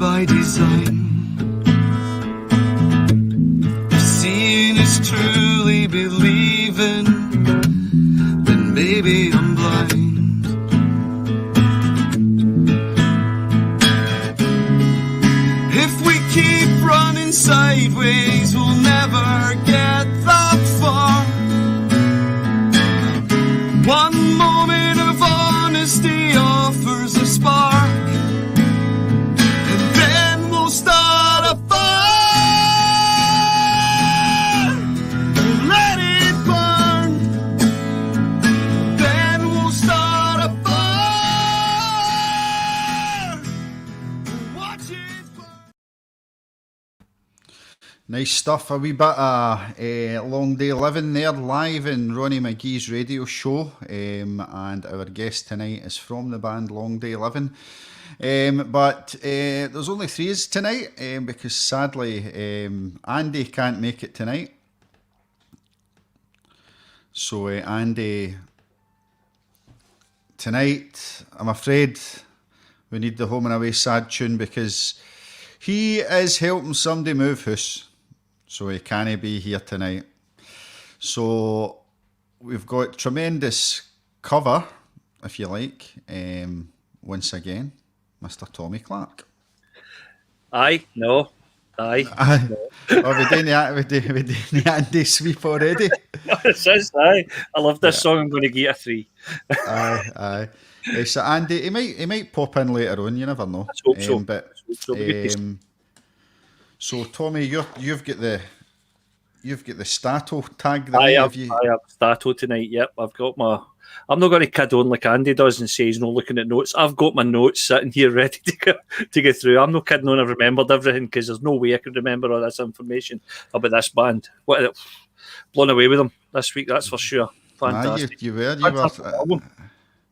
by design. If seeing is truly believing, then maybe I'm blind. If we keep running sideways, we'll never get that far. One moment of honesty offers a spark, and then we'll start a fire and let it burn. Then we'll start a fire and watch it burn. Nice stuff. A wee bit of Long Day Living there, live in Ronnie McGee's radio show, and our guest tonight is from the band Long Day Living. But there's only threes tonight because sadly Andy can't make it tonight. So Andy, tonight I'm afraid we need the Home and Away sad tune because he is helping somebody move house. So he can't be here tonight. So we've got tremendous cover, if you like, once again, Mr. Tommy Clark. Aye, no. Aye. No. Oh, we did the Andy sweep already. It says, aye. I love this song. I'm going to get a 3. Aye. So Andy, he might pop in later on. You never know. Let's hope so. But so Tommy, you've got the Stato tag. I have Stato tonight. Yep, I've got my. I'm not going to kid on like Andy does and say he's not looking at notes. I've got my notes sitting here ready to go through. I'm not kidding on. I've remembered everything because there's no way I could remember all this information about this band. Blown away with them this week, that's for sure. Fantastic. You were.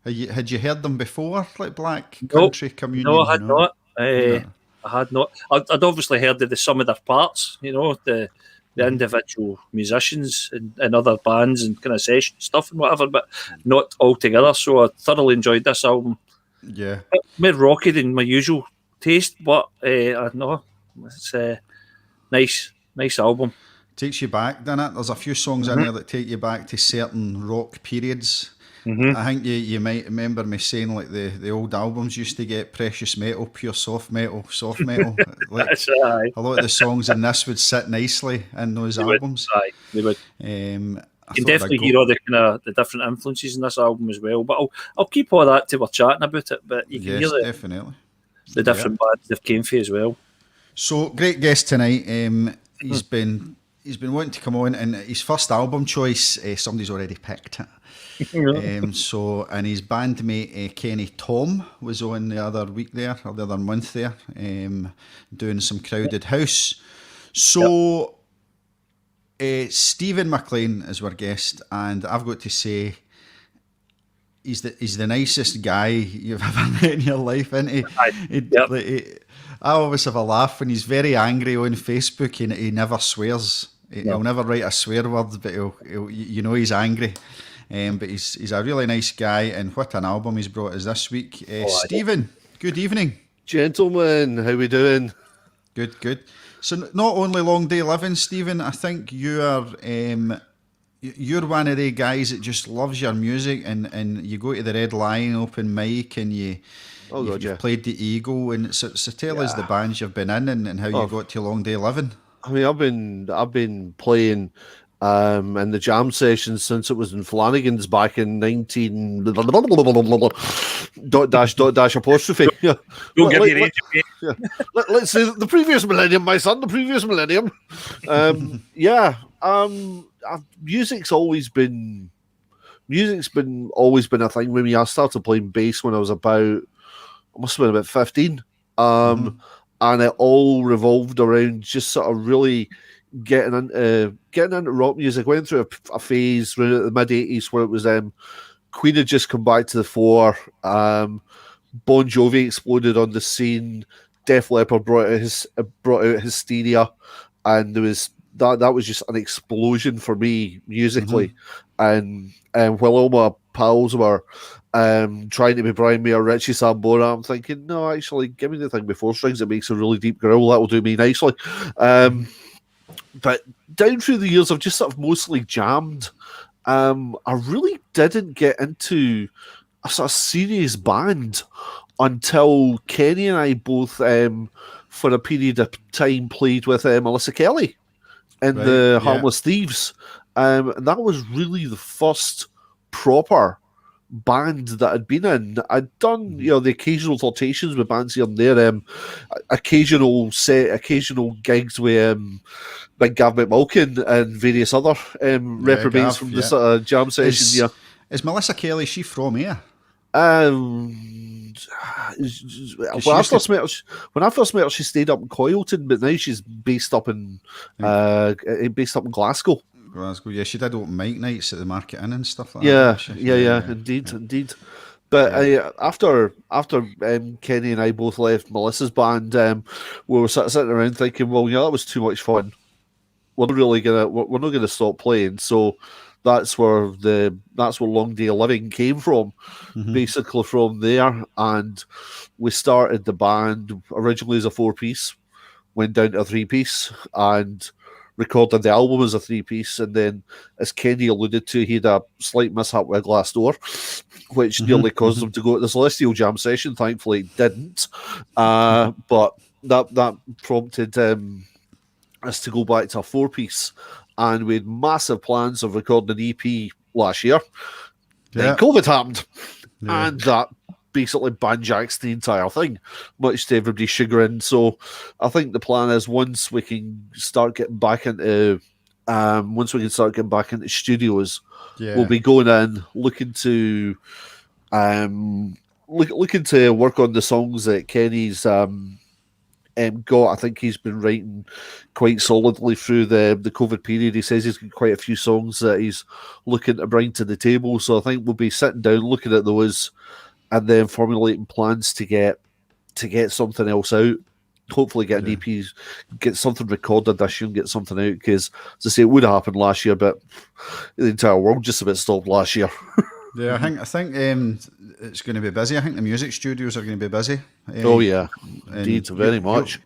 Had you heard them before, like Black Country Communion? No, I had not. I had not. I'd obviously heard of the sum of their parts, the individual musicians and other bands and kind of session stuff and whatever, but not all together. So I thoroughly enjoyed this album. Yeah. More rocky than my usual taste, but I know it's a nice album. Takes you back, doesn't it? There's a few songs in there that take you back to certain rock periods. I think you might remember me saying like the old albums used to get Precious Metal, Pure Soft Metal. Like, that's right. A lot of the songs in this would sit nicely in those albums. They would. You can definitely hear all the different influences in this album as well. But I'll keep all that till we're chatting about it. But you can hear definitely the different bands they've came for as well. So great guest tonight. He's been wanting to come on, and his first album choice somebody's already picked it. And his bandmate Kenny Tom was on the other week there, or the other month there, doing some Crowded House. So Stephen McLean is our guest, and I've got to say he's the nicest guy you've ever met in your life, isn't he? I always have a laugh when he's very angry on Facebook. He never swears. He'll never write a swear word, but he'll he's angry. But he's a really nice guy, and what an album he's brought us this week. Stephen, good evening. Gentlemen, how we doing? Good. So not only Long Day Living, Stephen, I think you're one of the guys that just loves your music, and you go to the Red Lion open mic and you've played the Eagle, and so tell us the bands you've been in and how you got to Long Day Living. I mean, I've been playing in the jam sessions since it was in Flanagan's back in 19 ... apostrophe. Yeah. Don't give your age. Let's say the previous millennium, my son, the previous millennium. Music's always been a thing with me. I started playing bass when I was I must have been about 15. And it all revolved around just sort of really getting into rock music. Went through a phase around at the mid-80s where it was Queen had just come back to the fore. Bon Jovi exploded on the scene. Def Leppard brought out Hysteria, and there was that was just an explosion for me musically. And while all my pals were trying to be Brian May or Richie Sambora, I'm thinking, no, actually, give me the thing before strings. It makes a really deep growl. That will do me nicely. But down through the years, I've just sort of mostly jammed. I really didn't get into a sort of serious band until Kenny and I both, for a period of time, played with Melissa Kelly in the Harmless Thieves. And that was really the first proper band that I'd been in. I'd done, the occasional flirtations with bands here and there, occasional gigs with Big Gav McMulkin and various other reprobates from the sort of jam session. Is Melissa Kelly, she from here? When I first met her, she stayed up in Coylton, but now she's based up in Glasgow. Glasgow, yeah, she did open mic nights at the Market Inn and stuff like that. Yeah, indeed. But after Kenny and I both left Melissa's band, we were sitting around thinking, well, that was too much fun. We're not gonna stop playing. So that's where Long Day of Living came from, basically from there. And we started the band originally as a 4-piece, went down to a 3-piece, and recorded the album as a 3-piece. And then, as Kenny alluded to, he had a slight mishap with a glass door, which nearly caused him to go to the Celestial Jam session. Thankfully, it didn't. But that prompted us to go back to a 4-piece. And we had massive plans of recording an EP last year. Then COVID happened. And that basically banjaxed the entire thing, much to everybody's chagrin. So I think the plan is once we can start getting back into studios, we'll be going in looking to work on the songs that Kenny's got. I think he's been writing quite solidly through the COVID period. He says he's got quite a few songs that he's looking to bring to the table. So I think we'll be sitting down looking at those and then formulating plans to get something else out. Hopefully get an EP, get something recorded this year and get something out, because as I say, it would have happened last year, but the entire world just about stopped last year. I think it's going to be busy. I think the music studios are going to be busy. Indeed, very much.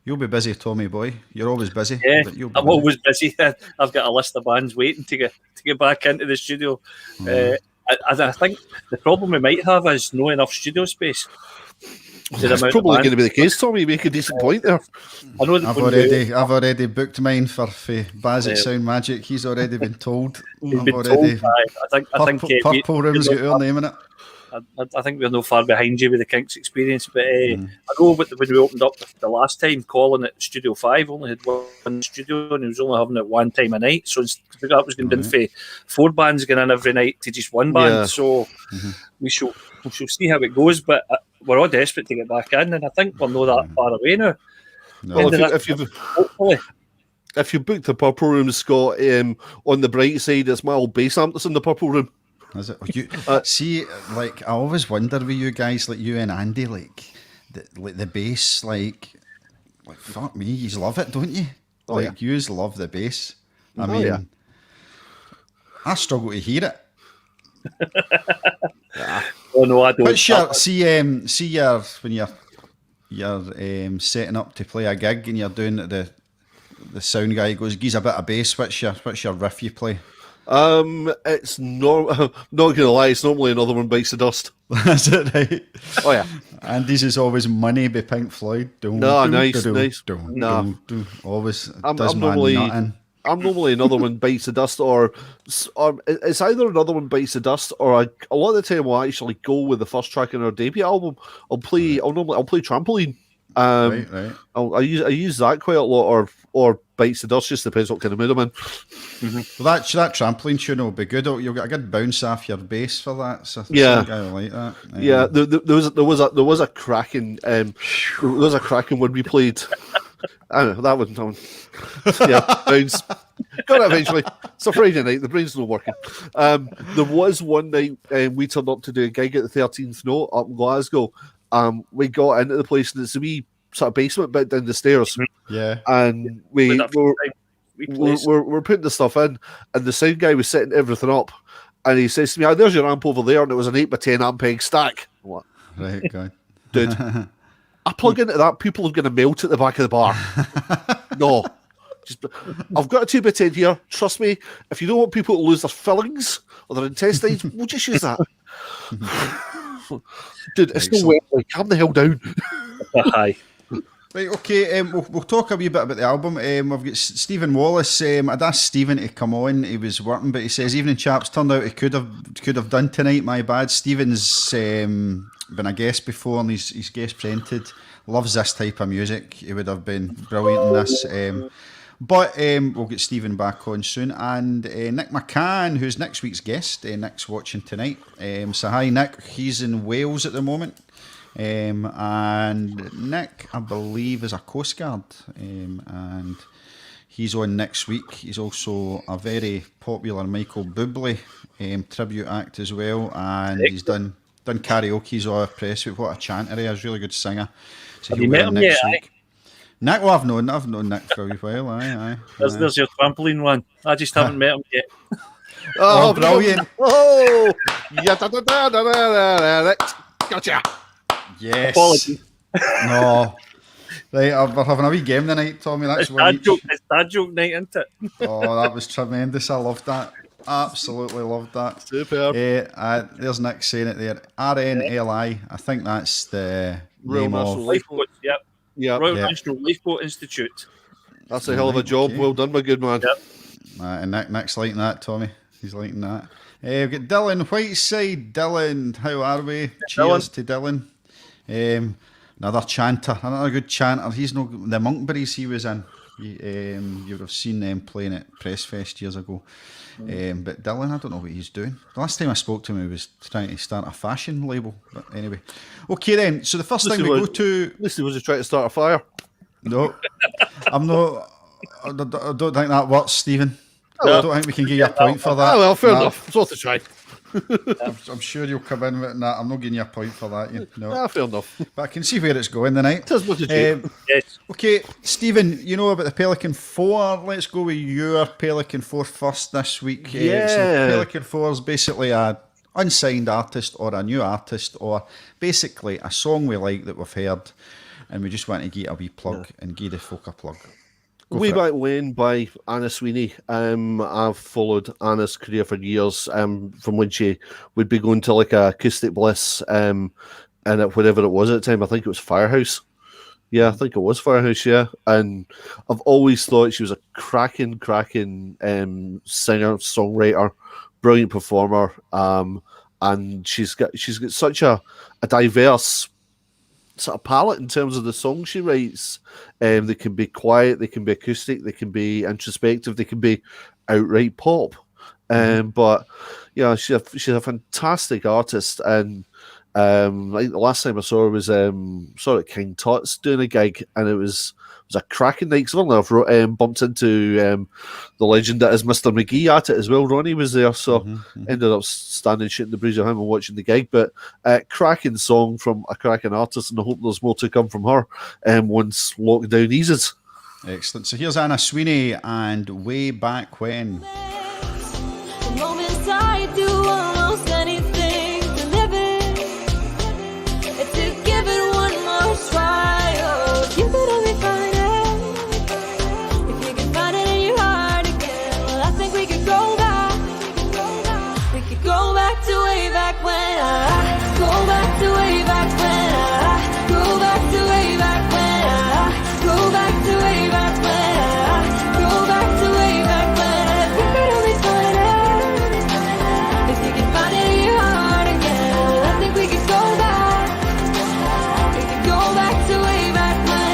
You'll be busy, Tommy boy. You're always busy. Yeah, I'm always busy. I've got a list of bands waiting to get back into the studio. I think the problem we might have is no enough studio space. That's probably going to be the case, Tommy. You make a decent point there. I know I've already booked mine for Basic Sound Magic. He's already been told. I think Purple Room's got your name in it. I think we're no far behind you with the Kinks experience, but I know when we opened up the last time, Colin at Studio 5 only had one studio and he was only having it one time a night, so that was going to be 4 bands going in every night to just one band, so we shall see how it goes, but we're all desperate to get back in, and I think we're not that far away now. No. Well, if you booked the Purple Room, Scott, on the bright side, it's my old bass amp that's in the Purple Room. Is it? See, like, I always wonder with you guys, like you and Andy, like the bass, like fuck me, you love it, don't you? You love the bass. I mean, I struggle to hear it. Oh no, I don't. What's your when you're setting up to play a gig and you're doing the sound guy goes, "Gives a bit of bass." What's your riff you play? It's not gonna lie, it's normally Another One Bites the Dust. That's it, right? Oh yeah. Andy's is always Money by Pink Floyd. Nice. Always I'm normally Another One Bites the Dust, or it's either Another One Bites the Dust, or a lot of the time I'll actually go with the first track in our debut album. I'll play Trampoline. Right. I use that quite a lot, or Bites the Dust, just depends what kind of mood I'm in. Well, that Trampoline tune will be good. You'll get a good bounce off your bass for that. So I think I will like that. Yeah, there was a cracking when we played. I don't know, that one. Yeah, bounce. Got it eventually. It's a Friday night. The brain's not working. There was one night we turned up to do a gig at the 13th Note up in Glasgow. We got into the place and it's a wee sort of basement bit down the stairs. Yeah. And we're putting the stuff in, and the sound guy was setting everything up. And he says to me, there's your amp over there, and it was an 8x10 Ampeg stack. I'm like, Right, God. dude, I plug into that, people are going to melt at the back of the bar. No. I've got a 2x10 here. Trust me, if you don't want people to lose their fillings or their intestines, we'll just use that. Dude, it's no way. Like, calm the hell down. Aye. Right, okay, we'll talk a wee bit about the album. We've got Stephen Wallace. I'd asked Stephen to come on. He was working, but he says, evening chaps, turned out he could have done tonight, my bad. Stephen's been a guest before, and he's guest presented. Loves this type of music. He would have been brilliant in this. But we'll get Stephen back on soon. And Nick McCann, who's next week's guest, Nick's watching tonight. So hi, Nick. He's in Wales at the moment. And Nick, I believe, is a Coast Guard, and he's on next week. He's also a very popular Michael Bublé tribute act as well, and he's done karaoke's all press with. What a chanter he is, really good singer. So have you met him yet? Week. Nick, well, I've known Nick for a wee while. Aye. There's your trampoline one. I just haven't met him yet. Oh, brilliant! Oh, yeah, gotcha. Yes. Apologies. No. Right, we're having a wee game tonight, Tommy. That's it's dad joke night, isn't it? Oh, that was tremendous. I loved that. Absolutely loved that. Superb. There's Nick saying it there. RNLI. I think that's the Royal name of National Lifeboat. Yep. Yeah. Royal National Lifeboat Institute. That's a hell of a job. Okay. Well done, my good man. Yep. And Nick's liking that, Tommy. He's liking that. We've got Dylan Whiteside. Dylan, how are we? Cheers to Dylan. Another chanter, another good chanter. He's no the Monkberries he was in. You would have seen them playing at Pressfest years ago. But Dylan, I don't know what he's doing. The last time I spoke to him, he was trying to start a fashion label. But anyway, okay then. So the first thing we go to. At least he was just trying to start a fire. No, I'm not. I don't think that works, Stephen. I don't think we can give you a point for that. Oh well, fair enough. It's worth a try. I'm sure you'll come in with that. I'm not giving you a point for that. No, fair enough. But I can see where it's going tonight. Yes. Okay, Stephen, you know about the Pelikan 4. Let's go with your Pelikan 4 first this week. Yeah. So Pelikan 4 is basically a unsigned artist or a new artist or basically a song we like that we've heard and we just want to give a wee plug and give the folk a plug. Way Back When by Anna Sweeney. I've followed Anna's career for years, from when she would be going to like a Acoustic Bliss, and at whatever it was at the time, I think it was Firehouse. Yeah, I think it was Firehouse, yeah. And I've always thought she was a cracking singer, songwriter, brilliant performer, and she's got such a diverse sort of palette in terms of the songs she writes. They can be quiet, they can be acoustic, they can be introspective, they can be outright pop. But yeah, she's a fantastic artist, and like the last time I saw her was saw her at King Tut's doing a gig, and it was a cracking night. Because I've bumped into the legend that is Mr. McGee at it as well. Ronnie was there, so ended up standing shooting the breeze of him and watching the gig. But cracking song from a cracking artist, and I hope there's more to come from her once lockdown eases. Excellent. So here's Anna Sweeney and Way Back When. The moments I do almost anything to live it, to give it one more try. Oh, you could only find it if you can find it in your heart again. Well, I think we could go back. We could go back to way back when. I go back to way back when. I go back to way back when. I go back to way back when. I go back to way back when. If you could only find it, if you can find it in your heart again. Well, I think we could go back. We could go back to way back when.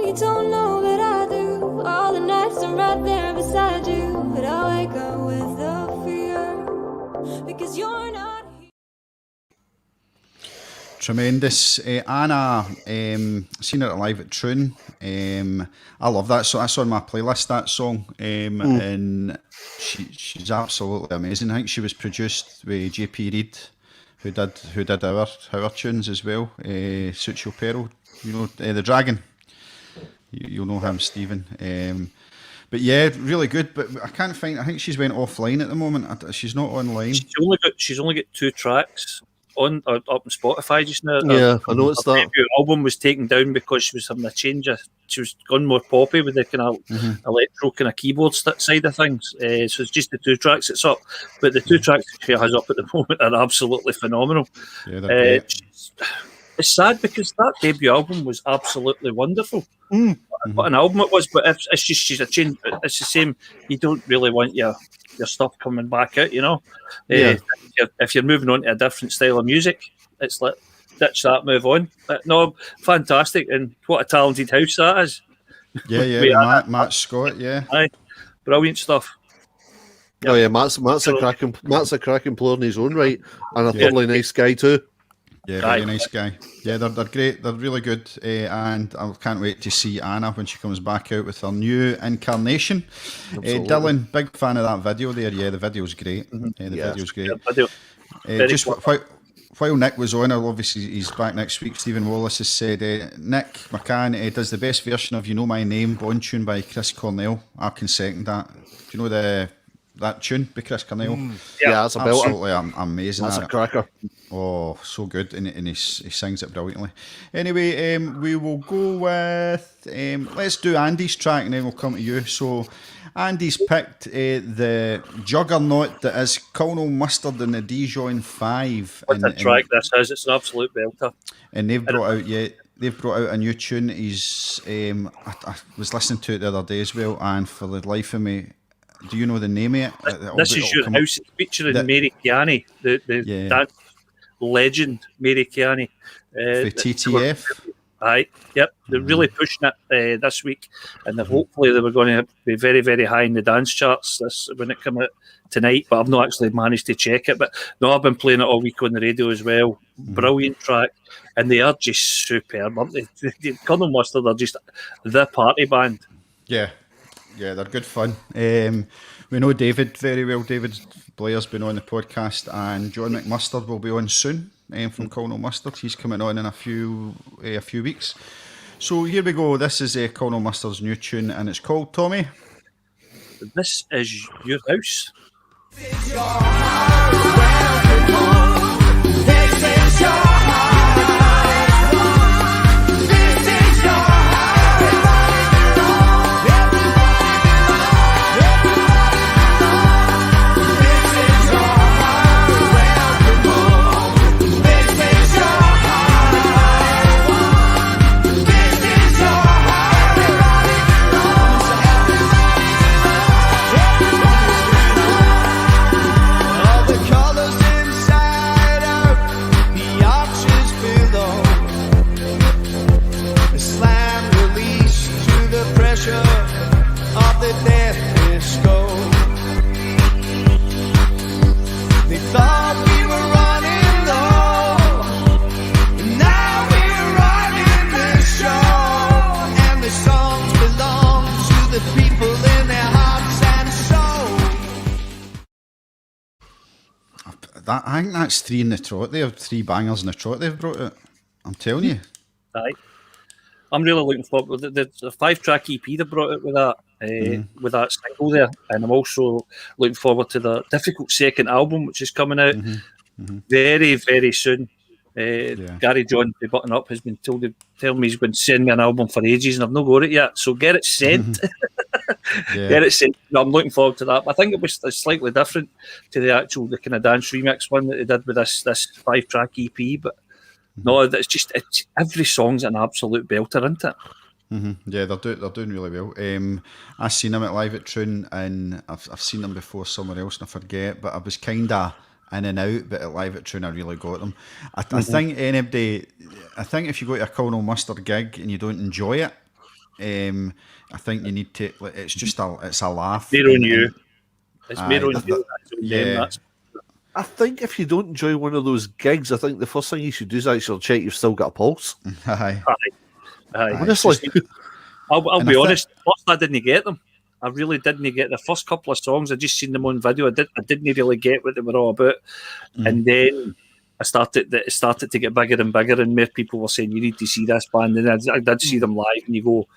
You don't know that I do. All the nights I'm right there beside you, but I wake up with the fear because you're not here. Tremendous. Anna, seen her live at Troon. I love that song. That's on my playlist, that song. And she's absolutely amazing. I think she was produced with JP Reid who did our tunes as well. Sucho Peril, the Dragon. You'll know him, Stephen. But yeah, really good. But I can't find. I think she's went offline at the moment. She's not online. She's only got 2 tracks on up on Spotify just now. Yeah, I noticed that. Her album was taken down because she was having a change. She was gone more poppy with the kind of electro kind of keyboard side of things. So it's just the 2 tracks that's up. But the 2 tracks that she has up at the moment are absolutely phenomenal. Yeah, they're great. It's sad because that debut album was absolutely wonderful. What an album it was, but it's just she's a change. It's the same. You don't really want your stuff coming back out, Yeah. If you're moving on to a different style of music, it's like ditch that, move on. No, fantastic, and what a talented house that is. Yeah, Matt Scott, yeah. Aye, brilliant stuff. Oh yeah, Matt's a cracking player in his own right, and a thoroughly nice guy too. Yeah, very nice guy. Yeah, they're great. They're really good, and I can't wait to see Anna when she comes back out with her new incarnation. Dylan, big fan of that video there. Yeah, the video's great. The video's great. Just while Nick was on, obviously he's back next week. Stephen Wallace has said Nick McCann does the best version of "You Know My Name" Bond tune by Chris Cornell. I can second that. Do you know that tune by Chris Cornell? Yeah, that's a belter. Absolutely amazing. That's a cracker. Oh, so good, and he sings it brilliantly. Anyway, we will go with let's do Andy's track, and then we'll come to you. So, Andy's picked the juggernaut that is Colonel Mustard and the Dijon 5. What a track this is! It's an absolute belter. And they've brought out a new tune. I was listening to it the other day as well, and for the life of me, do you know the name of it? This is Your House. It's featuring Mary Keane, the dance legend Mary Keane. For TTF. Aye, yep. They're really pushing it this week, and hopefully they were going to be very, very high in the dance charts when it came out tonight. But I've not actually managed to check it. But no, I've been playing it all week on the radio as well. Brilliant track, and they are just superb, aren't they? Colonel Mustard are just the party band. Yeah, they're good fun. We know David very well. David Blair's been on the podcast, and John McMustard will be on soon from Colonel Mustard. He's coming on in a few weeks. So here we go. This is Colonel Mustard's new tune, and it's called Tommy. This is Your House. I think that's 3 in the trot. They have 3 bangers in the trot. They've brought it. I'm telling you. Aye. I'm really looking forward to the 5-track EP they brought it with that single there, and I'm also looking forward to the difficult second album which is coming out very, very soon. Gary John, the Button Up, has been tell me he's been sending me an album for ages, and I've not got it yet. So get it sent. Get it sent. No, I'm looking forward to that. I think it was slightly different to the kind of dance remix one that they did with this 5-track EP, but. No, it's every song's an absolute belter, isn't it? Yeah, they're doing really well. I've seen them at Live at Troon, and I've seen them before somewhere else, and I forget. But I was kind of in and out. But at Live at Troon, I really got them. I think if you go to a Colonel Mustard gig and you don't enjoy it, I think you need to. It's a laugh. They're on you. It's made on you. Yeah. I think if you don't enjoy one of those gigs, I think the first thing you should do is actually check you've still got a pulse. Aye. Honestly. I'll be honest, first I didn't get them. I really didn't get the first couple of songs. I just seen them on video. I didn't really get what they were all about. And then it started to get bigger and bigger, and more people were saying, you need to see this band. And I did see them live, and you go,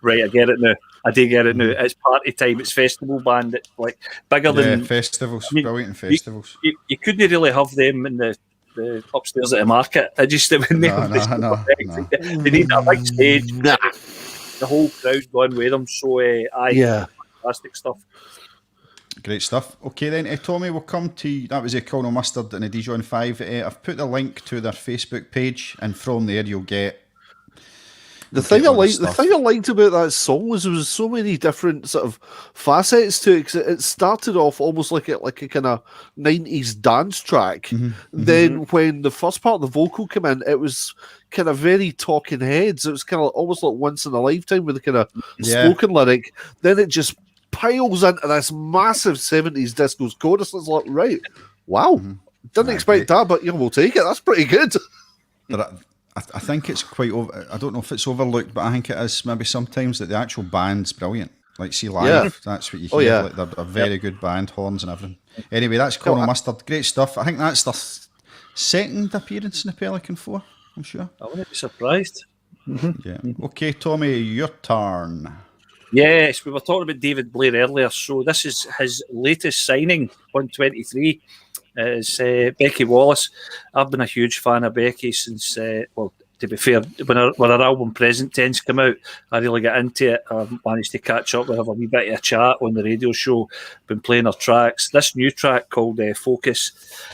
right, I get it now. I do get it now. It's party time. It's festival band. It's like bigger than festivals. I mean, Brilliant in festivals. You couldn't really have them in the upstairs at the market. I just wouldn't. No. They need a big stage. The whole crowd going with them. So fantastic stuff. Great stuff. Okay then, Tommy, we'll come to that was a Colonel Mustard and a Dijon 5. I've put the link to their Facebook page, and from there you'll get the thing I liked about that song was there was so many different sort of facets to it. 'Cause it started off almost like a kind of 90s dance track. Then when the first part of the vocal came in, it was kind of very Talking Heads. It was kind of almost like Once in a Lifetime with a kind of spoken lyric. Then it just piles into this massive 70s disco chorus. It's like, right, wow, didn't expect that, but we'll take it. That's pretty good. But I think it's quite I don't know if it's overlooked, but I think it is maybe sometimes that the actual band's brilliant. Like, see live, that's what you hear. Like, they're a very good band, horns and everything. Anyway, that's Colonel Mustard. Great stuff. I think that's their second appearance in the Pelikan 4, I'm sure. I wouldn't be surprised. Yeah. Okay, Tommy, your turn. Yes, we were talking about David Blair earlier, so this is his latest signing on 23. It's Becky Wallace. I've been a huge fan of Becky since, to be fair, when her album Present Tense came out, I really got into it. I managed to catch up with her, a wee bit of a chat on the radio show, been playing her tracks. This new track called Focus,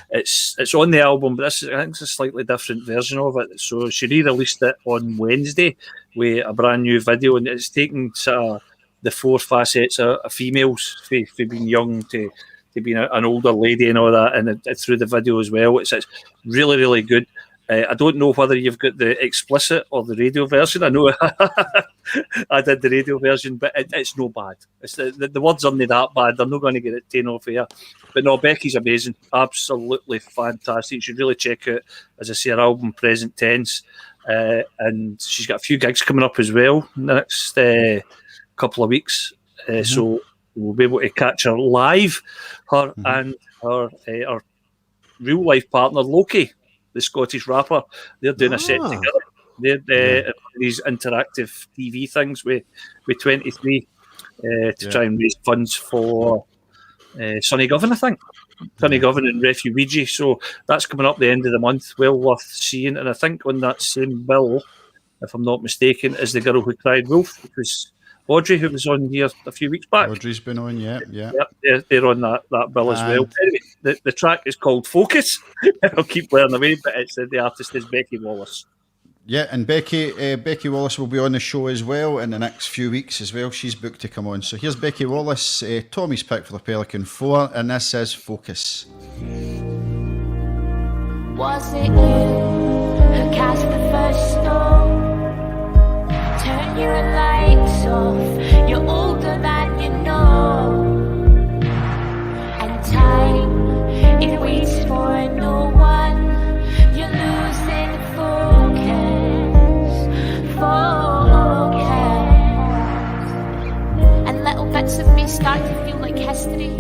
it's on the album, but I think it's a slightly different version of it. So she re-released it on Wednesday with a brand new video, and it's taking sort of the 4 facets of females, for being young to being an older lady and all that, and through the video as well. It's really, really good. I don't know whether you've got the explicit or the radio version. I know I did the radio version, but it's no bad. It's the words aren't that bad. I'm not going to get it taken off here. But no, Becky's amazing. Absolutely fantastic. You should really check out, as I say, her album Present Tense. And she's got a few gigs coming up as well in the next couple of weeks. So we'll be able to catch her live. Her and her real life partner, Loki, the Scottish rapper, they're doing a set together. They're these interactive TV things with 23 to try and raise funds for Sonny Govan, I think. Sonny Govan and Refugee. So that's coming up the end of the month. Well worth seeing. And I think on that same bill, if I'm not mistaken, is The Girl Who Cried Wolf, which was Audrey, who was on here a few weeks back. Audrey's been on, yeah. Yep, they're on that bill as well. Anyway, the track is called Focus. I'll keep learning away, but the artist is Becky Wallace. Yeah, and Becky Wallace will be on the show as well in the next few weeks as well. She's booked to come on. So here's Becky Wallace, Tommy's pick for the Pelikan 4, and this is Focus. Was it you who cast the first stone? Turn your lights off, you're older than you know. And time, it waits for no one. You're losing focus. And little bits of me start to feel like history.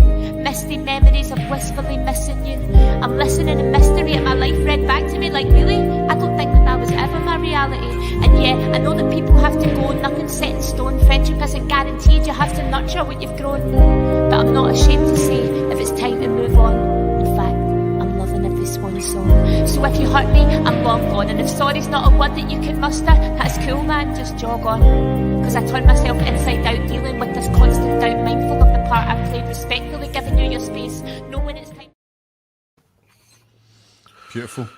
Misty memories of wistfully missing you. I'm listening to mystery at my life read back to me like, really? I don't think that was ever my reality. And yeah, I know that people have to go, nothing's set in stone. Friendship isn't guaranteed, you have to nurture what you've grown. But I'm not ashamed to say if it's time to move on. In fact, I'm loving every swan song. So if you hurt me, I'm long gone. And if sorry's not a word that you can muster, that's cool, man, just jog on. Cause I turn myself inside out, dealing with this constant doubt, mindful of the part I played, respectfully giving you your space, knowing it's time. Beautiful.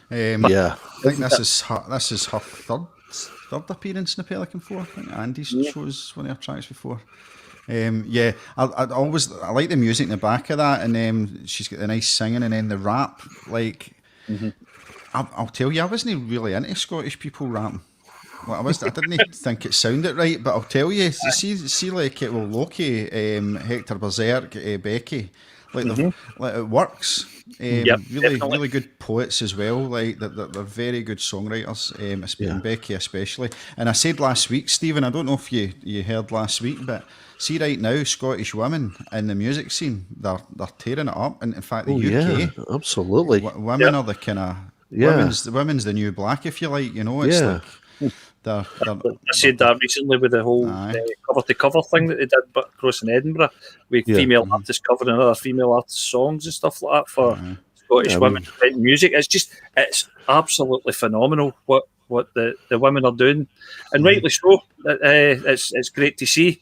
Yeah, I think this is her third appearance in the Pelikan 4. I think Andy's chose one of her tracks before. I like the music in the back of that, and she's got the nice singing and then the rap. Like, I'll tell you, I wasn't really into Scottish people rapping. Well, I didn't think it sounded right, but I'll tell you, see like Loki, Hector Berserk, Becky. like like it works. Really, definitely. really good poets as well. Like they're very good songwriters. And Becky especially. And I said last week, Stephen, I don't know if you heard last week, but see right now, Scottish women in the music scene, they're tearing it up. And in fact, the UK, absolutely, women are the kind of women's the new black, if you like. You know, it's like. I said that recently with the whole cover-to-cover thing that they did across in Edinburgh, with female artists covering other female artists' songs and stuff like that for Scottish women writing music. It's absolutely phenomenal what the women are doing, and rightly so. It's great to see.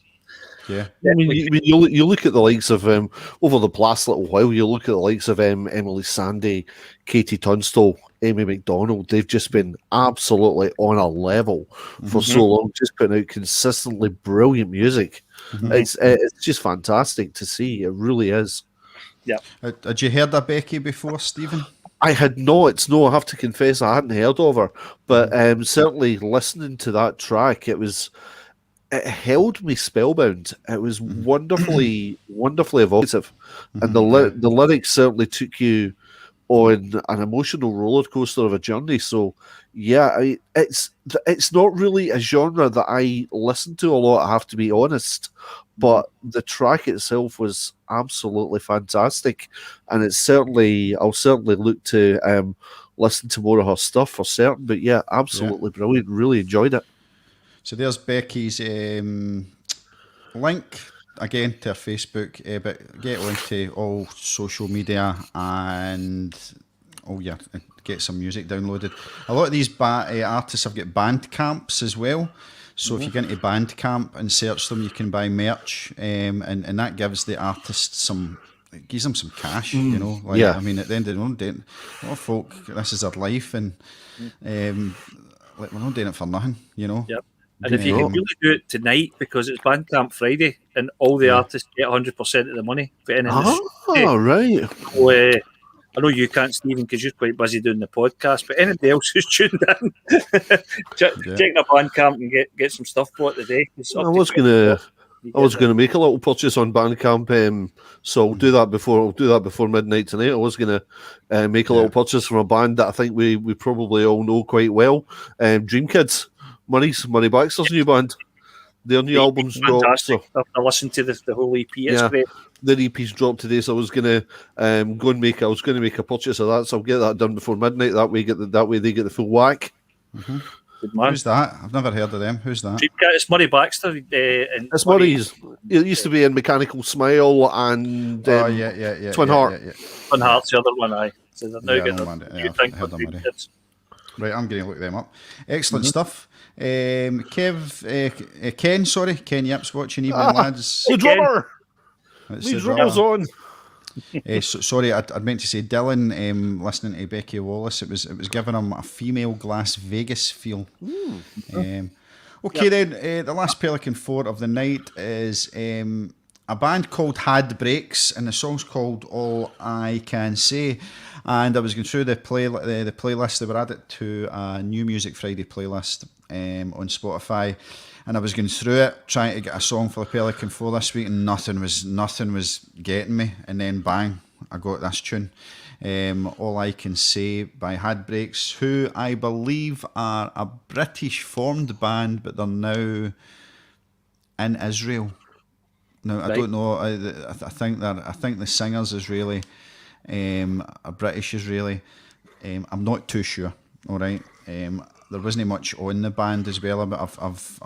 Yeah, I mean, you look at the likes of over the past little while. You look at the likes of Emily Sandé, Katie Tunstall, Amy McDonald. They've just been absolutely on a level for so long, just putting out consistently brilliant music. It's just fantastic to see. It really is. Yeah. Had you heard of Becky before, Stephen? I had not. No, I have to confess, I hadn't heard of her. But certainly listening to that track, it held me spellbound. It was wonderfully evocative, and the lyrics certainly took you on an emotional roller coaster of a journey. So, yeah, it's not really a genre that I listen to a lot, I have to be honest. But the track itself was absolutely fantastic, and I'll certainly look to listen to more of her stuff for certain. But yeah, absolutely brilliant. Really enjoyed it. So there's Becky's link again to her Facebook, but get onto all social media and get some music downloaded. A lot of these artists have got band camps as well. So if you get into Bandcamp and search them, you can buy merch, and that gives the artist it gives them some cash, you know. I mean, at the end of the day, a lot of folk, this is their life, and we're not doing it for nothing, you know. Yep. And if you can really do it tonight, because it's Bandcamp Friday, and all the artists get 100% of the money for anything. Right. So, I know you can't, Stephen, because you're quite busy doing the podcast, but anybody else who's tuned in, checking a Bandcamp and get some stuff for it today. I was gonna make a little purchase on Bandcamp, so I'll do that before midnight tonight. I was gonna make a little purchase from a band that I think we probably all know quite well, Dream Kids. Money Baxter's new band. Their new album's dropped. So I listened to the whole EP. It's great. Their EP's dropped today, so I was gonna go and make a purchase of that. So I'll get that done before midnight. That way they get the full whack. Good man. Who's that? I've never heard of them. Who's that? It's Murray Baxter. It's Murray's. It used to be in Mechanical Smile and Twin Heart. Twin Heart's the other one. So they're now getting Right, I'm going to look them up. Excellent stuff. Ken Yip's watching Evening Lads. The drummer. The drummer's on. Sorry, I meant to say Dylan. Listening to Becky Wallace, it was giving him a female Las Vegas feel. Then the last Pelikan 4 of the night is a band called Had Breaks, and the song's called All I Can Say. And I was going through the playlist. They were added to a New Music Friday playlist on Spotify, and I was going through it trying to get a song for the Pelikan 4 this week, and nothing was getting me. And then bang, I got this tune, All I Can Say by Had Breaks, who I believe are a British formed band, but they're now in Israel. No, I don't know. I think the singer's Israeli, a British Israeli. I'm not too sure. All right. There wasn't much on the band as well, but I've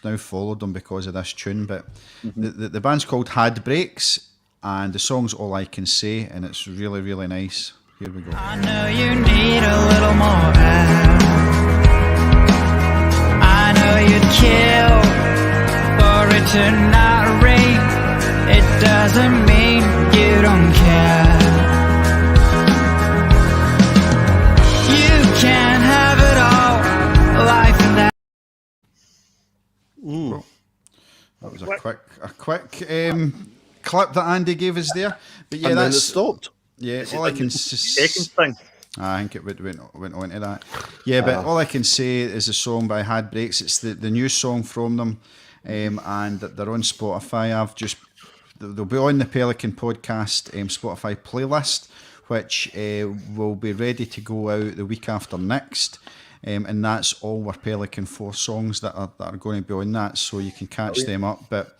now followed them because of this tune. But the band's called Had Breaks, and the song's All I Can Say, and it's really, really nice. Here we go. I know you need a little more help. I know you'd kill for it to not rain. It doesn't mean you don't care. You can't have it all, life and that. That was a quick clip that Andy gave us there. But yeah, and that's then it stopped. Yeah, all I can second thing. I think it went on to that. Yeah, but all I can say is a song by Had Breaks. It's the new song from them, and they're on Spotify. I've just they'll be on the Pelican podcast Spotify playlist, which will be ready to go out the week after next. And that's all our Pelikan 4 songs that are going to be on that, so you can catch them up. But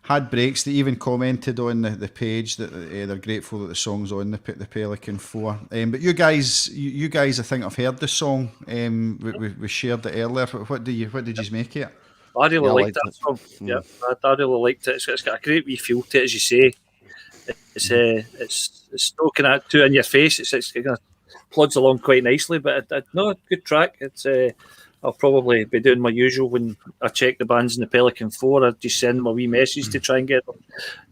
Had Breaks, they even commented on the page that they're grateful that the song's on the Pelikan 4. But you guys, I think I've heard the song. We shared it earlier. What did you make of it? I really liked that song. Yeah, I really liked it. It's got a great wee feel to it, as you say. It's not kind of too in your face. It's kind of plods along quite nicely, but no, good track. I'll probably be doing my usual when I check the bands in the Pelikan 4. I just send them a wee message to try and get them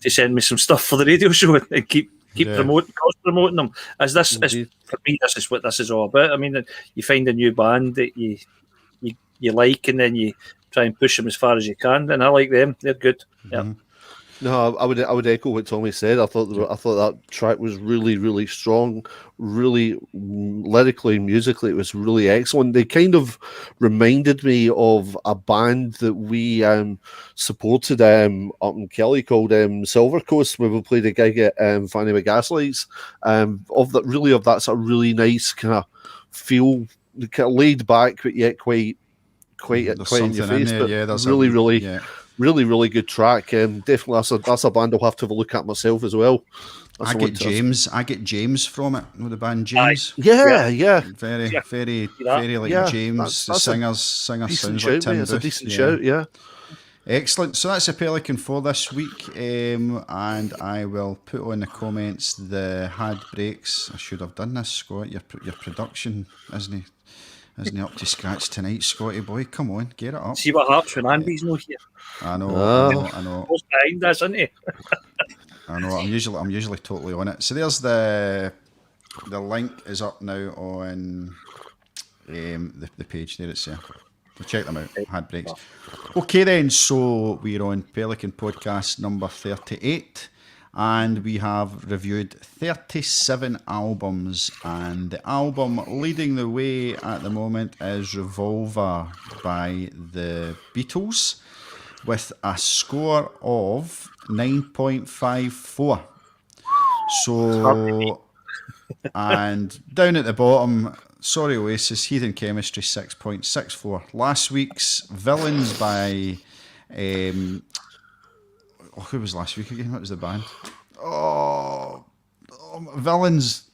to send me some stuff for the radio show and keep promoting them. As this is, for me, this is what this is all about. I mean, you find a new band that you like, and then you try and push them as far as you can. And I like them; they're good. Yeah. No, I would echo what Tommy said. I thought that track was really, really strong, really lyrically and musically. It was really excellent. They kind of reminded me of a band that we supported up in Kelly called Silver Coast, where we played a gig at Fanny McGaslights. Of that sort of really nice kind of feel, kind of laid back, but yet quite in your face. But really good track. Definitely, that's a band I'll have to have a look at myself as well. I get James from it. Know the band James? Yeah. Very like James. The singer sounds like Tim Booth. It's a decent shout, yeah. Excellent. So that's a Pelikan 4 this week, and I will put on the comments the Had Breaks. I should have done this, Scott. Your production isn't up to scratch tonight, Scotty boy. Come on, get it up. See what happens when Andy's not here. I know. He's behind us, isn't he? I know. I'm usually totally on it. So there's the link is up now on the page there. It's there. So check them out. Had Breaks. Okay then. So we're on Pelikan podcast number 38. And we have reviewed 37 albums, and the album leading the way at the moment is Revolver by the Beatles, with a score of 9.54. So, and down at the bottom, sorry Oasis, Heathen Chemistry 6.64. Last week's Villains by... who was last week again? What was the band? Villains.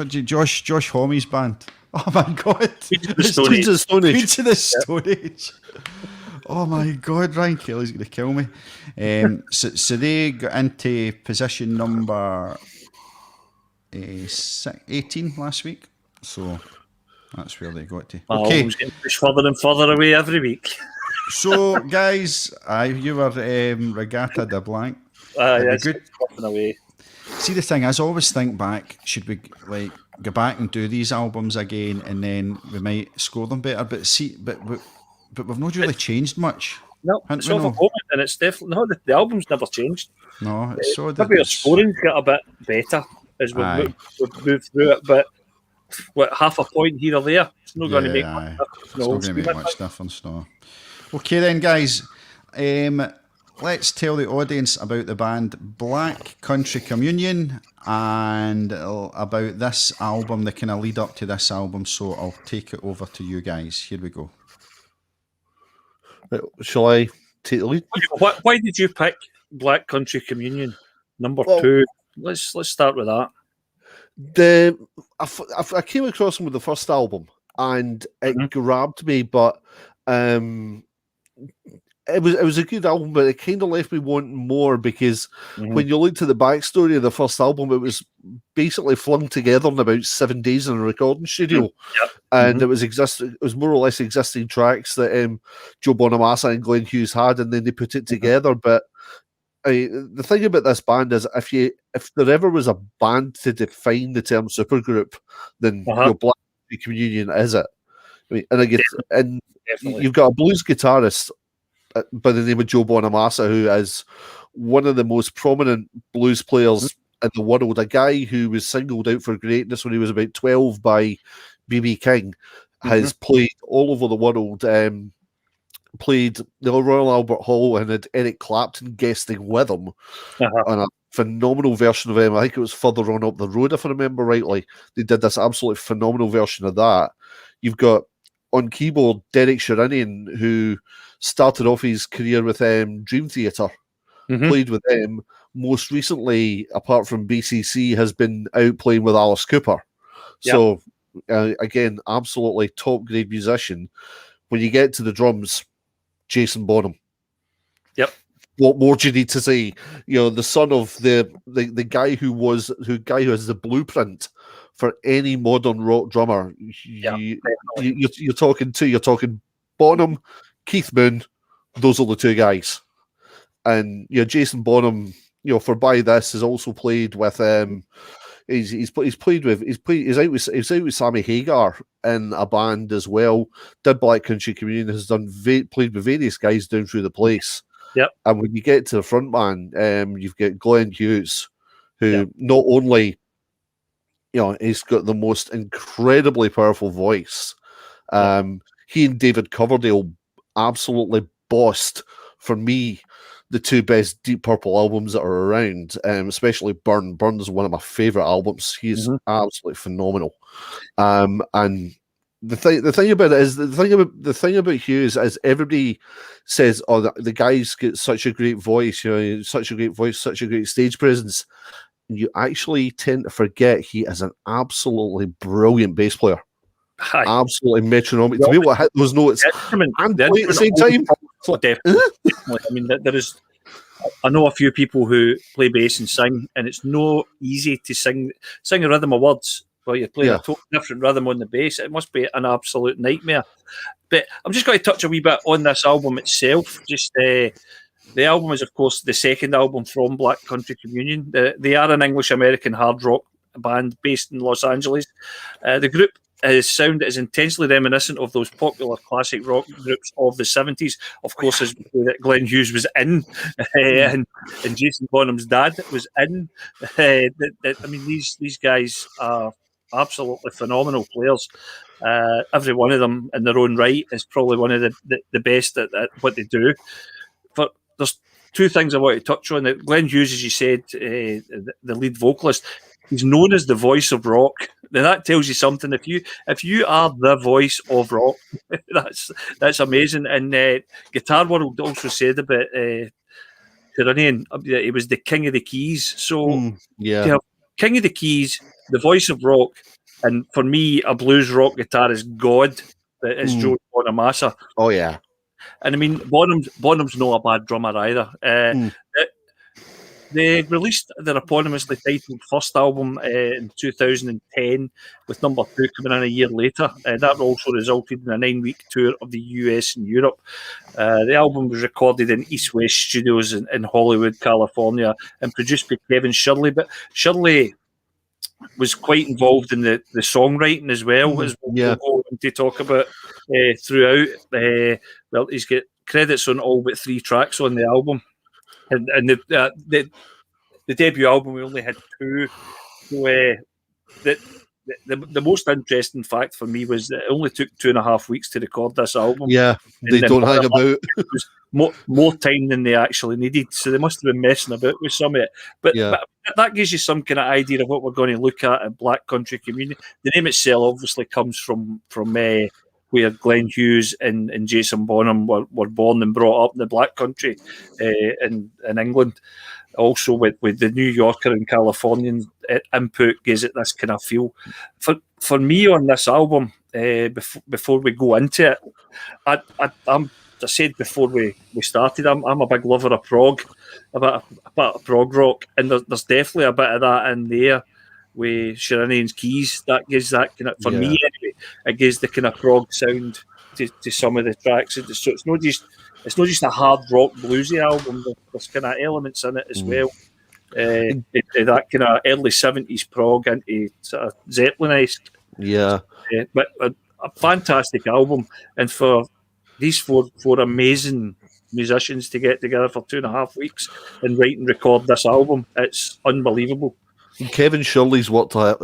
Josh Homme's band. Oh my God. Queens of the Stone Age. Queens of the Stone Age. Oh my God, Ryan Kelly's going to kill me. So they got into position number 18 last week. So that's where they got to. Okay. Getting pushed further and further away every week. So, guys, you were Regatta de Blanc. Good. Away. See, the thing is, I always think back, should we go back and do these albums again, and then we might score them better? But we've not really changed much. No, it's over moment, and it's definitely no. The album's never changed. No, it's so. Maybe our scoring's got a bit better as we've moved through it, but half a point here or there, it's not going to make much difference. It's not going to make much difference. No. Okay then, guys, let's tell the audience about the band Black Country Communion and about this album, the kind of lead up to this album. So I'll take it over to you guys. Here we go. Shall I take the lead? Why did you pick Black Country Communion number 2? Let's start with that. I came across them with the first album and it grabbed me, but it was a good album, but it kind of left me wanting more because when you looked at the backstory of the first album, it was basically flung together in about 7 days in a recording studio, and it was more or less existing tracks that Joe Bonamassa and Glenn Hughes had, and then they put it together. But the thing about this band is, if there ever was a band to define the term supergroup, then your Black Communion is it. I mean, and you've got a blues guitarist by the name of Joe Bonamassa, who is one of the most prominent blues players in the world, a guy who was singled out for greatness when he was about 12 by B.B. King, has played all over the world, played the Royal Albert Hall and had Eric Clapton guesting with him on a phenomenal version of him. I think it was Further On Up the Road, if I remember rightly. They did this absolutely phenomenal version of that. You've got on keyboard Derek Sherinian, who started off his career with Dream Theater, played with them. Most recently, apart from BCC, has been out playing with Alice Cooper. So, again, absolutely top grade musician. When you get to the drums, Jason Bonham. Yep. What more do you need to say? You know, the son of the guy who has the blueprint for any modern rock drummer. You're talking Bonham, Keith Moon. Those are the two guys. And Jason Bonham, for By This, has also played with he's out with Sammy Hagar in a band as well. Did Black Country Communion, has played with various guys down through the place. Yep. And when you get to the front man, you've got Glenn Hughes, who not only he's got the most incredibly powerful voice. He and David Coverdale absolutely bossed, for me, the two best Deep Purple albums that are around, especially Burn. Burn is one of my favorite albums. He's absolutely phenomenal. And the thing about it is the thing about Hughes is everybody says, "Oh, the guy's got such a great voice, such a great voice, such a great stage presence." And you actually tend to forget he is an absolutely brilliant bass player. Absolutely metronomic. To be able to hit those notes and play at the same time. Definitely. I mean, there is. I know a few people who play bass and sing, and it's no easy to sing a rhythm of words while you're playing a totally different rhythm on the bass. It must be an absolute nightmare. But I'm just going to touch a wee bit on this album itself. Just the album is, of course, the second album from Black Country Communion. They are an English-American hard rock band based in Los Angeles. The group. His sound is intensely reminiscent of those popular classic rock groups of the 70s. Of course, as Glenn Hughes was in, and Jason Bonham's dad was in. I mean, these guys are absolutely phenomenal players. Every one of them, in their own right, is probably one of the best at what they do. But there's two things I want to touch on. Glenn Hughes, as you said, the lead vocalist, he's known as the voice of rock. Now that tells you something. If you are the voice of rock, that's amazing. And Guitar World also said about Sherinian, he was the king of the keys. So king of the keys, the voice of rock, and for me, a blues rock guitarist god is Joe Bonamassa. Oh yeah. And I mean, Bonham's not a bad drummer either. They released their eponymously titled first album in 2010, with number 2 coming in a year later. That also resulted in a 9-week tour of the US and Europe. The album was recorded in East West Studios in Hollywood, California, and produced by Kevin Shirley. But Shirley was quite involved in the songwriting as well, as we'll go on to talk about throughout. Well, he's got credits on all but 3 tracks on the album. And the debut album, we only had 2. So, the most interesting fact for me was that it only took 2.5 weeks to record this album. Yeah, they don't hang about. It was more time than they actually needed, so they must have been messing about with some of it. But that gives you some kind of idea of what we're going to look at Black Country Communion. The name itself obviously comes from where Glenn Hughes and Jason Bonham were born and brought up in the Black Country in England. Also with the New Yorker and Californian input gives it this kind of feel. For me on this album, before we go into it, I said before we started, I'm a big lover of prog, a bit of prog rock, and there's definitely a bit of that in there with Sherinian's keys. That gives that kind of, for me anyway, it gives the kind of prog sound to some of the tracks. So it's not just a hard rock bluesy album. There's kind of elements in it as well. That kind of early 70s prog into sort of Zeppelin-esque. Yeah. But a fantastic album. And for these four amazing musicians to get together for 2.5 weeks and write and record this album, it's unbelievable. Kevin Shirley's worked a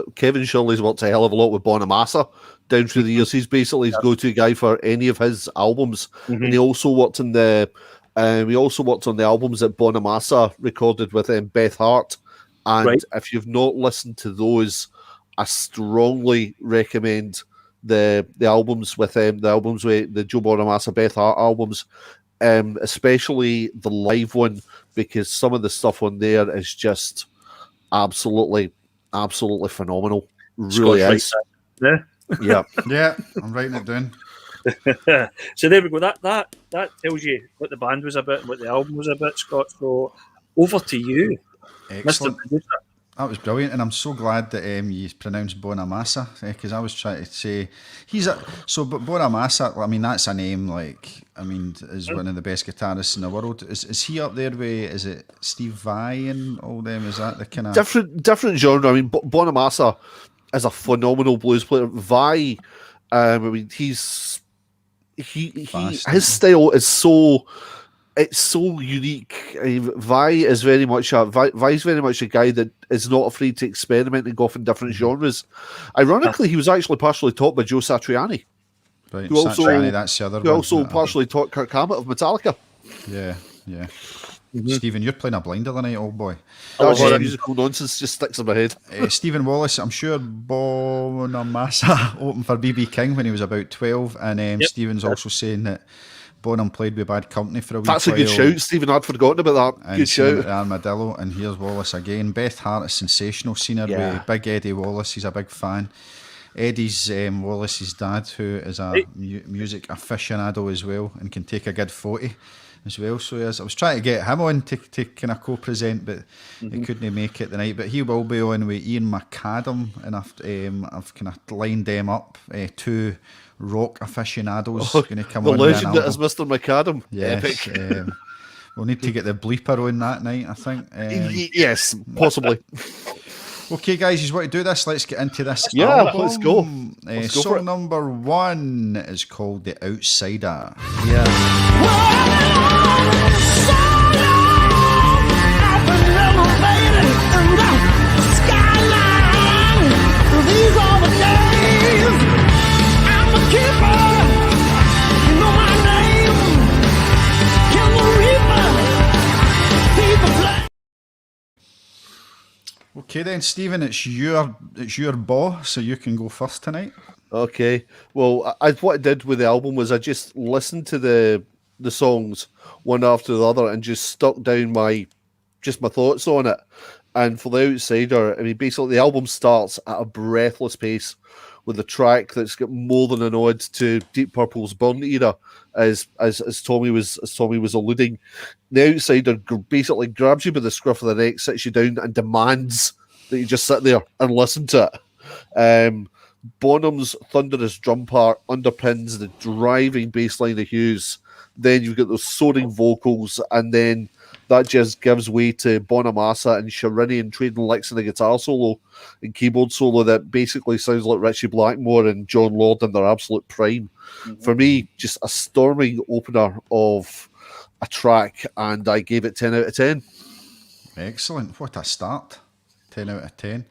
hell of a lot with Bonamassa down through the years. He's basically his go-to guy for any of his albums, and he also worked on the albums that Bonamassa recorded with Beth Hart. And if you've not listened to those, I strongly recommend the albums with the Joe Bonamassa Beth Hart albums, especially the live one, because some of the stuff on there is just absolutely phenomenal. Really is. Yeah. Yeah, I'm writing it down. So there we go. That tells you what the band was about and what the album was about, Scott. So over to you, Excellent. Mr. Producer. That was brilliant, and I'm so glad that you pronounced Bonamassa, because I was trying to say but Bonamassa. I mean, that's a name is one of the best guitarists in the world. Is he up there with? Is it Steve Vai and all them? Is that the kind of different genre? I mean, Bonamassa is a phenomenal blues player. Vai, I mean, his style is so. It's so unique. Vi is very much a guy that is not afraid to experiment and go off in different genres. Ironically, he was actually partially taught by Joe Satriani. Right, who also, Satriani, that's the other who one. also partially taught Kirk Hammett of Metallica. Yeah. Stephen, you're playing a blinder tonight, old boy. That musical nonsense just sticks in my head. Stephen Wallace, I'm sure Bonamassa opened for B.B. King when he was about 12, and Stephen's also saying that Bonham played with Bad Company for a week. That's a good shout, Stephen. I'd forgotten about that. Good shout. Armadillo, and here's Wallace again. Beth Hart is sensational. Seen her with Big Eddie Wallace. He's a big fan. Eddie's Wallace's dad, who is a music aficionado as well, and can take a good 40 as well. So I was trying to get him on to kind of co-present, but he couldn't make it tonight. But he will be on with Ian McAdam, and I've kind of lined them up. Two rock aficionados going to come on. The legend that is Mr. McAdam. Yes, Epic. We'll need to get the bleeper on that night, I think. Yes, possibly. Okay, guys, you want to do this? Let's get into this. Yeah, album. let's go. Song number 1 is called The Outsider. Yeah. These are the days. I'm a keeper. You know my name. Kill the reaper. See the flame. Okay then, Stephen, it's your ball, so you can go first tonight. Okay. Well, what I did with the album was I just listened to the songs one after the other and just stuck down my thoughts on it. And for The Outsider, I mean, basically the album starts at a breathless pace with a track that's got more than a nod to Deep Purple's Burn Era, as Tommy was alluding. The Outsider basically grabs you by the scruff of the neck, sits you down, and demands that you just sit there and listen to it. Bonham's thunderous drum part underpins the driving bass line of Hughes. Then you've got those soaring vocals, and then that just gives way to Bonamassa and Sharinian trading licks in the guitar solo and keyboard solo that basically sounds like Richie Blackmore and John Lord in their absolute prime. For me, just a storming opener of a track, and I gave it 10 out of 10. Excellent. What a start. 10 out of 10.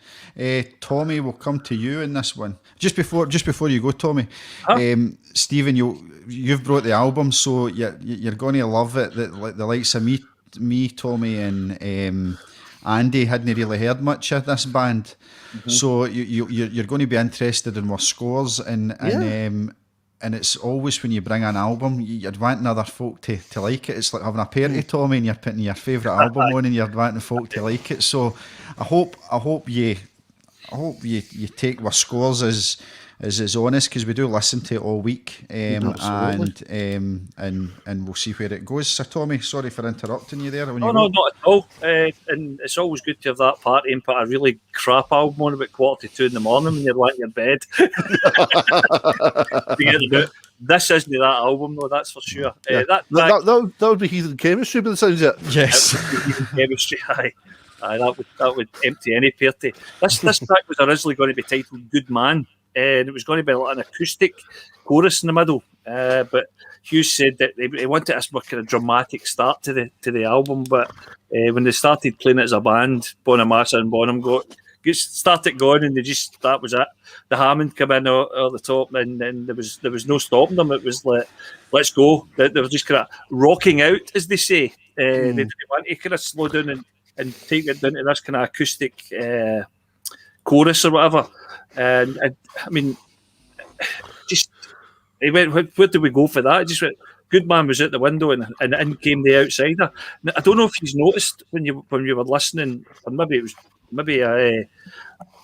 Tommy, we'll come to you in this one. Just before you go, Tommy, Stephen, you've brought the album, so you're going to love it. The likes of me, Tommy, and Andy hadn't really heard much of this band, so you're going to be interested in our scores, and it's always when you bring an album, you'd want other folk to like it. It's like having a party, Tommy, and you're putting your favourite album on, and you're wanting folk to like it. So I hope you take our scores as honest, because we do listen to it all week, and we'll see where it goes. So Tommy, sorry for interrupting you there. No, not at all. And it's always good to have that party and put a really crap album on about 1:45 in the morning when you're lying in your bed. This isn't that album, though, that's for sure. Yeah. That would be Heathen Chemistry, by the sounds of it. Yes. Heathen Chemistry, aye. That would empty any party. This track was originally going to be titled Good Man, and it was going to be like an acoustic chorus in the middle. But Hughes said that he wanted a more kind of dramatic start to the album. But when they started playing it as a band, Bonamassa and Bonham got started going, and that was it. The Hammond came in at the top, and there was no stopping them. It was like, let's go. They were just kind of rocking out, as they say. They didn't want to kind of slow down and take it down to this kind of acoustic chorus or whatever. And I mean, just he went, where did we go for that? It just went, Goodman was out the window, and in came the outsider. Now, I don't know if he's noticed when you were listening, or maybe it was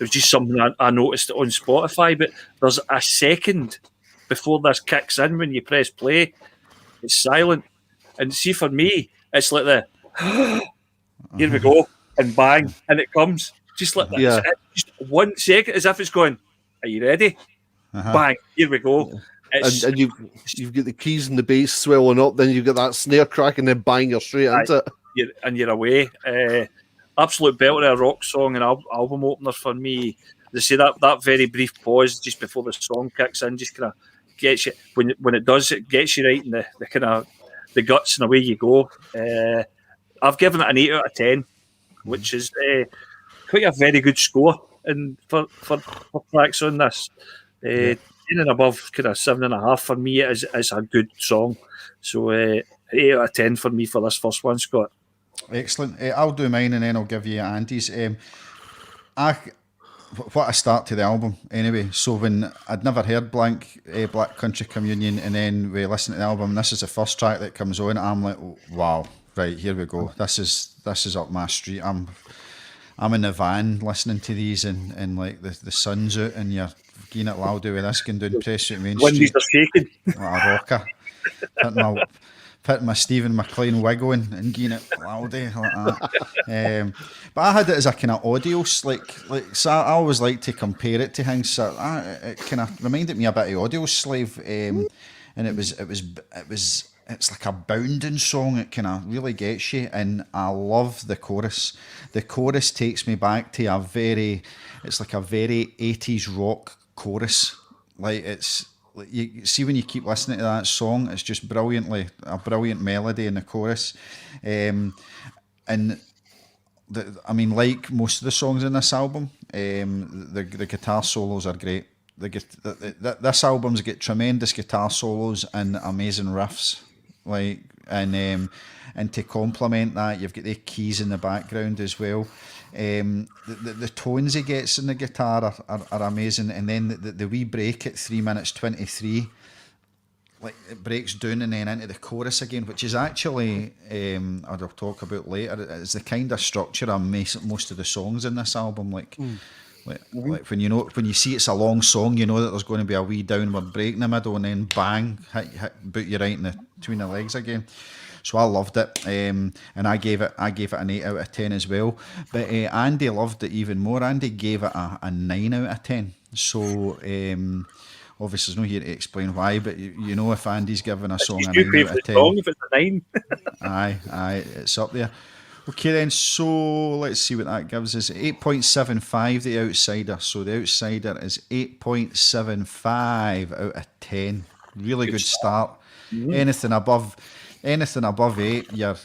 just something I noticed on Spotify. But there's a second before this kicks in when you press play. It's silent, and see, for me, it's like the here we go, and bang, and it comes just like that. Yeah. Just 1 second, as if it's going. Are you ready? Bang, here we go. And you've got the keys and the bass swelling up, then you've got that snare crack, and then bang, you're straight into it. You're away. Absolute belter of a rock song and album opener for me. They say that very brief pause just before the song kicks in just kind of gets you, when it does, it gets you right in the kind of the guts, and away you go. I've given it an 8 out of 10, which is quite a very good score for tracks on this. 10 and above, kind of 7.5 for me is a good song. So 8 out of 10 for me for this first one, Scott. Excellent. I'll do mine, and then I'll give you Andy's. What a start to the album, anyway. So when I'd never heard Black Country Communion, and then we listen to the album, and this is the first track that comes on, I'm like, wow, right, here we go. This is up my street. I'm in the van listening to these, and like the sun's out, and you're getting it louder with this going down Press Street Main Street. Windies are shaking. Like a rocker. Putting my Stephen McLean wig on and getting it loudy like that. But I had it as a kind of audios, like so I always like to compare it to things. So it kind of reminded me a bit of Audio Slave, and it's like a bounding song. It kind of really gets you, and I love the chorus. The chorus takes me back to it's like a very 80s rock chorus. Like you see when you keep listening to that song, it's just a brilliant melody in the chorus. And like most of the songs in this album, the guitar solos are great. This album's got tremendous guitar solos and amazing riffs. And to complement that, you've got the keys in the background as well. The tones he gets in the guitar are amazing, and then the wee break at 3 minutes 23, like it breaks down and then into the chorus again, which is actually I'll talk about later. It's the kind of structure of most of the songs in this album. Like when you see it's a long song, you know that there's going to be a wee downward break in the middle, and then bang, hit boot you right in between the legs again. So I loved it, and I gave it an 8 out of 10 as well. But Andy loved it even more. Andy gave it a 9 out of 10. So obviously, there's no here to explain why, but you know, if Andy's given a song a 9 out of 10, if it's a 9, aye, it's up there. Okay then, so let's see what that gives us. 8.75, The Outsider. So The Outsider is 8.75 out of 10. Really good start. Anything above 8, you're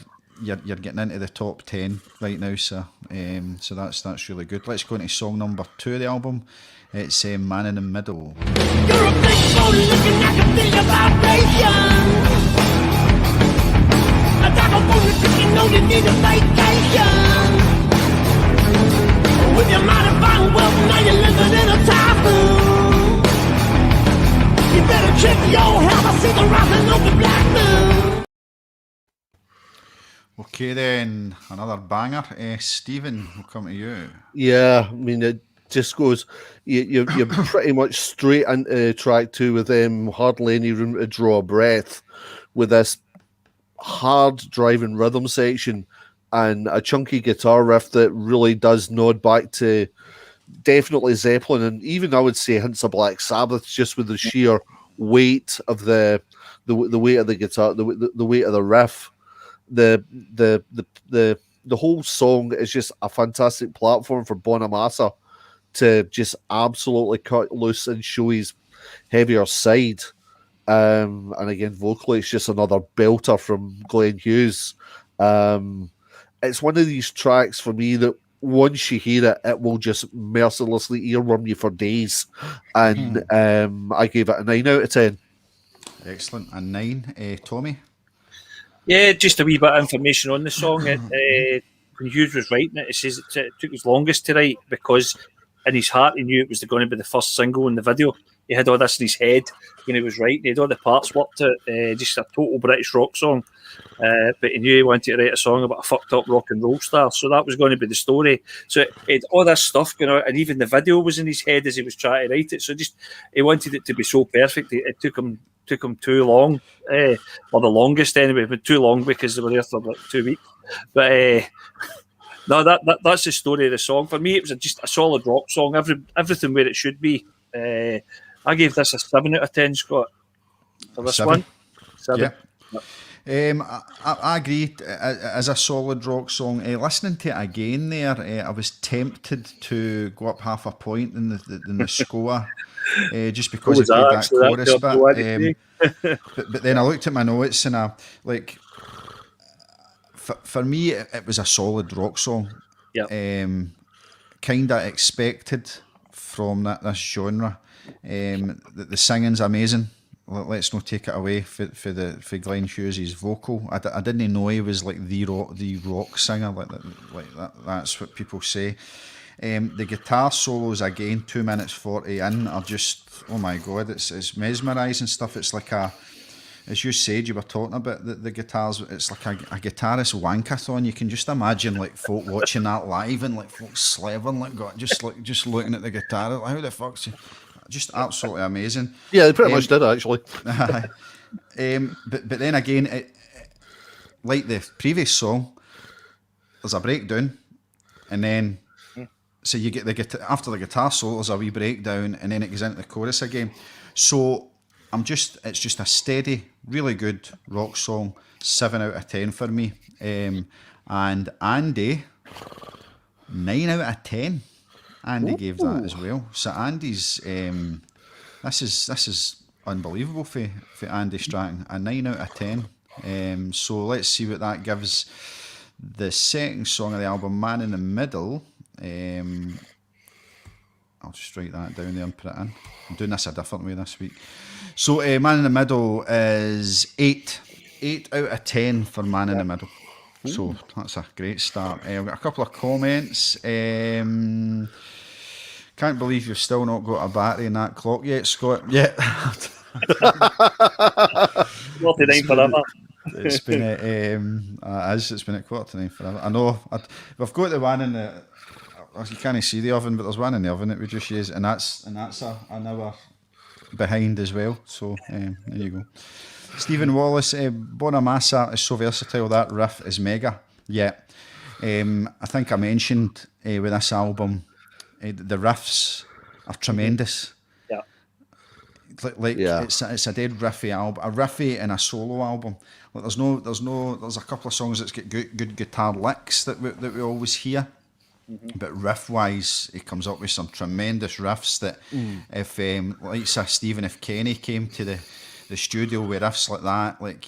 getting into the top 10 right now, so that's really good. Let's go into song number 2 of the album. It's Man in the Middle. You're a big phone looking, I can feel your vibration. A telephone that you know you need a vacation. With your mind and fine wealth, now you're living in a typhoon. You better check your health, I see the rising of the black moon. Okay then, another banger. Stephen, we'll come to you. Yeah, I mean, it just goes, you're pretty much straight into track 2 with hardly any room to draw a breath, with this hard driving rhythm section and a chunky guitar riff that really does nod back to definitely Zeppelin, and even I would say hints of Black Sabbath, just with the sheer weight of the weight of the guitar, the weight of the riff. The whole song is just a fantastic platform for Bonamassa to just absolutely cut loose and show his heavier side. And again, vocally, it's just another belter from Glenn Hughes. It's one of these tracks for me that once you hear it, it will just mercilessly earworm you for days. And I gave it a 9 out of 10. Excellent. A 9. Tommy? Yeah, just a wee bit of information on the song. When Hughes was writing it, he says it took his longest to write because in his heart he knew it was going to be the first single in the video. He had all this in his head when he was writing. He had all the parts worked out, just a total British rock song. But he knew he wanted to write a song about a fucked up rock and roll star. So that was going to be the story. So it had all this stuff going on, and even the video was in his head as he was trying to write it. So just he wanted it to be so perfect. It took him too long, or the longest anyway, but too long because they were there for like 2 weeks. But no, that's the story of the song. For me, it was just a solid rock song. Everything where it should be. I gave this a 7 out of 10, Scott. For this 7? one, 7. Yeah. I agree. As a solid rock song, listening to it again there, I was tempted to go up half a point in the score, just because it played that chorus bit. But then I looked at my notes and I like. For me, it was a solid rock song. Yeah. Kind of expected from this genre. The singing's amazing. Let's not take it away for Glenn Hughes' vocal. I didn't know he was like the rock singer like that. That's what people say. The guitar solos again, 2 minutes 40 in, are just, oh my god, it's mesmerising stuff. It's like as you said, you were talking about the guitars. It's like a guitarist wankathon. You can just imagine like folk watching that live and like folk slaving like God, just looking at the guitar. Like, how the fuck's it? Just absolutely amazing. Yeah, they pretty much did actually. But then again, it, like the previous song, there's a breakdown, and then so you get the guitar after the guitar solo. There's a wee breakdown, and then it goes into the chorus again. So it's just a steady, really good rock song. 7 out of 10 for me. And Andy, 9 out of 10. Andy gave that as well. So Andy's this is unbelievable for Andy Stratton. A 9 out of 10. So let's see what that gives the second song of the album, Man in the Middle. I'll just write that down there and put it in. I'm doing this a different way this week. So Man in the Middle is 8 out of 10 for Man in the Middle. So that's a great start. I've got a couple of comments. Can't believe you've still not got a battery in that clock yet, Scott. Yeah. 49 forever. It's been it's been at 8:45 forever. I know. We've got the one in the. You can't see the oven, but there's one in the oven that we just use, and that's an hour behind as well. So there you go. Stephen Wallace, Bonamassa is so versatile. That riff is mega. Yeah, I think I mentioned with this album, the riffs are tremendous. Yeah, It's a dead riffy album, a riffy and a solo album. Like there's a couple of songs that's got good guitar licks that we always hear. But riff-wise, he comes up with some tremendous riffs that if, like Stephen F. Kenny came to the studio with riffs like that, like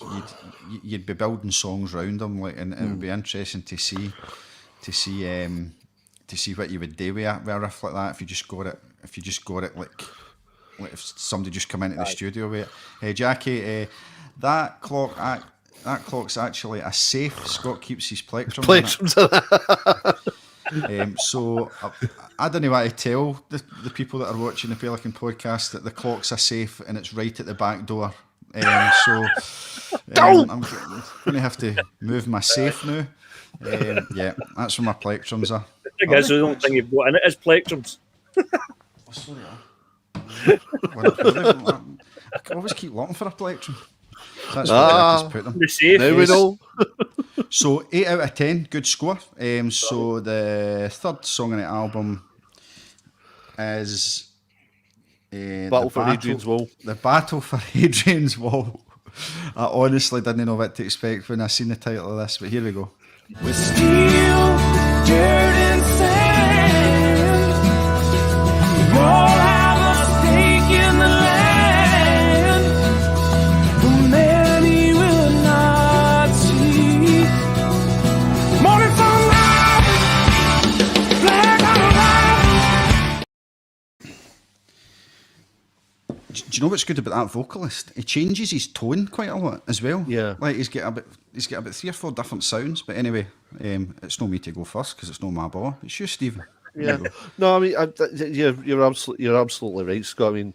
you'd be building songs around them, like, and it would be interesting to see what you would do with a riff like that if you just got it like if somebody just come into the studio with it. Hey Jackie, that clock's actually a safe. Scott keeps his plectrums in it. So I don't want to tell the people that are watching the Pelikan podcast that the clock's a safe and it's right at the back door. I'm going to have to move my safe now. Yeah, that's where my plectrums are. The thing is, the only thing you've got in it is plectrums. I always keep looking for a plectrum. That's where I just put them. The safe. Now we know. So 8 out of 10, good score. So the third song on the album is Battle for Hadrian's Wall. The Battle for Hadrian's Wall. I honestly didn't know what to expect when I seen the title of this, but here we go. With steel, dirt, and sand, we all have a stake in the land, but many will not see. Morning sunlight, Do you know what's good about that vocalist? He changes his tone quite a lot as well. Yeah. Like he's got about 3 or 4 different sounds. But anyway, it's not me to go first because it's not my ball. It's you, Stephen. Yeah, no, I mean, you're absolutely right, Scott. I mean,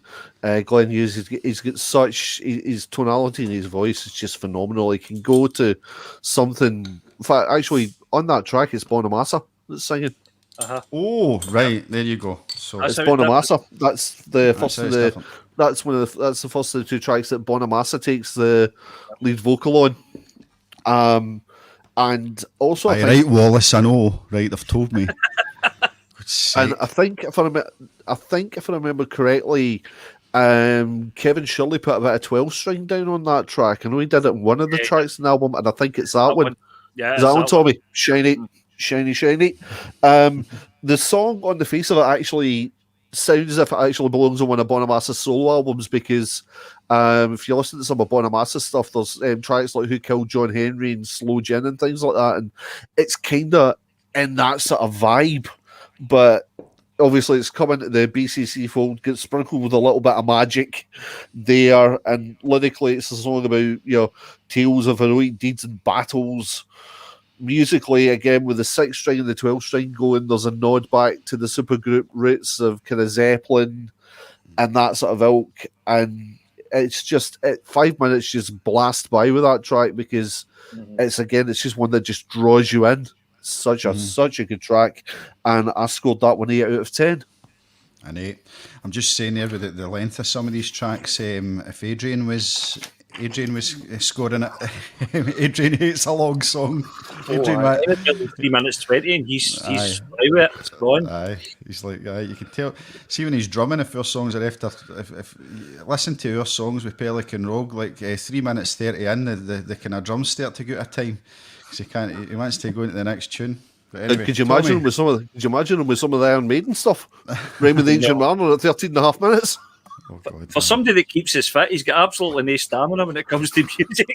Glenn Hughes, he's got such his tonality in his voice is just phenomenal. He can go to something. In fact, actually, on that track, it's Bonamassa that's singing. Oh, right, there you go. So It's Bonamassa. That's the first of the. different. That's that's the first of the 2 tracks that Bonamassa takes the lead vocal on. And also, Aye, right, Wallace. I know. Right, they've told me. And I think if I remember correctly, Kevin Shirley put a bit of 12-string down on that track. I know he did it in one of the tracks in the album, and I think it's that one. Yeah, is that one, Tommy? Shiny. The song on the face of it actually sounds as if it actually belongs on one of Bonamassa's solo albums, because if you listen to some of Bonamassa's stuff, there's tracks like Who Killed John Henry and Slow Gin and things like that, and it's kind of in that sort of vibe. But obviously, it's come into the BCC fold, gets sprinkled with a little bit of magic there, and lyrically, it's a song about tales of heroic deeds and battles. Musically, again, with the 6-string and the 12-string going, there's a nod back to the supergroup roots of kind of Zeppelin and that sort of ilk. And it's just 5 minutes just blast by with that track, because it's just one that just draws you in. Such a good track, and I scored that one 8 out of 10. An 8. I'm just saying there with the length of some of these tracks. If Adrian was scoring it, Adrian hates a long song. Adrian, 3 minutes 20, and he's right with it. It's gone. Aye, he's like, you can tell. See when he's drumming, if your songs are after, if listen to our songs with Pelikan Rogue, like 3 minutes 30 in, the kind of drums start to go out of time. Because he wants to go into the next tune. But anyway, could you imagine him with some of the Iron Maiden stuff? Raymond the Ancient Mariner at 13.5 minutes. Oh God, For somebody that keeps his fit, he's got absolutely no stamina when it comes to music.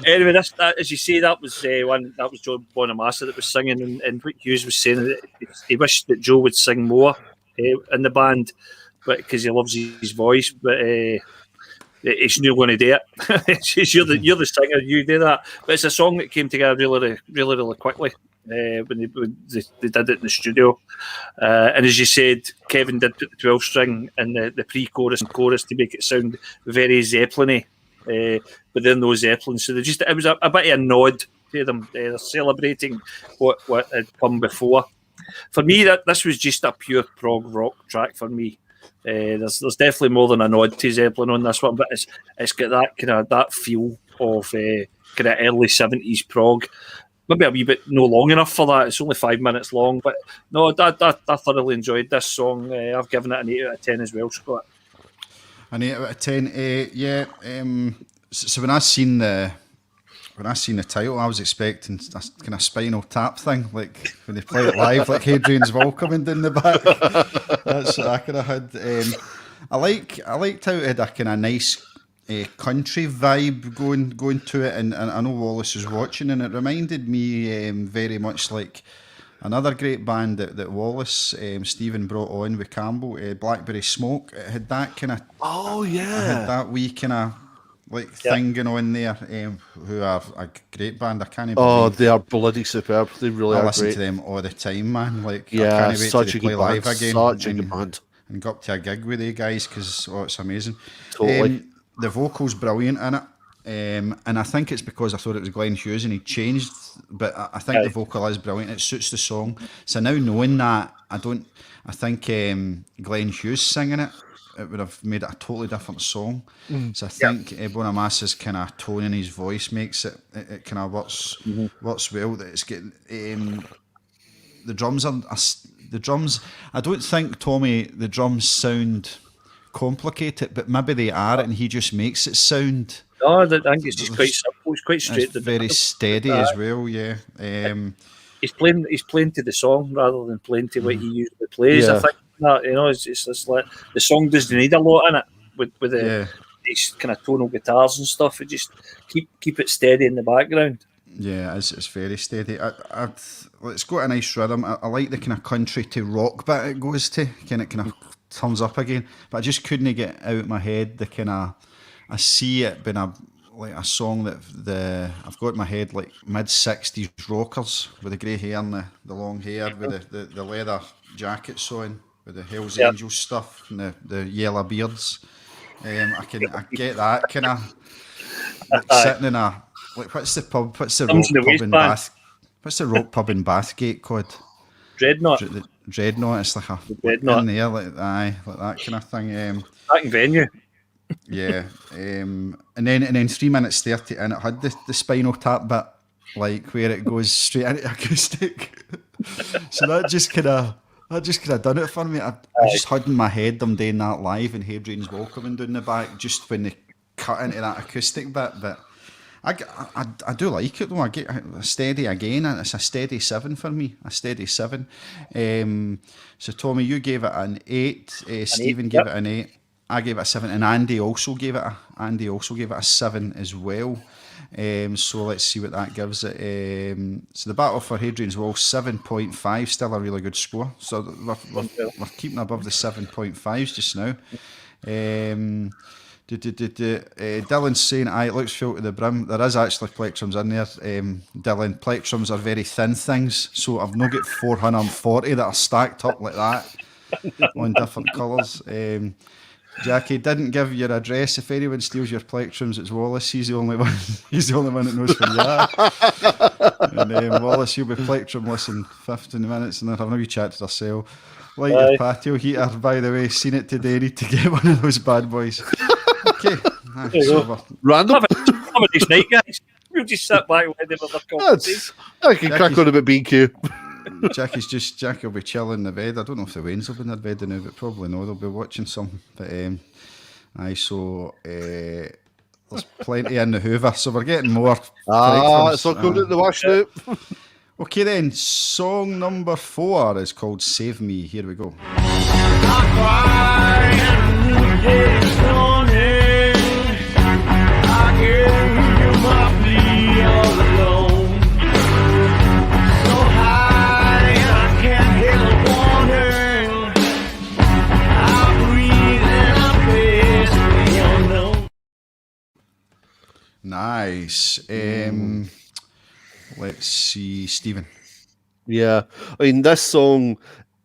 Anyway, that, as you say, that was Joe Bonamassa that was singing, and what Hughes was saying that he wished that Joe would sing more in the band, but because he loves his voice, but. He's not going to do it. You're the singer, you do that. But it's a song that came together really quickly when they did it in the studio. And as you said, Kevin did put the 12-string in the pre-chorus and chorus to make it sound very Zeppelin-y. But they're no Zeppelin, so it was a bit of a nod to them. They're celebrating what had come before. For me, this was just a pure prog rock track for me. There's definitely more than a nod to Zeppelin on this one, but it's got that kind of that feel of kind of early 70s prog. Maybe a wee bit no long enough for that. It's only 5 minutes long, but no, I thoroughly enjoyed this song. I've given it an 8 out of 10 as well, Scott. An 8 out of 10. Yeah. So when I seen the title, I was expecting a kind of Spinal Tap thing, like when they play it live, like Hadrian's Wall coming down the back. That's what I could have had. I liked how it had a kind of nice country vibe going to it, and I know Wallace was watching, and it reminded me very much like another great band that Wallace Stephen brought on with Campbell, Blackberry Smoke. It had that kind of had that wee kind of thing going on there, who are a great band. I can't believe they are bloody superb. They really are great. I listen to them all the time, man. Like, yeah, I can't wait such to a play good live band. again. Such a good band. And go up to a gig with you guys, because it's amazing. Totally. The vocals brilliant in it, and I think it's because I thought it was Glenn Hughes and he changed, but I think the vocal is brilliant. It suits the song. So now knowing that, I think Glenn Hughes singing it would have made it a totally different song. So I think Bonamassa's kind of tone in his voice makes it kind of works well. That it's getting the drums. I don't think, Tommy, the drums sound complicated, but maybe they are, and he just makes it sound. No, I think it's just quite simple. It's quite straight. It's very steady as well. Yeah. He's playing to the song rather than playing to what he usually plays. I think that it's like the song doesn't need a lot in it with these kind of tonal guitars and stuff. It just keep it steady in the background. Yeah, it's very steady. It's got a nice rhythm. I like the kind of country to rock bit it goes to. Kind of turns up again. But I just couldn't get out of my head the kind of, I see it being a song that I've got in my head like mid-60s rockers with the grey hair and the long hair with the leather jackets on with the Hells Angels stuff and the yellow beards. I get that kind of like sitting in a like what's the rock pub in Bathgate called? Dreadnought. Dreadnought. It's like Dreadnought. in there like that kind of thing. Back in venue. Yeah, and then 3 minutes 30 and it had the Spinal Tap bit, like where it goes straight into acoustic. So that just kind of done it for me. I just had in my head them doing that live and Hadrian's Wall coming down the back just when they cut into that acoustic bit. But I do like it though. I get a steady again. It's a steady 7 for me. A steady 7. So Tommy, you gave it an 8. Stephen gave it an 8. I gave it a 7, and Andy also gave it a 7 as well. So let's see what that gives it. So the Battle for Hadrian's Wall 7.5, still a really good score. So we're keeping above the 7.5s just now. Dylan's saying, it looks full to the brim. There is actually plectrums in there. Dylan, plectrums are very thin things, so I've not got 440 that are stacked up like that on different colours. Jackie didn't give your address. If anyone steals your plectrums, it's Wallace. He's the only one. He's the only one that knows where you are. And Wallace, you'll be plectrumless in 15 minutes, and then having a wee chat to herself. Light your patio heater, by the way. Seen it today. Need to get one of those bad boys. Okay. Random. Have a nice night, guys. We'll just sit back and let them have their conversation. I can crack on a bit BQ. Jackie will be chilling in the bed. I don't know if the Waynes will be in their bed now, but probably no. They'll be watching some. But there's plenty in the Hoover, so we're getting more. It's all going in the wash now. Okay then, song number 4 is called Save Me. Here we go. Nice. Let's see, Stephen. Yeah, I mean this song,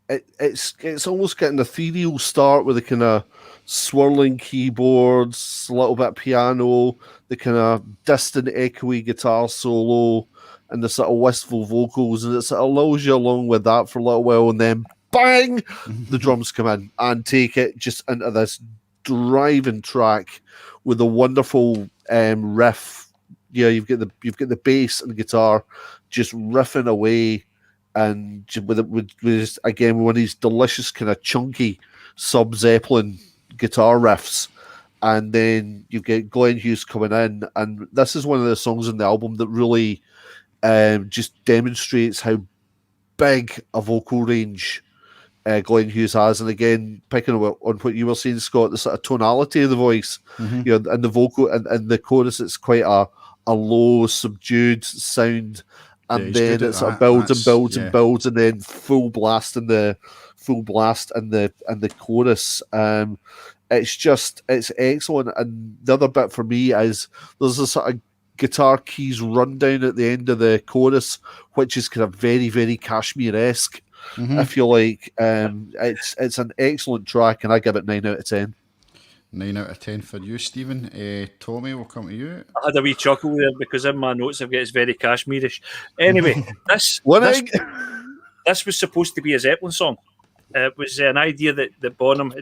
it's almost getting an ethereal start with the kind of swirling keyboards, a little bit of piano, the kind of distant echoey guitar solo, and the sort of wistful vocals, and it sort of lulls you along with that for a little while, and then bang, the drums come in and take it just into this driving track with a wonderful riff. Yeah, you've got the bass and the guitar just riffing away, and with again one of these delicious kind of chunky sub Zeppelin guitar riffs, and then you get Glenn Hughes coming in, and this is one of the songs on the album that really just demonstrates how big a vocal range Glenn Hughes has. And again, picking on what you were saying, Scott, the sort of tonality of the voice, you know, and the vocal and the chorus, it's quite a low, subdued sound, and then it sort of builds and builds and builds, and then full blast in the chorus. It's excellent. And the other bit for me is there's a sort of guitar keys rundown at the end of the chorus, which is kind of very, very Kashmir-esque. I feel like it's an excellent track, and I give it 9 out of 10. 9 out of 10 for you, Stephen. Tommy, we'll come to you. I had a wee chuckle there because in my notes I've got it's very Kashmirish. Anyway, this was supposed to be a Zeppelin song. It was an idea that Bonham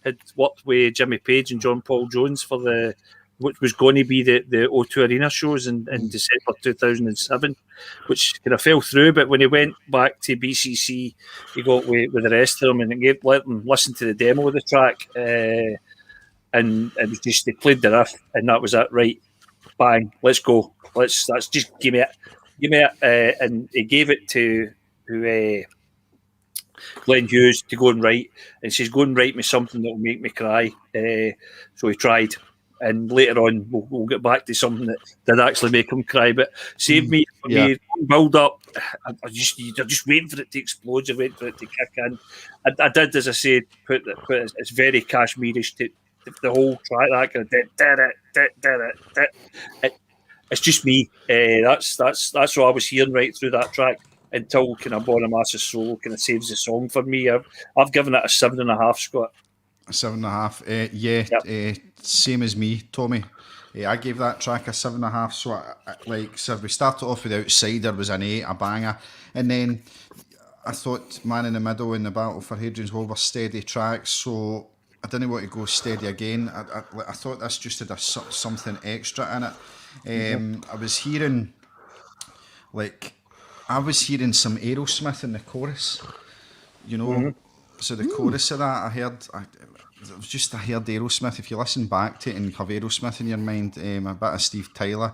had worked with Jimmy Page and John Paul Jones for which was going to be the O2 Arena shows in December 2007, which kind of fell through. But when he went back to BCC, he got with the rest of them and let them listen to the demo of the track. And it was just, they played the riff, and that was it. Right, bang, let's go. Let's just give me it. And he gave it to Glenn Hughes to go and write, and says, "Go and write me something that will make me cry." So he tried, And later on, we'll get back to something that did actually make him cry. But Save Me, for yeah. me, build up. You're just waiting for it to explode. You're waiting for it to kick in. I did, as I said, put it's very Kashmirish to the whole track. That kind of it's just me. That's what I was hearing right through that track until kind of Bonamass's solo kind of saves the song for me. I've given it a 7.5, Scott. 7.5. Same as me, Tommy. I gave that track a 7.5. So we started off with Outsider was an 8, a banger, and then I thought Man in the Middle and the Battle for Hadrian's Wall were steady tracks. So I didn't want to go steady again. I thought this just had something extra in it. I was hearing some Aerosmith in the chorus. So the chorus of that I heard Aerosmith. If you listen back to it and have Aerosmith in your mind, a bit of Steve Tyler,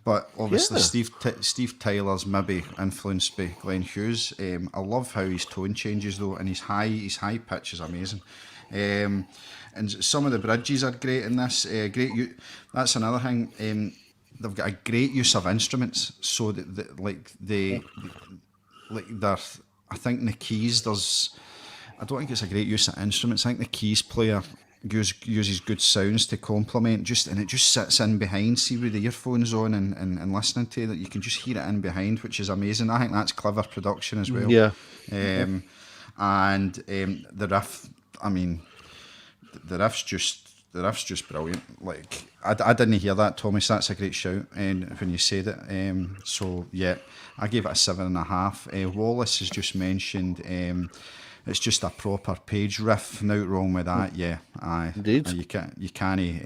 but obviously Steve Tyler's maybe influenced by Glenn Hughes. I love how his tone changes though, and his high pitch is amazing. And some of the bridges are great in this. That's another thing. They've got a great use of instruments, so I think the keys I don't think it's a great use of instruments. I think the keys player uses good sounds to complement and it just sits in behind. See, with the earphones on and listening to it, you can just hear it in behind, which is amazing. I think that's clever production as well. Yeah. And the riff, I mean, the riff's just brilliant. Like I didn't hear that, Thomas. That's a great shout, and when you said it. So yeah, I gave it a 7.5. Wallace has just mentioned. It's just a proper Page riff. No wrong with that. Yeah, aye. Indeed. You can't. You can't be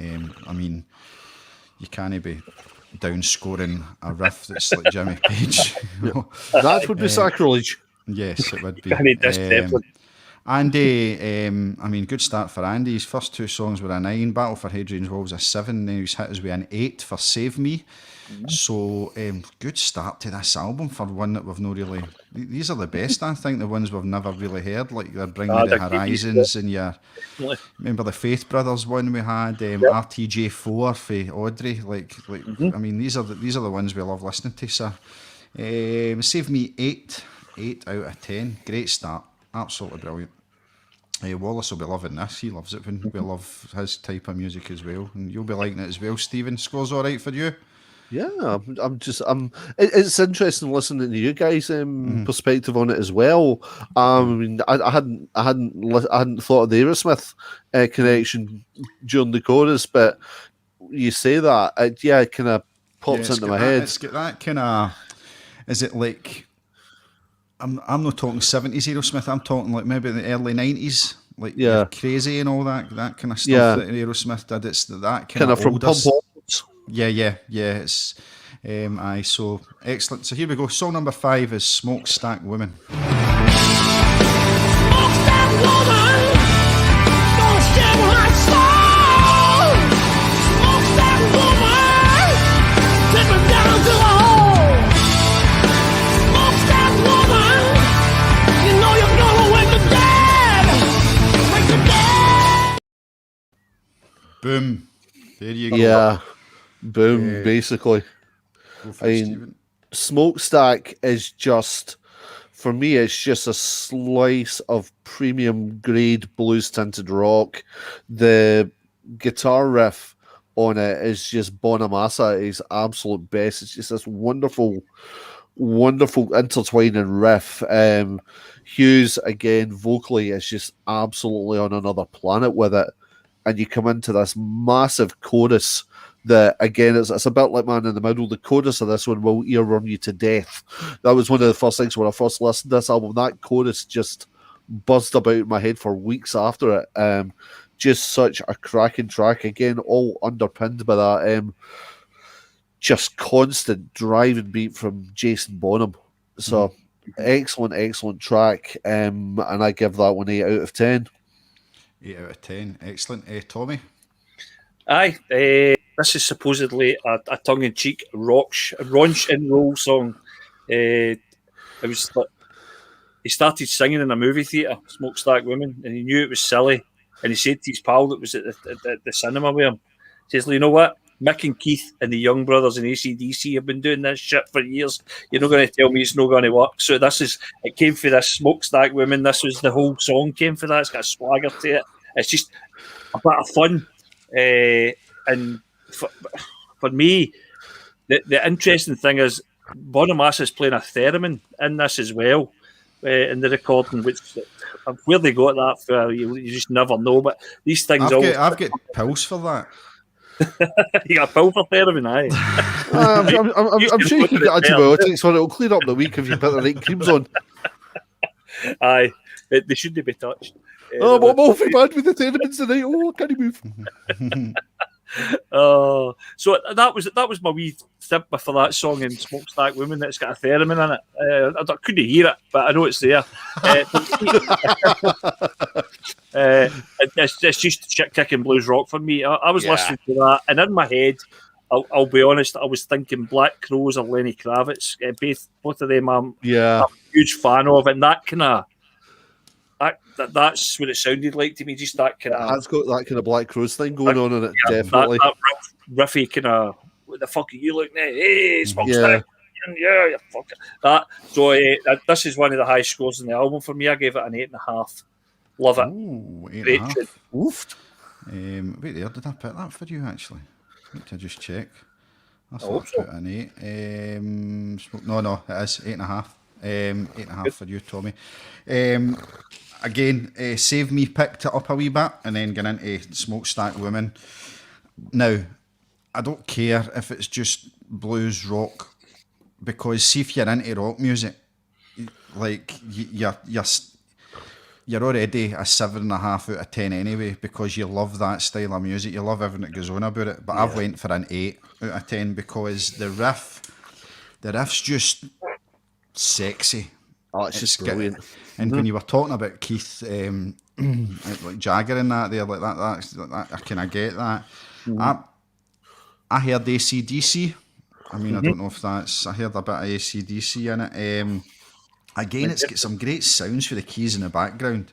downscoring a riff that's like Jimmy Page. That would be sacrilege. Yes, it would be. Andy, good start for Andy. His first 2 songs were a 9. Battle for Hadrian's Wall was a 7. Then he was hit us with an 8 for Save Me. So good start to this album for one that we've not really. These are the best, I think. The ones we've never really heard, like they're Bring Me the Horizons and remember the Faith Brothers one we had, RTJ4 for Audrey. I mean, these are the ones we love listening to. So Save Me 8 out of 10. Great start, absolutely brilliant. Wallace will be loving this. He loves it when we love his type of music as well, and you'll be liking it as well. Stephen, scores all right for you? Yeah, it's interesting listening to you guys' perspective on it as well. I mean, I hadn't thought of the Aerosmith connection during the chorus, but you say that, it kind of pops into my head. It's got that kind of. Is it like? I'm not talking 70s Aerosmith. I'm talking like maybe the early 90s, like Crazy and all that kind of stuff that Aerosmith did. It's that kind of from older. Pump Up. Yeah. It's so excellent. So here we go. Song number 5 is Smokestack Woman. Smokestack woman, don't steal my soul. Smokestack woman, take me down to the hole. Smokestack woman, you know you're gonna wake the dead. Wake the dead. Boom. There you go. Yeah. Boom, basically. I mean, Smokestack is just, for me, it's just a slice of premium grade blues tinted rock. The guitar riff on it is just Bonamassa at his absolute best. It's just this wonderful intertwining riff. Hughes, again, vocally is just absolutely on another planet with it. And you come into this massive chorus that, again, it's a bit like Man in the Middle. The chorus of this one will earworm you to death. That was one of the first things when I first listened to this album. That chorus just buzzed about in my head for weeks after it. Just such a cracking track. Again, all underpinned by that just constant driving beat from Jason Bonham. So, excellent track. And I give that one 8 out of 10. 8 out of 10. Excellent. Tommy? Aye. This is supposedly a tongue-in-cheek raunch and roll song. It was like, he started singing in a movie theatre, Smokestack Woman, and he knew it was silly. And he said to his pal that was at the cinema with him, Says, you know what? Mick and Keith and the Young Brothers and AC/DC have been doing this shit for years. You're not going to tell me it's not going to work. So it came for this Smokestack Women. This was the whole song came for that. It's got a swagger to it. It's just a bit of fun. And for me, the interesting thing is Bonamassa is playing a theremin in this as well, in the recording, which where they got that for, you just never know. But these things I've got pills for that. You got a pill for theremin, aye. I'm sure you can get antibiotics for it. It'll clear up the week if you put the right creams on. Aye, they shouldn't be touched. I'm awfully bad with the tenements tonight. Oh, can you move? So that was my wee tip for that song in Smokestack Women. That's got a theremin in it. I couldn't hear it, but I know it's there. It's just shit kicking blues rock for me. I was listening to that, and in my head, I'll be honest, I was thinking Black Crowes or Lenny Kravitz. Both of them, I'm a huge fan of, and that kind of. That's what it sounded like to me. Just that kind of. That's got that kind of Black Crowes thing going on in it, definitely. That riffy kind of. What the fuck are you looking at? Hey, Smokestack. Yeah, fuck it. That. So this is one of the high scores in the album for me. I gave it an 8.5. Love it. Ooh, 8.5. Oofed. Wait there, did I put that for you actually? Need to just check. I hope thought I put an 8. No, it is 8.5. 8.5 for you, Tommy. Again, Save Me picked it up a wee bit and then get into Smokestack Women. Now, I don't care if it's just blues rock, because see if you're into rock music, like you're already a 7.5 out of 10 anyway, because you love that style of music, you love everything that goes on about it. But I've went for an 8 out of 10 because the riff's just sexy. Oh, it's just brilliant. And when you were talking about Keith, like Jagger and that, there, like that, I kind of get that. I heard AC/DC. I mean, I don't know if I heard a bit of AC/DC in it. Again, it's got some great sounds for the keys in the background.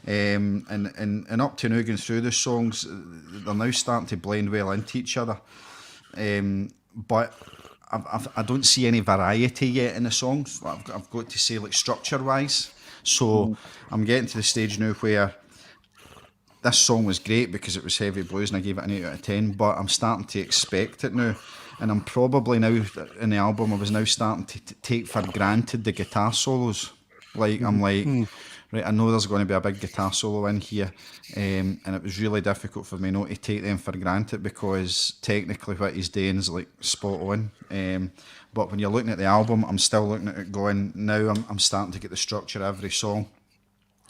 And up to now, going through the songs, they're now starting to blend well into each other. But I don't see any variety yet in the songs. I've got to say, like, structure-wise. So I'm getting to the stage now where this song was great because it was heavy blues and I gave it an 8 out of 10, but I'm starting to expect it now. And I'm probably now, in the album, I was now starting to take for granted the guitar solos. Like, I'm like, right, I know there's going to be a big guitar solo in here. And it was really difficult for me not to take them for granted, because technically what he's doing is like spot on. But when you're looking at the album, I'm still looking at it going, now I'm starting to get the structure of every song.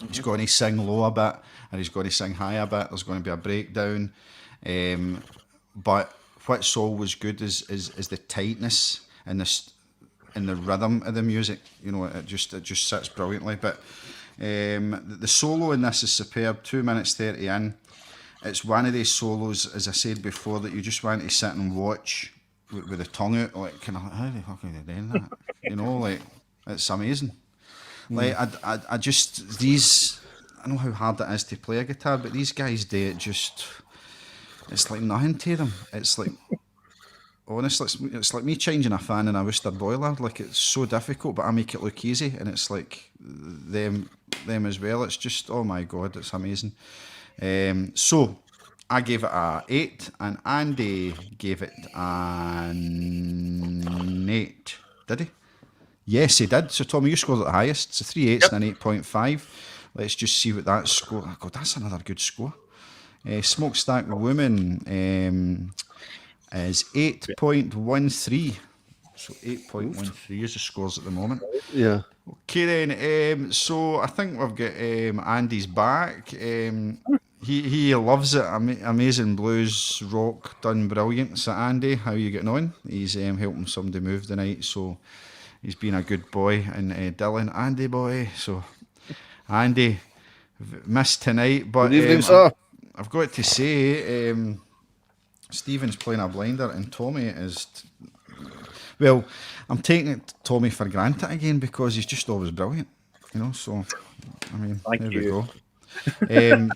He's going to sing low a bit, and he's going to sing high a bit. There's going to be a breakdown. But what's always good is the tightness and the rhythm of the music. You know, it just sits brilliantly. But the solo in this is superb. 2 minutes 30 in. It's one of these solos, as I said before, that you just want to sit and watch with the tongue out, like, kind of, how the fuck are they doing that? You know, like, it's amazing. Like, I just, I know how hard it is to play a guitar, but these guys do it just, it's like nothing to them. It's like, honestly, it's like me changing a fan in a Worcester boiler. Like, it's so difficult, but I make it look easy, and it's like them as well. It's just, oh my God, it's amazing. So, I gave it a 8, and Andy gave it an 8. Did he? Yes, he did. So, Tommy, you scored at the highest. It's a 3 8s and an 8.5. Let's just see what that score... Oh, God, that's another good score. Smokestack Woman is 8.13. So 8.13 is the scores at the moment. Yeah. Okay then, so I think we've got Andy's back. He loves it. Amazing blues rock, done brilliant. So Andy, how are you getting on? He's helping somebody move tonight, so he's been a good boy. And Dylan, Andy boy. So Andy missed tonight, but good evening, sir. I've got to say, Stephen's playing a blinder, and Tommy is. Well, I'm taking Tommy for granted again because he's just always brilliant, you know. So, I mean, Thank there you. we go.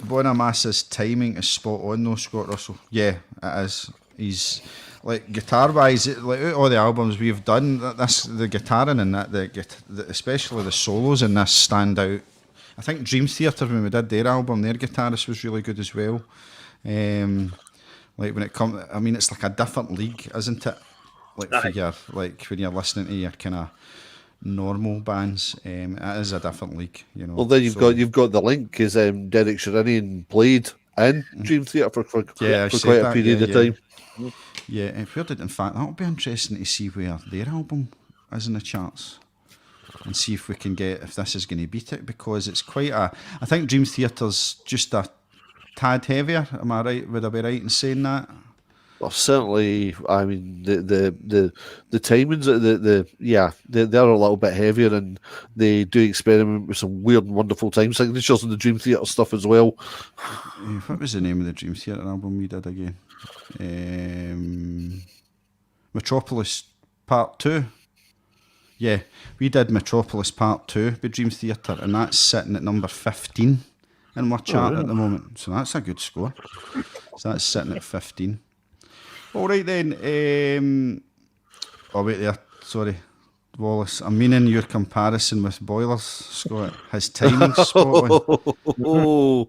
Bonamass's timing is spot on though, Scott Russell. Yeah, it is. He's like guitar wise, like out of all the albums we've done, the guitaring and especially the solos in this stand out. I think Dream Theater, when we did their album, their guitarist was really good as well. Like when it comes, I mean, it's like a different league, isn't it? Like when you're listening to your kind of normal bands, it is a different league, you know. Well, then you've got the link because Derek Sherinian played in Dream Theater for quite a period of time. Yeah, in fact, that would be interesting to see where their album is in the charts and see if we can get, if this is going to beat it, because it's I think Dream Theater's just a tad heavier. Am I right? Would I be right in saying that? Well, certainly. I mean, the timings, they're a little bit heavier, and they do experiment with some weird and wonderful time signatures in the Dream Theater stuff as well. What was the name of the Dream Theater album we did again? Metropolis Part 2. Yeah, we did Metropolis Part 2 by Dream Theater, and that's sitting at number 15 in my chart at the moment. So that's a good score. So that's sitting at 15. All right then. Oh wait there. Sorry, Wallace. I'm meaning your comparison with Boilers, Scott. His timing's spot on.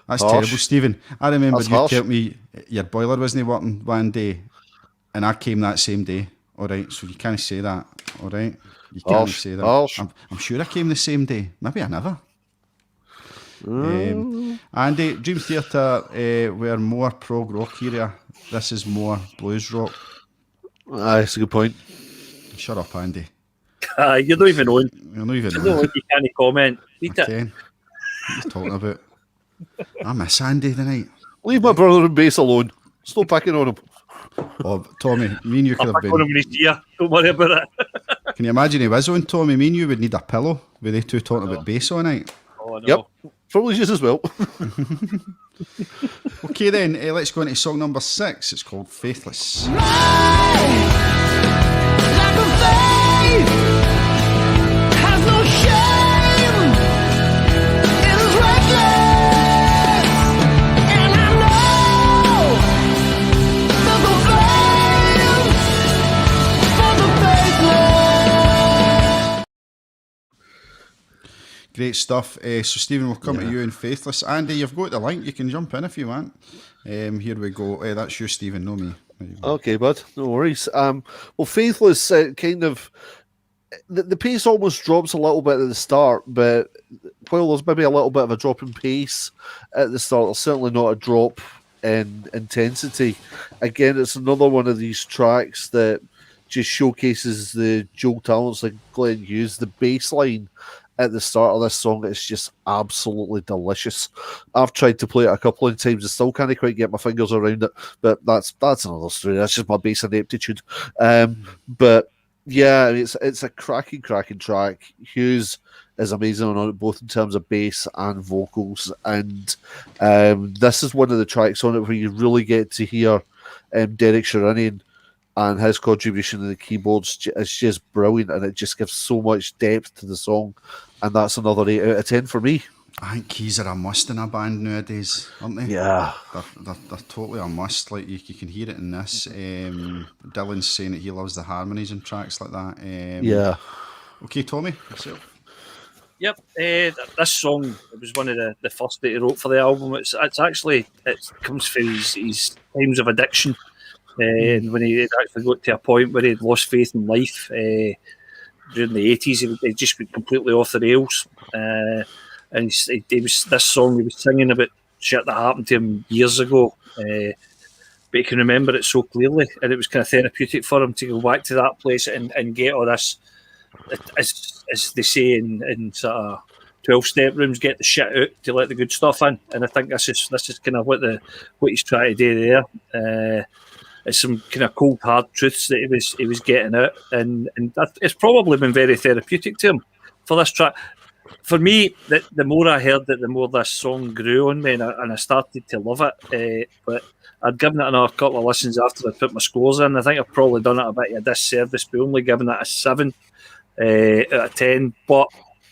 That's harsh. terrible, Stephen. I remember That's you harsh. told me your boiler wasn't working one day, and I came that same day. All right, so you can't say that. All right, you can't Harsh. say that. Harsh. I'm sure I came the same day. Maybe I never. Andy, Dream Theater were more prog rock area. This is more blues rock. That's a good point. Shut up, Andy. You're not even on. You're not even No, on. you can't comment. Beat it. Okay. What are you talking about? I miss Andy tonight. Leave my brother in bass alone. Stop picking on him. Oh, Tommy, me and you could I'm have not going been. to his ear. Don't worry about it. Can you imagine he was on, Tommy? Me and you would need a pillow with they two talking about bass all night. Oh, no. Yep. Probably just as well. Okay then, let's go into song number 6. It's called Faithless. Lack of faith has no shame. It is reckless, and I know there's no blame for the faithless. Great stuff. So Stephen, we'll come to you in Faithless. Andy, you've got the link. You can jump in if you want. Here we go. That's you, Stephen, no me. There you go. Okay, bud. No worries. Well, Faithless kind of the pace almost drops a little bit at the start, but while there's maybe a little bit of a drop in pace at the start, there's certainly not a drop in intensity. Again, it's another one of these tracks that just showcases the dual talents that Glenn used. The bass line at the start of this song is just absolutely delicious. I've tried to play it a couple of times and still can't quite get my fingers around it, but that's another story. That's just my bass ineptitude. But yeah, it's a cracking track. Hughes is amazing on it, both in terms of bass and vocals, and this is one of the tracks on it where you really get to hear Derek Sherinian, and his contribution to the keyboards is just brilliant, and it just gives so much depth to the song, and that's another 8 out of 10 for me. I think keys are a must in a band nowadays, aren't they? Yeah. They're totally a must. Like you can hear it in this. Dylan's saying that he loves the harmonies in tracks like that. Yeah. Okay, Tommy, yourself. Yep, this song, it was one of the first that he wrote for the album. It comes from his times of addiction, and when he had actually got to a point where he had lost faith in life during the 80s. He just went completely off the rails, and he was this song he was singing about shit that happened to him years ago, but he can remember it so clearly, and it was kind of therapeutic for him to go back to that place and get all this, as they say in sort of 12-step rooms, get the shit out to let the good stuff in. And I think this is kind of what he's trying to do there. It's some kind of cold hard truths that he was getting out, and that, it's probably been very therapeutic to him for this track. For me, the more I heard it, the more this song grew on me, and I started to love it. But I'd given it another couple of listens after I put my scores in. I think I've probably done it a bit of a disservice by only giving it a 7 out of 10. But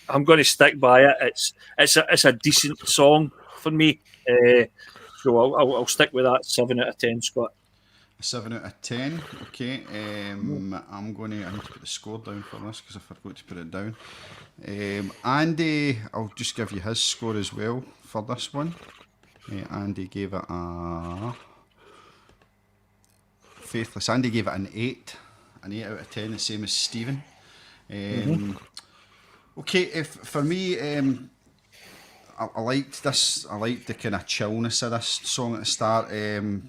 I'm going to stick by it. It's a decent song for me. So I'll stick with that 7 out of 10, Scott. 7 out of 10. Okay. I need to put the score down for this because I forgot to put it down. Andy, I'll just give you his score as well for this one. Andy gave it a Faithless. Andy gave it an 8 out of 10, the same as Stephen. Okay, for me, I liked this. I liked the kind of chillness of this song at the start, and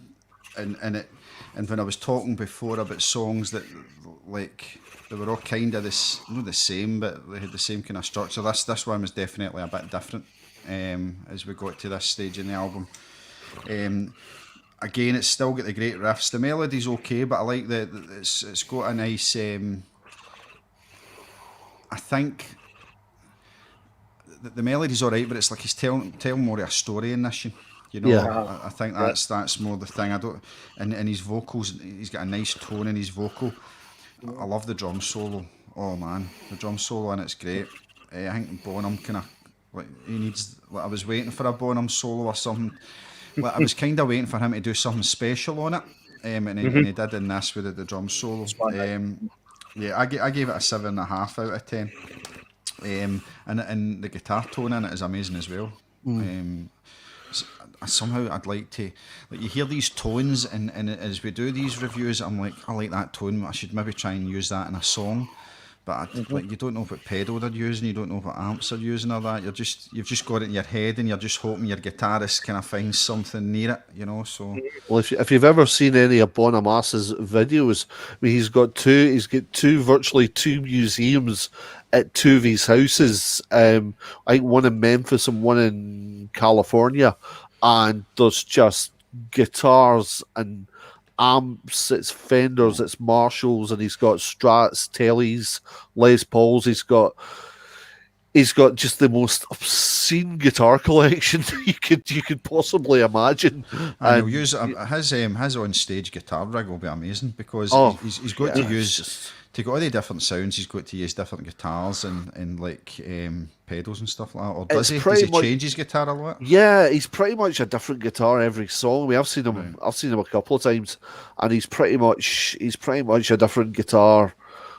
when I was talking before about songs that like they were all kind of not the same, but they had the same kind of structure. This one was definitely a bit different as we got to this stage in the album. Again, it's still got the great riffs. The melody's okay, but I like that it's got a nice. I think the melody's alright, but it's like he's telling more of a story in this. You know, Yeah. I think that's more the thing. I don't, and his vocals, he's got a nice tone in his vocal. I love the drum solo. Oh man, the drum solo, and it's great. I think Bonham kind of like he needs. Like, I was waiting for a Bonham solo or something. Like, I was kind of waiting for him to do something special on it, and he did in this with the drum solo. Yeah, I gave it a 7.5 out of 10. And the guitar tone in it is amazing as well. Somehow I'd like to, like, you hear these tones, and as we do these reviews, I'm like, I like that tone. I should maybe try and use that in a song. But like, you don't know what pedal they're using, you don't know what amps they're using or that. You've just got it in your head, and you're just hoping your guitarist kind of finds something near it, you know. So Well, if you've ever seen any of Bonhamasa's videos, I mean, he's got virtually two museums at two of his houses. I think one in Memphis and one in California, and there's just guitars and amps, it's Fenders, it's Marshalls, and he's got Strats, Tellys, Les Pauls. He's got just the most obscene guitar collection you could possibly imagine. and he'll use his on stage guitar rig will be amazing, because he's got to use to get all the different sounds. He's got to use different guitars and like pedals and stuff like that. Or does he change his guitar a lot? Yeah, he's pretty much a different guitar every song. I've seen him a couple of times, and he's pretty much a different guitar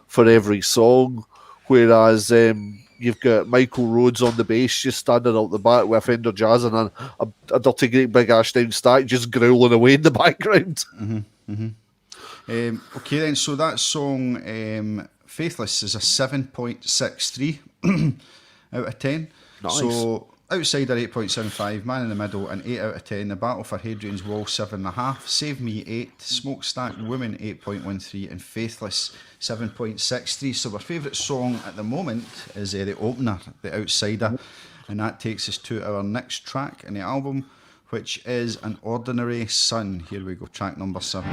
for every song. Whereas you've got Michael Rhodes on the bass, just standing out the back with a Fender Jazz and a dirty great big Ashdown stack, just growling away in the background. Okay then, so that song Faithless is a 7.63 out of 10. Nice. So Outsider 8.75, Man in the Middle an 8 out of 10, The Battle for Hadrian's Wall 7.5, Save Me 8, Smokestack Woman 8.13, and Faithless 7.63. So our favourite song at the moment is the opener, The Outsider, and that takes us to our next track in the album, which is An Ordinary Sun. Here we go, track number 7.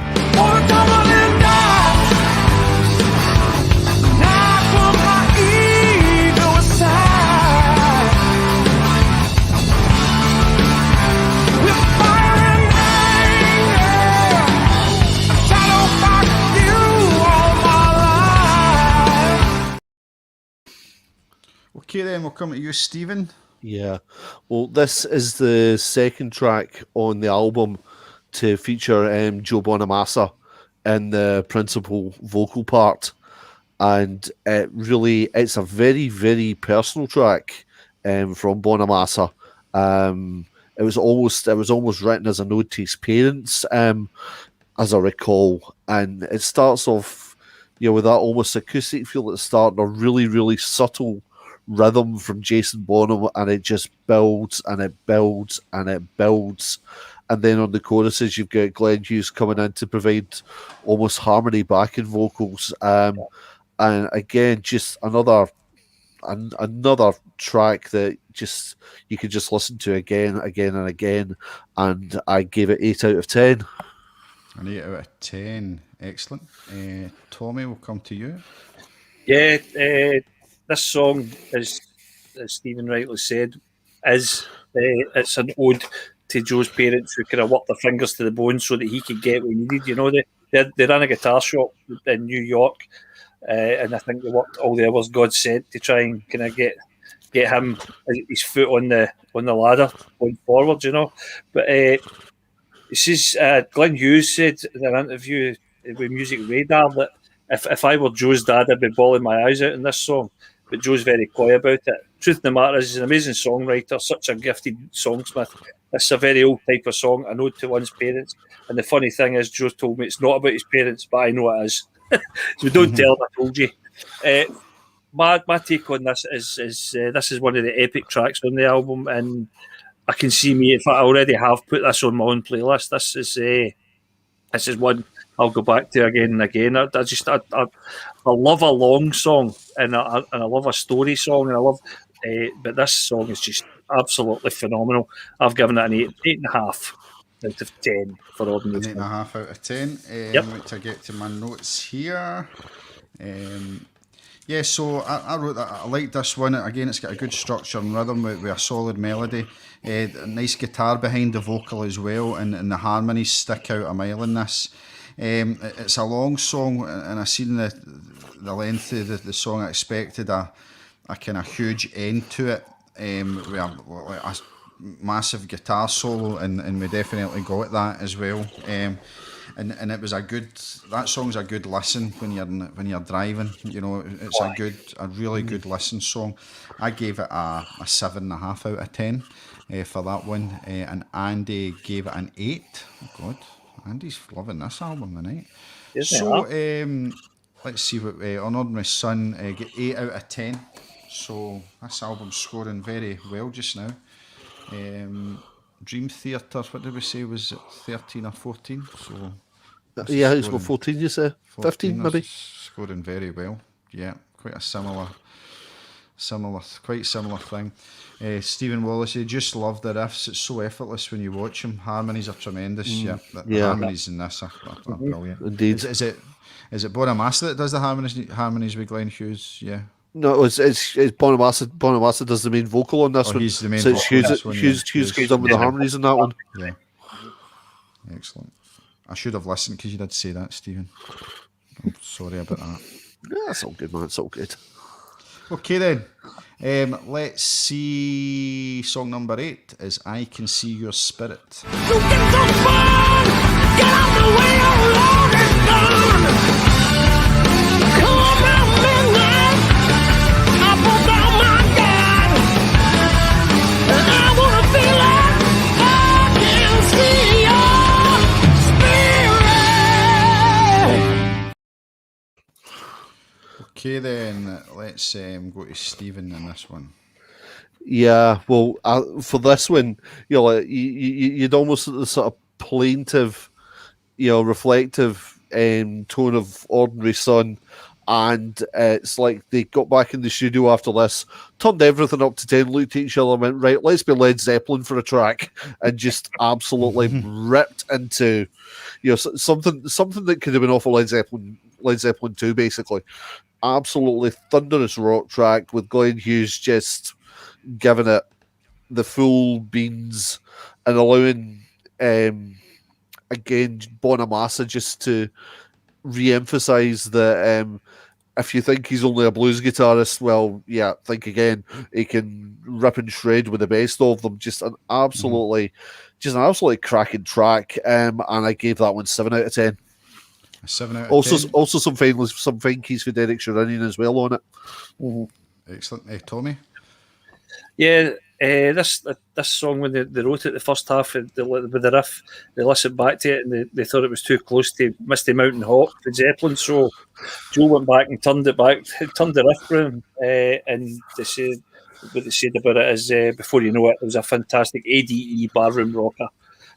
Okay then, we'll come to you, Stephen. Yeah, well, this is the second track on the album to feature Joe Bonamassa in the principal vocal part, and it's a very, very personal track from Bonamassa. It was almost written as a note to his parents, as I recall, and it starts off, with that almost acoustic feel at the start, and a really, really subtle rhythm from Jason Bonham, and it just builds and it builds and it builds, and then on the choruses you've got Glenn Hughes coming in to provide almost harmony backing vocals, and again just another track that just you could just listen to again and again, and I gave it 8 out of 10. An 8 out of 10, excellent. Tommy, we'll come to you. Yeah, this song, as Stephen rightly said, it's an ode to Joe's parents, who kind of worked their fingers to the bone so that he could get what he needed. They ran a guitar shop in New York, and I think they worked all the hours God sent to try and kind of get him his foot on the on the ladder going forward, you know. But it says Glenn Hughes said in an interview with Music Radar that if I were Joe's dad, I'd be bawling my eyes out in this song. But Joe's very coy about it. Truth of the matter is, he's an amazing songwriter, such a gifted songsmith. It's a very old type of song, I know, to one's parents. And the funny thing is, Joe told me it's not about his parents, but I know it is. So don't tell him I told you. My take on this is this is one of the epic tracks on the album, and I can see me, if I already have put this on my own playlist, this is one I'll go back to again and again. I love a long song, and I love a story song, and I love, but this song is just absolutely phenomenal. I've given it an 8.5 out of 10 for Ordinary An 8.5 out of 10. Yep. To get to my notes here. Yeah, so I wrote that. I like this one. Again, it's got a good structure and rhythm with a solid melody. A nice guitar behind the vocal as well, and the harmonies stick out a mile in this. It's a long song, and I seen the length of the song. I expected a kind of huge end to it, with a massive guitar solo, and we definitely got that as well. And it was that song's a good listen when you're driving. You know, it's a really good listen song. I gave it a 7.5 out of 10 for that one, and Andy gave it an 8. Oh God, Andy's loving this album tonight. So let's see what on Ordinary Son get 8 out of 10. So this album's scoring very well just now. Dream Theatre, what did we say, was it 13 or 14? So yeah, it's got 14, you say? 15 maybe? Scoring very well. Yeah, quite a similar thing. Stephen Wallace, I just love the riffs. It's so effortless when you watch them. Harmonies are tremendous. The harmonies in this are brilliant. Indeed. Is it Bonamassa that does the harmonies with Glenn Hughes? Yeah. No, it's Bonamassa. Bonamassa does the main vocal on this one. He's the main so vocal. It's Hughes comes in with the harmonies in that one. Yeah. Excellent. I should have listened because you did say that, Stephen. I'm sorry about that. Yeah, that's all good, man. It's all good. Okay then. Let's see. Song number 8 is "I Can See Your Spirit." You get so far, get out the way, our Lord is gone. Come at midnight, I pull down my gun. And I wanna feel like I can see your spirit. Okay then, let's go to Stephen in this one. Yeah, well, for this one, you'd almost the sort of plaintive, reflective tone of Ordinary Son, and it's like they got back in the studio after this, turned everything up to 10, looked at each other, and went, right, let's be Led Zeppelin for a track, and just absolutely ripped into, something that could have been off of Led Zeppelin 2, basically. Absolutely thunderous rock track with Glenn Hughes just giving it the full beans and allowing again Bonamassa just to re-emphasize that if you think he's only a blues guitarist, well, yeah, think again. He can rip and shred with the best of them. Just an absolutely cracking track, and I gave that one 7 out of 10. 7 out of 10. Also some fine keys for Derek Sherinian as well on it. Mm-hmm. Excellent. Tommy? Yeah, this song, when they wrote it, the first half with the riff, they listened back to it and they thought it was too close to Misty Mountain Hawk, the Zeppelin. So Joe went back and turned the riff room, and they said what they said about it is, before you know it, it was a fantastic ADE barroom rocker,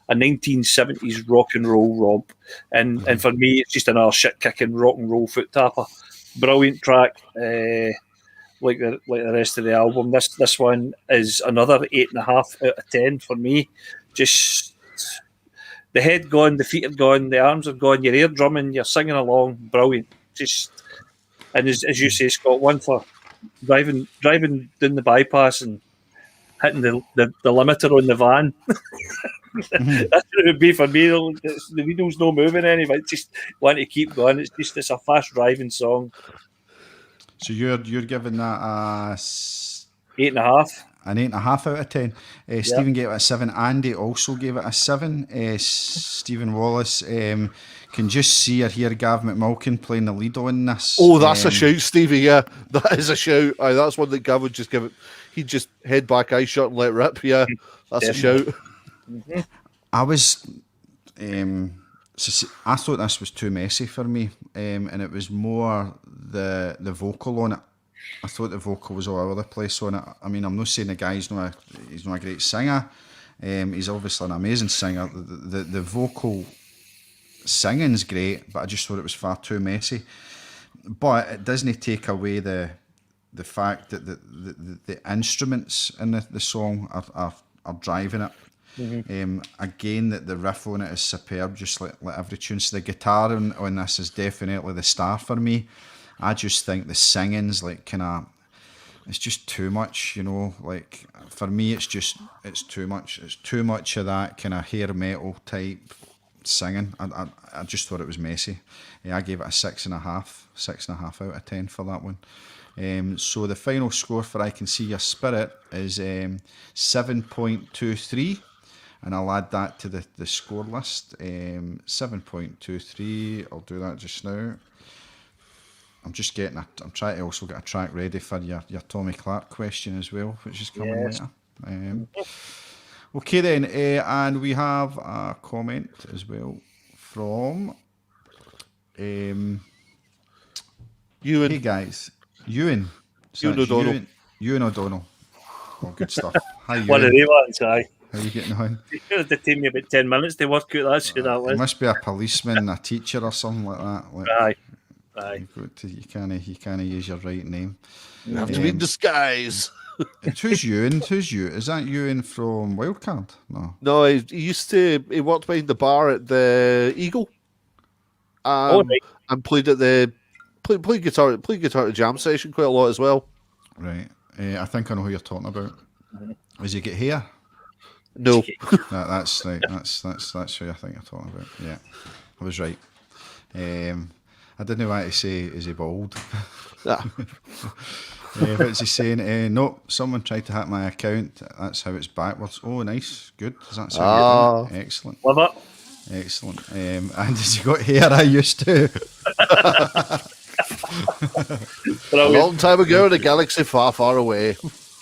a 1970s rock and roll romp, and for me, it's just another shit kicking rock and roll foot tapper. Brilliant track. Like the rest of the album, this one is another 8.5 out of 10 for me. Just the head gone, the feet are gone, the arms are gone. You're air drumming, you're singing along, brilliant. Just, and as you say, Scott, one for driving down the bypass and hitting the limiter on the van. That's what it would be for me. The needle's no moving anyway. Just want to keep going. It's a fast driving song. So you're giving that a 8.5. an 8.5 out of 10. Stephen gave it a 7. Andy also gave it a 7. Stephen Wallace, can just see or hear Gav McMulkin playing the lead on this. Oh, that's a shout, Stevie. Yeah, that is a shout. Aye, that's one that Gav would just give it. He'd just head back, eyes shut, and let rip. Yeah, that's a shout. I was, I thought this was too messy for me, and it was more the vocal on it. I thought the vocal was all over the place on it. I mean, I'm not saying the guy's not a great singer. He's obviously an amazing singer. The vocal singing's great, but I just thought it was far too messy. But it doesn't take away the fact that the instruments in the song are driving it. Again, that the riff on it is superb, just like every tune. So the guitar on this is definitely the star for me. I just think the singing's like it's just too much, you know. Like for me, it's too much. It's too much of that kind of hair metal type singing. I just thought it was messy. I gave it a 6.5 out of 10 for that one. So the final score for I Can See Your Spirit is 7.23, and I'll add that to the score list. 7.23. I'll do that just now. I'm trying to also get a track ready for your Tommy Clark question as well, which is coming later. Okay then, and we have a comment as well from Ewan. Hey guys, Ewan. So Ewan O'Donnell. Ewan O'Donnell. Oh, good stuff. Hi, Ewan. One of the ones, aye. How are you getting on? It could have taken me about 10 minutes to work out that's who that It was. must be a policeman, a teacher, or something like that. Like, Aye. You can't use your right name. You have to be in disguise. Who's Ewan? Is that Ewan from Wildcard? No, he worked behind the bar at the Eagle. Right. And played guitar at the jam session quite a lot as well. Right. I think I know who you're talking about. Does he get hair? No. That's right. That's who I think you're talking about. Yeah, I was right. I didn't want to say, is he bald? What's he saying? No, someone tried to hack my account. That's how it's backwards. Oh, nice. Good. Does that sound good? Excellent. Love it. Excellent. And has he got hair? I used to. A long time ago in a galaxy far, far away.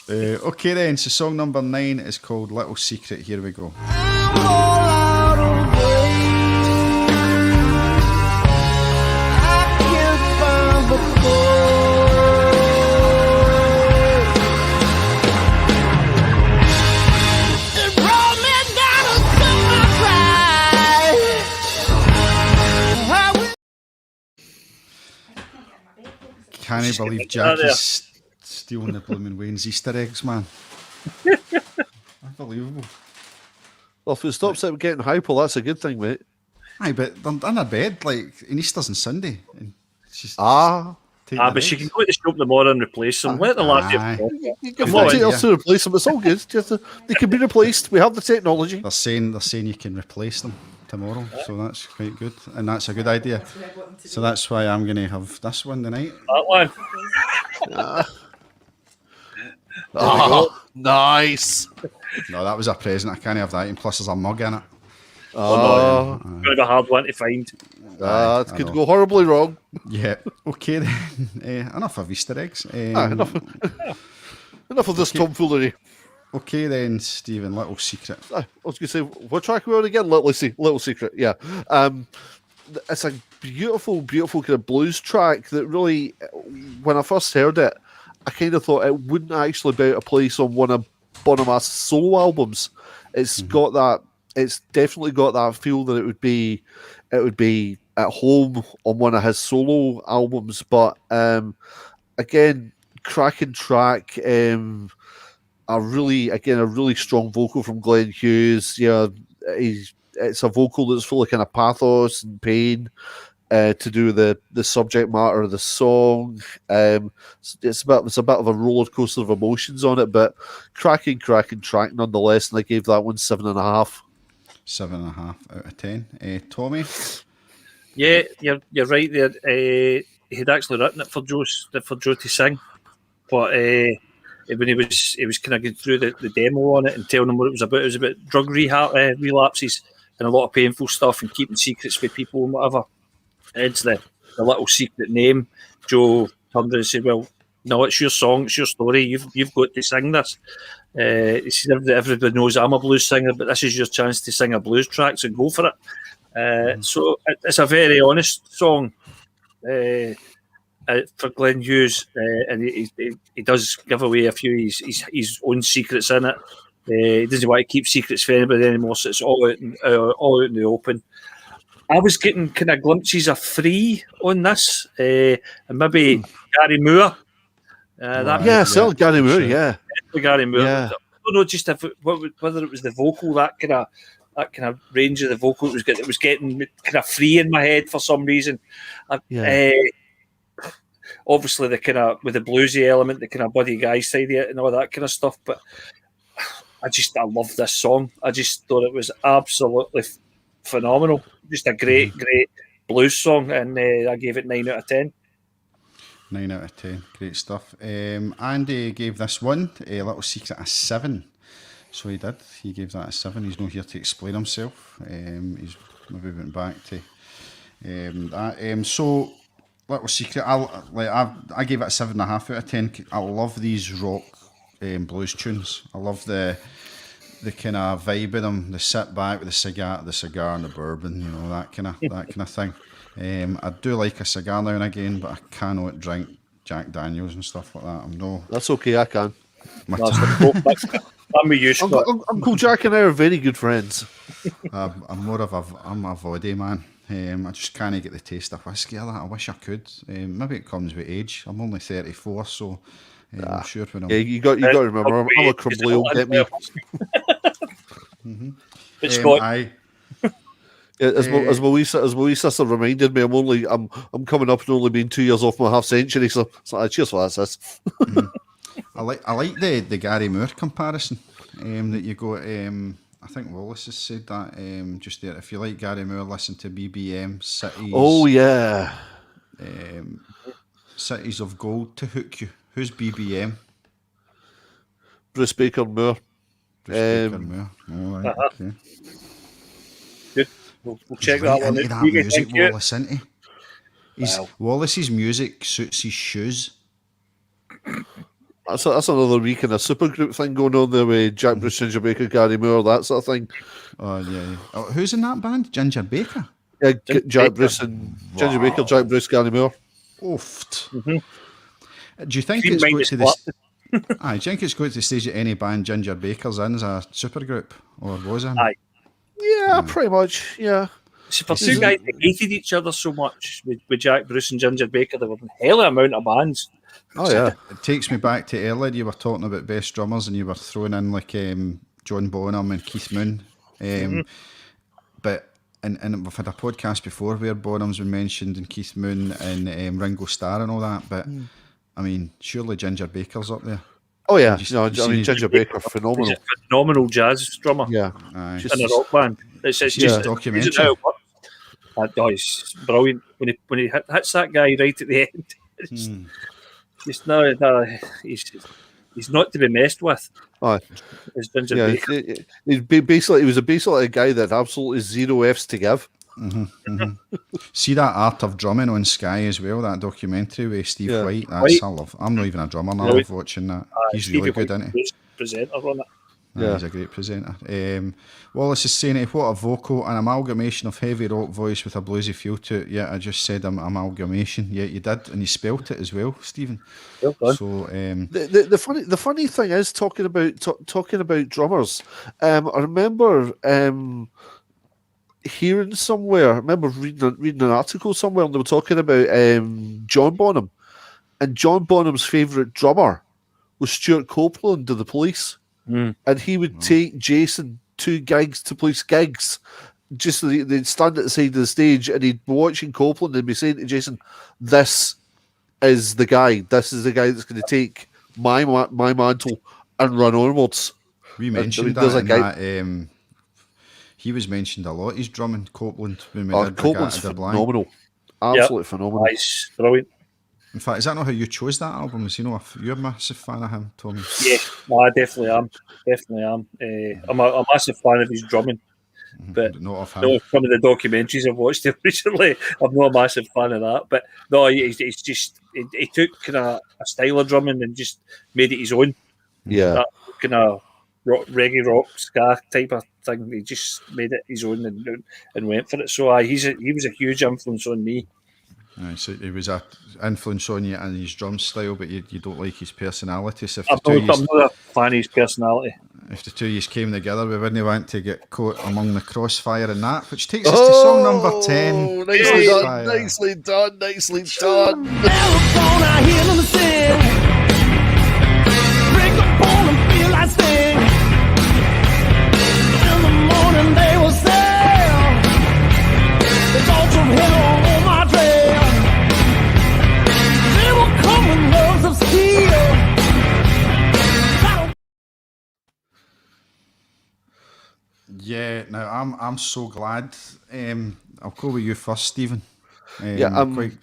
Okay then, so song number 9 is called Little Secret. Here we go. Can't I believe Jackie's stealing the blooming Wayne's Easter eggs, man. Unbelievable. Well, if it stops it getting hyper, that's a good thing, mate. Aye, but they're in her bed, like, in Easter's on Sunday. And she's but she can go to the shop tomorrow and replace them. Let the lad You can take us to replace them. It's all good. They can be replaced. We have the technology. They're saying you can replace them tomorrow, so that's quite good, and that's a good idea. So that's why I'm going to have this one tonight. That one. Nice. No, that was a present. I can't have that, and plus there's a mug in it. It's going to be a hard one to find. It could go horribly wrong. Yeah. Okay then. Enough of Easter eggs. Enough of this tomfoolery. Okay then, Stephen. Little Secret. I was going to say, what track are we on again? Little Secret. Yeah. It's a beautiful, beautiful kind of blues track that really, when I first heard it, I kind of thought it wouldn't actually be out of place on one of my solo albums. It's got that. It's definitely got that feel that it would be at home on one of his solo albums. But again, cracking track. A really strong vocal from Glenn Hughes. Yeah, it's a vocal that's full of kind of pathos and pain to do with the subject matter of the song. It's a bit of a roller coaster of emotions on it, but cracking track nonetheless. And I gave that one 7.5. 7.5 out of 10. Tommy? Yeah, you're right there. He'd actually written it for Joe to sing, but when he was kind of going through the demo on it and telling them what it was about. It was about drug rehab, relapses and a lot of painful stuff and keeping secrets for people and whatever. It's the little secret name. Joe turned and said, "Well, no, it's your song, it's your story. You've got to sing this." He said, "Everybody knows I'm a blues singer, but this is your chance to sing a blues track, so go for it." So it's a very honest song for Glenn Hughes, and he does give away a few his own secrets in it. He doesn't want to keep secrets for anybody anymore, so it's all out in the open. I was getting kind of glimpses of Free on this, and maybe Gary Moore. Certainly Gary Moore, yeah. Gary Moore. Yeah. I don't know just whether it was the vocal, that kind of range of the vocal it was getting kind of free in my head for some reason. Obviously the kind of with the bluesy element, the kind of Buddy Guy side of it and all that kind of stuff, but I love this song. I just thought it was absolutely phenomenal. Just a great blues song, and I gave it 9 out of 10. 9 out of 10, great stuff. Andy gave this one a Little Secret a 7. So he did. He gave that a 7. He's not here to explain himself. He's maybe went back to that. So Little Secret, I gave it a 7.5 out of 10. I love these rock blues tunes. I love the kind of vibe of them. The sit back with the cigar and the bourbon, that kind of thing. I do like a cigar now and again, but I cannot drink Jack Daniels and stuff like that. That's okay, I can. I'm with you, Scott. Uncle Jack and I are very good friends. I'm a voddy man. I just can't get the taste of whiskey of that. I wish I could. Maybe it comes with age. I'm only 34, so I'm sure when I'm... Yeah, you got to remember, I'm a crumbly old get me. But Scott... As my wee sister reminded me, I'm coming up and only being 2 years off my half century, so cheers for that, sis. I like the Gary Moore comparison that you got. I think Wallace has said that just there. If you like Gary Moore, listen to BBM Cities. Oh yeah, Cities of Gold to hook you. Who's BBM? Bruce Baker Moore. Baker Moore. All right. Okay. Good. We'll check that one into out. that music, Wallace, isn't he? Wallace's music suits his shoes. That's another wee kind of supergroup thing going on there with Jack Bruce, Ginger Baker, Gary Moore, that sort of thing. Oh yeah. Oh, who's in that band? Ginger Baker. Yeah, Jack Bruce and Ginger Baker, Jack Bruce, Gary Moore. Oofed. Do you think it's going to the? I think it's going to the stage that any band Ginger Baker's in is a supergroup or was in. Aye. Yeah, pretty much. Yeah. See, for two guys that hated each other so much with Jack Bruce and Ginger Baker, there were a hell of an amount of bands. Oh yeah. It takes me back to earlier. You were talking about best drummers, and you were throwing in like John Bonham and Keith Moon. But and we've had a podcast before where Bonham's been mentioned and Keith Moon and Ringo Starr and all that. But I mean, surely Ginger Baker's up there. Oh yeah, Ginger Baker, phenomenal. He's a phenomenal jazz drummer. Yeah, in a rock band. It's just documentary. He's brilliant when he hits that guy right at the end. It's he's not to be messed with. It's Ginger Baker. He was basically a guy that had absolutely zero F's to give. See that Art of Drumming on Sky as well, that documentary with Steve White. I love. I'm not even a drummer now. I love watching that. He's really good, isn't he? Presenter on it. He's a great presenter. Wallace is saying what a vocal, an amalgamation of heavy rock voice with a bluesy feel to it. Yeah, I just said amalgamation. Yeah, you did, and you spelt it as well, Stephen. Well done. So the funny thing is talking about drummers. I remember hearing somewhere. I remember reading an article somewhere, and they were talking about John Bonham, and John Bonham's favourite drummer was Stuart Copeland of the Police. And he would take Jason to police gigs, just so they'd stand at the side of the stage and he'd be watching Copeland and be saying to Jason, this is the guy that's going to take my mantle and run onwards. We mentioned that he was mentioned a lot. He's drumming Copeland when we did Copeland's phenomenal. Absolutely phenomenal. Nice, brilliant. In fact, is that not how you chose that album? Is you're a massive fan of him, Tommy? Yeah, no, I definitely am. Definitely am. I'm a massive fan of his drumming, but Not of him. no, some of the documentaries I've watched him recently, I'm not a massive fan of that. But no, he's just he took kind of a style of drumming and just made it his own. Yeah. That kind of reggae rock ska type of thing. He just made it his own and went for it. So he was a huge influence on me. So he was a influence on you and his drum style, but you don't like his personality. So I'm not a fan of his personality. if the two of you came together, we wouldn't want to get caught among the crossfire and that, which takes us to song number 10. Nicely done, Crossfire. nicely done, nicely done. Arizona, hear them sing. Break the bone and feel like sting. In the morning they will sail. The dogs of hell on my trail. They will come with nerves of steel. Yeah, now I'm so glad. I'll go with you first, Stephen. Yeah, I want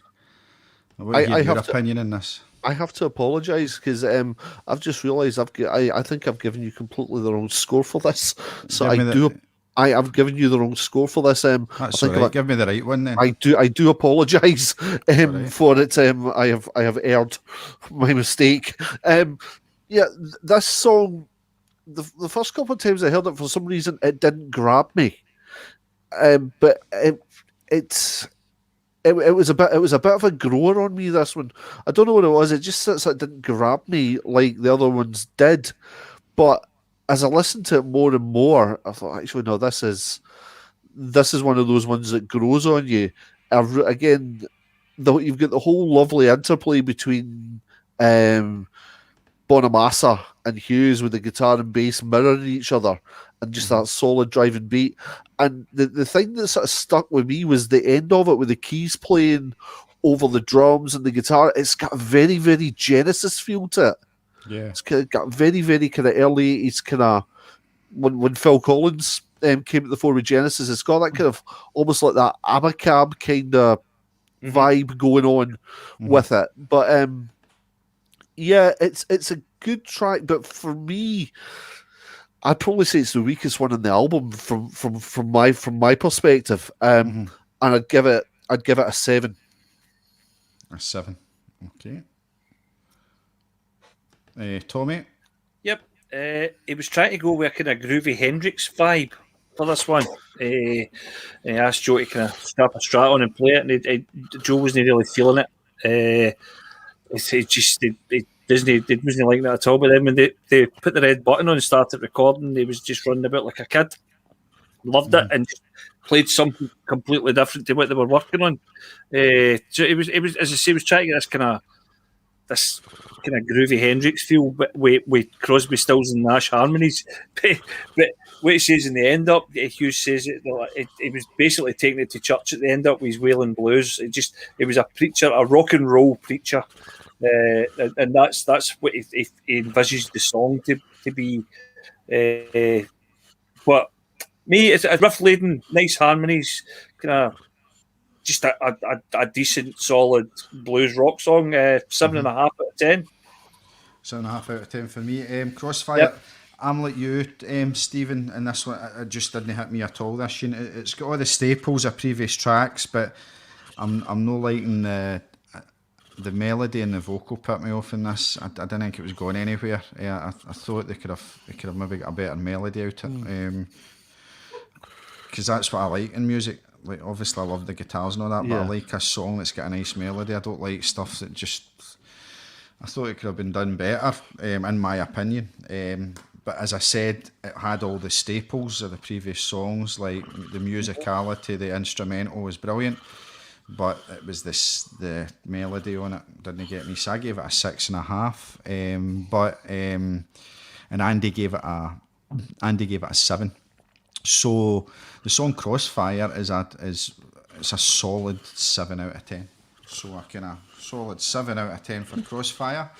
to hear your opinion on this. I have to apologise because I've just realised I think I've given you completely the wrong score for this. So I've given you the wrong score for this. That's all right. Give me the right one then. I do apologise for it. I have erred my mistake. Yeah, this song. The first couple of times I heard it, for some reason it didn't grab me. But it was a bit of a grower on me, this one. I don't know what it was. It just it didn't grab me like the other ones did. But as I listened to it more and more, I thought, actually, no, this is one of those ones that grows on you. Again, you've got the whole lovely interplay between Bonamassa and Hughes with the guitar and bass mirroring each other and just that solid driving beat. And the thing that sort of stuck with me was the end of it with the keys playing over the drums and the guitar. It's got a very, very Genesis feel to it. Yeah. It's got very, very kind of early 80s kind of when Phil Collins came to the fore with Genesis. It's got that kind of almost like that Abacab kind of vibe going on with it. But yeah, it's a good track, but for me, I'd probably say it's the weakest one in the album from my perspective. And I'd give it a 7. A 7. Okay. Tommy? Yep. He was trying to go with a kind of groovy Hendrix vibe for this one. He asked Joe to kind of strap a strat on and play it, and Joe wasn't really feeling it. It wasn't liking that at all. But then when they put the red button on and started recording, he was just running about like a kid. Loved it and just played something completely different to what they were working on. So it was as I say, he was trying to get this kind of groovy Hendrix feel, but with Crosby, Stills and Nash harmonies. But what he says in the end up, Hughes says it was basically taking it to church at the end up with his wailing blues. It was a preacher, a rock and roll preacher, and that's what he envisaged the song to be. But me, it's a riff laden, nice harmonies, kind of just a decent, solid blues rock song. 7.5 out of 10. 7.5 out of 10 for me. Crossfire. Yep. I'm like you, Stephen, and this one it just didn't hit me at all. This tune, it's got all the staples of previous tracks, but I'm not liking the melody and the vocal put me off in this. I didn't think it was going anywhere. I thought they could have maybe got a better melody out of it. Because that's what I like in music. Like, obviously I love the guitars and all that, but I like a song that's got a nice melody. I don't like stuff that just... I thought it could have been done better, in my opinion. But as I said, it had all the staples of the previous songs, like the musicality, the instrumental was brilliant, but it was the melody on it didn't get me, so I gave it a 6.5. And Andy gave it a 7. So the song Crossfire is a solid 7 out of 10. So a kind of solid 7 out of 10 for Crossfire.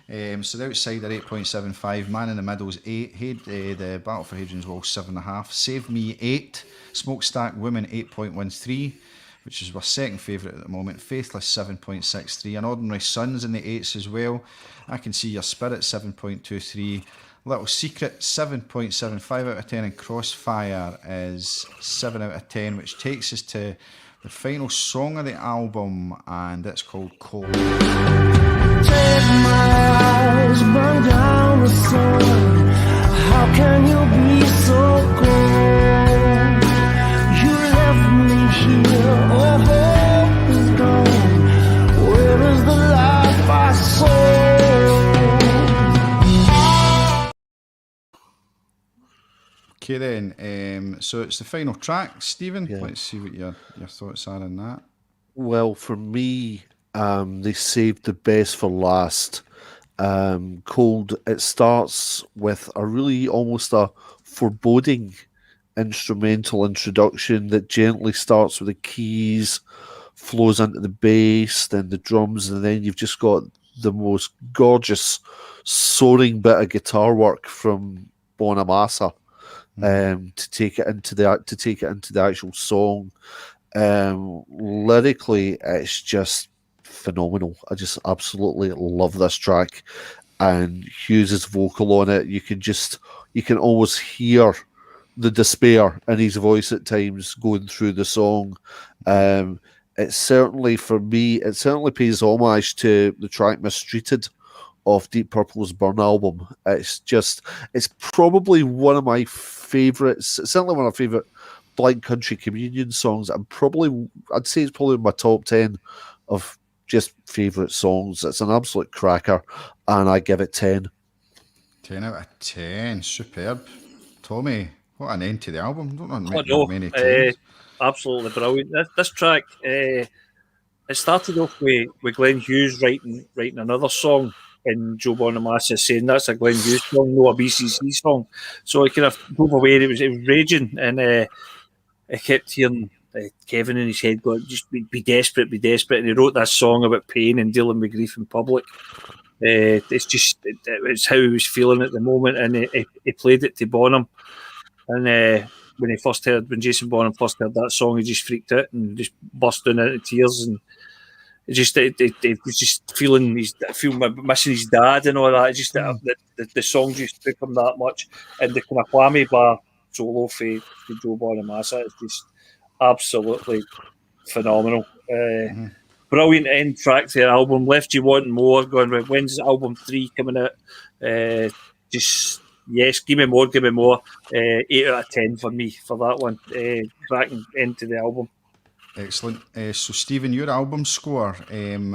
So the Outsider 8.75, Man in the Middle's 8, the Battle for Hadrian's Wall 7.5, Save Me 8, Smokestack Woman 8.13, which is my second favourite at the moment. Faithless 7.63, An Ordinary Sun's in the 8s as well. I Can See Your Spirit 7.23, Little Secret 7.75 out of 10, and Crossfire is 7 out of 10, which takes us to the final song of the album, and it's called Cold. Take my eyes, burn down the sun. How can you be so cold? You left me here, all hope is gone. Where is the life I sold? Okay then, so it's the final track, Stephen. Yeah. Let's see what your thoughts are on that. Well, for me, they saved the best for last. Cold, it starts with a really almost a foreboding instrumental introduction that gently starts with the keys, flows into the bass, then the drums, and then you've just got the most gorgeous soaring bit of guitar work from Bonamassa to take it into the actual song. Lyrically, it's just phenomenal. I just absolutely love this track, and Hughes's vocal on it. You can almost hear the despair in his voice at times going through the song. It certainly, for me, it certainly pays homage to the track Mistreated off Deep Purple's Burn album. It's probably one of my favourites, certainly one of my favourite Blind Country Communion songs. I'd say it's probably in my top 10 of just favourite songs. It's an absolute cracker, and I give it 10. 10 out of 10, superb. Tommy, what an end to the album. Don't know many I times. know, absolutely brilliant. This track, it started off with Glenn Hughes writing another song, and Joe Bonamassa saying that's a Glenn Hughes song, no a BCC song. So I kind of drove away. It was raging, and I kept hearing Kevin in his head going, "Just be desperate, be desperate." And he wrote that song about pain and dealing with grief in public. It's how he was feeling at the moment, and he played it to Bonham. And when Jason Bonham first heard that song, he just freaked out and just burst into tears, and it was just feeling missing his dad and all that. It's just the song just took him that much, and the kind of Whammy Bar solo for Joe Bonamassa is just absolutely phenomenal. Brilliant end track to the album. Left you wanting more. Going, when's album 3 coming out? Yes, give me more. 8 out of 10 for me for that one. Cracking end to the album. Excellent. So, Stephen, your album score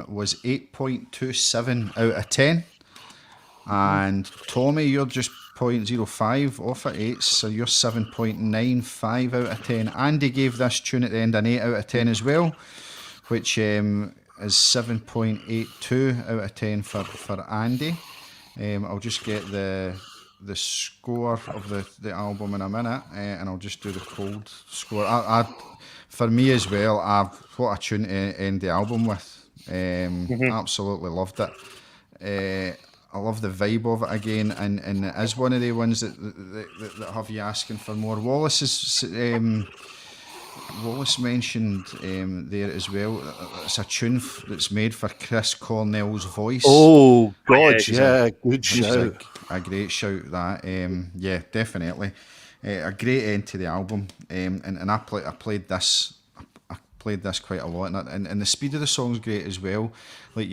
was 8.27 out of 10. And Tommy, you're just 0.05 off at 8, so you're 7.95 out of 10. Andy gave this tune at the end an 8 out of 10 as well, which is 7.82 out of 10 for Andy. I'll just get the score of the album in a minute, and I'll just do the Cold score. For me as well, what a tune to end the album with. Absolutely loved it. I love the vibe of it again, and it is one of the ones that have you asking for more. Wallace mentioned there as well. It's a tune that's made for Chris Cornell's voice. Oh God, yeah, good shout. A great shout that. Yeah, definitely. A great end to the album. And I played this quite a lot, and the speed of the song's great as well. Like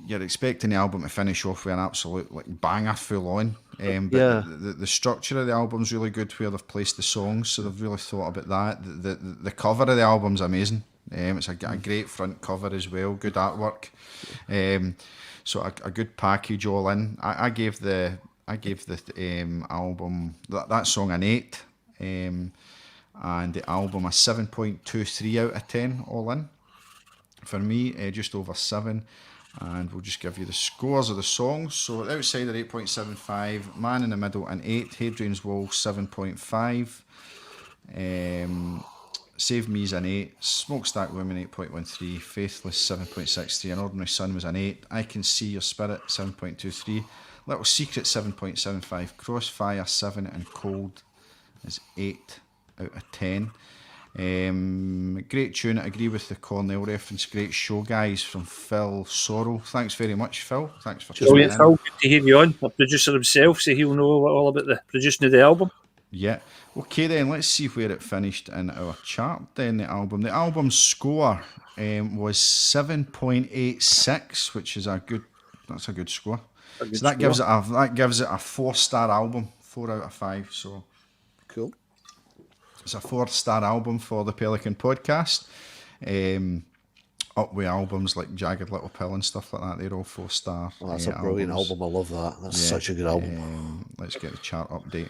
you're expecting the album to finish off with an absolute banger full on. But the structure of the album's really good where they've placed the songs, so they've really thought about that. The cover of the album's amazing. It's a great front cover as well, good artwork. So a good package all in. I gave the album that song an 8, and the album a 7.23 out of 10 all in. For me, just over 7. And we'll just give you the scores of the songs. So Outsider 8.75, Man in the Middle an 8, Hadrian's Wall 7.5, Save Me's an 8, Smokestack Women 8.13, Faithless 7.63, An Ordinary Sun was an 8, I Can See Your Spirit 7.23, Little Secret 7.75, Crossfire 7, and Cold is 8 out of 10. Great tune. I agree with the Cornell reference. Great show, guys, from Phil Sorrell. Thanks very much, Phil. Thanks for tuning Brilliant, in. Phil. Good to hear you on. A producer himself, so he'll know all about the producing of the album. Yeah. Okay, then let's see where it finished in our chart. Then the album score was 7.86, which is a good score. So that gives it a 4-star album, 4 out of 5. So Cool. it's a 4-star album for the Pelikan podcast. Up with albums like Jagged Little Pill and stuff like that, they're all 4-star. Well, that's a brilliant album. I love that. That's such a good album. Let's get the chart update.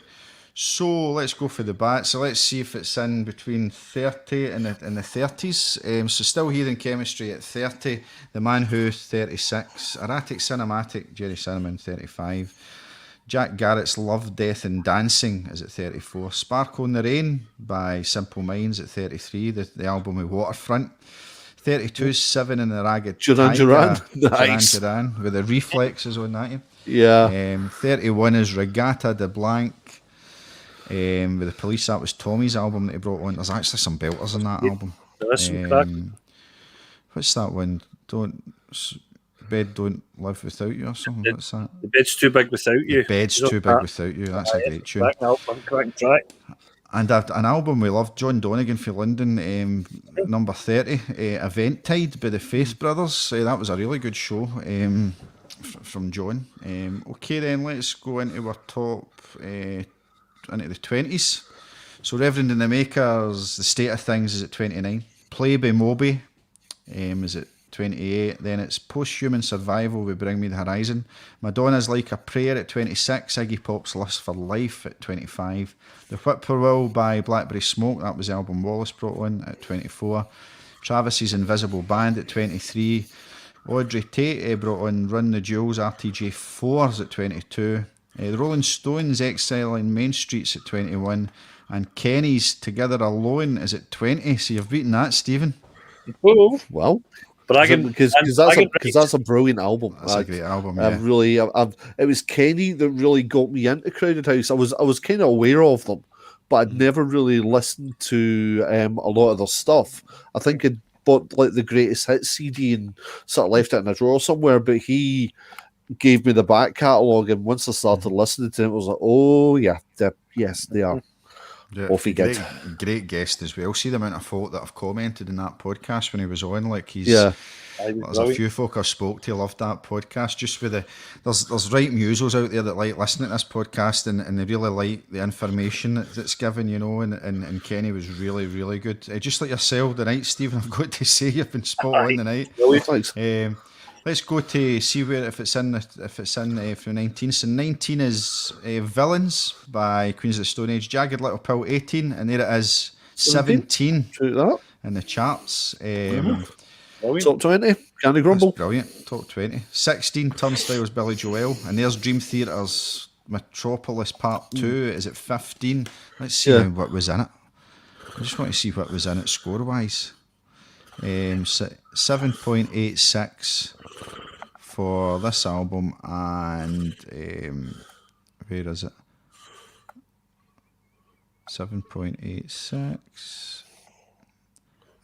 So let's go for the bat. So let's see if it's in between 30 and the 30s. So still Hearing Chemistry at 30. The Man Who 36. Erratic Cinematic, Jerry Cinnamon 35. Jack Garrett's Love, Death and Dancing is at 34. Sparkle in the Rain by Simple Minds at 33. The album with Waterfront. 32 is 7 in the Ragged Duran Tiger. Duran. Nice. Duran with the Reflexes on that. Yeah. 31 is Regatta de Blanc. With the Police, that was Tommy's album that he brought on. There's actually some belters in that album. There's some crack. What's that one? Bed Don't Live Without You or something. What's that? The Bed's Too Big Without You. Bed's Too Big Without You. That's a great tune. Cracking track. And an album we loved, John Donegan for London, number 30, Eventide by the Faith Brothers. That was a really good show from John. Okay, then let's go into our top, into the 20s. So Reverend and the Makers, The State of Things is at 29. Play by Moby is at 28. Then it's Posthuman Survival with Bring Me the Horizon. Madonna's Like a Prayer at 26. Iggy Pop's Lust for Life at 25. The Whippoorwill by Blackberry Smoke, that was the album Wallace brought on, at 24. Travis's Invisible Band at 23. Audrey Tate brought on Run the Jewels RTJ 4s at 22. The Rolling Stones Exile in Main Streets at 21. And Kenny's Together Alone is at 20. So you've beaten that, Stephen. Oh, Well, bragging because that's a brilliant album. That's a great album. I've really, it was Kenny that really got me into Crowded House. I was kind of aware of them, but I'd never really listened to a lot of their stuff. I think I'd bought like the Greatest Hits CD and sort of left it in a drawer somewhere. But he gave me the back catalogue, and once I started listening to it, it was like, oh yeah, yes, they are. Yeah, Off he gets. Great guest as well. See the amount of folk that have commented in that podcast when he was on. Like Yeah. There's a few folk I spoke to loved that podcast. Just with there's right musos out there that like listening to this podcast and they really like the information that's given, you know. And Kenny was really, really good. Just like yourself tonight, Stephen. I've got to say you've been spot on tonight. Thanks. Let's go to see where if it's in for 19. So 19 is Villains by Queens of the Stone Age. Jagged Little Pill 18, and there it is 17 in the charts. Top 20, Candy Grumble. That's brilliant. Top 20. 16 Turnstile's Billy Joel, and there's Dream Theater's Metropolis Part 2 is at 15. Let's see what was in it. I just want to see what was in it score wise. 7.86 for this album, and where is it? 7.86,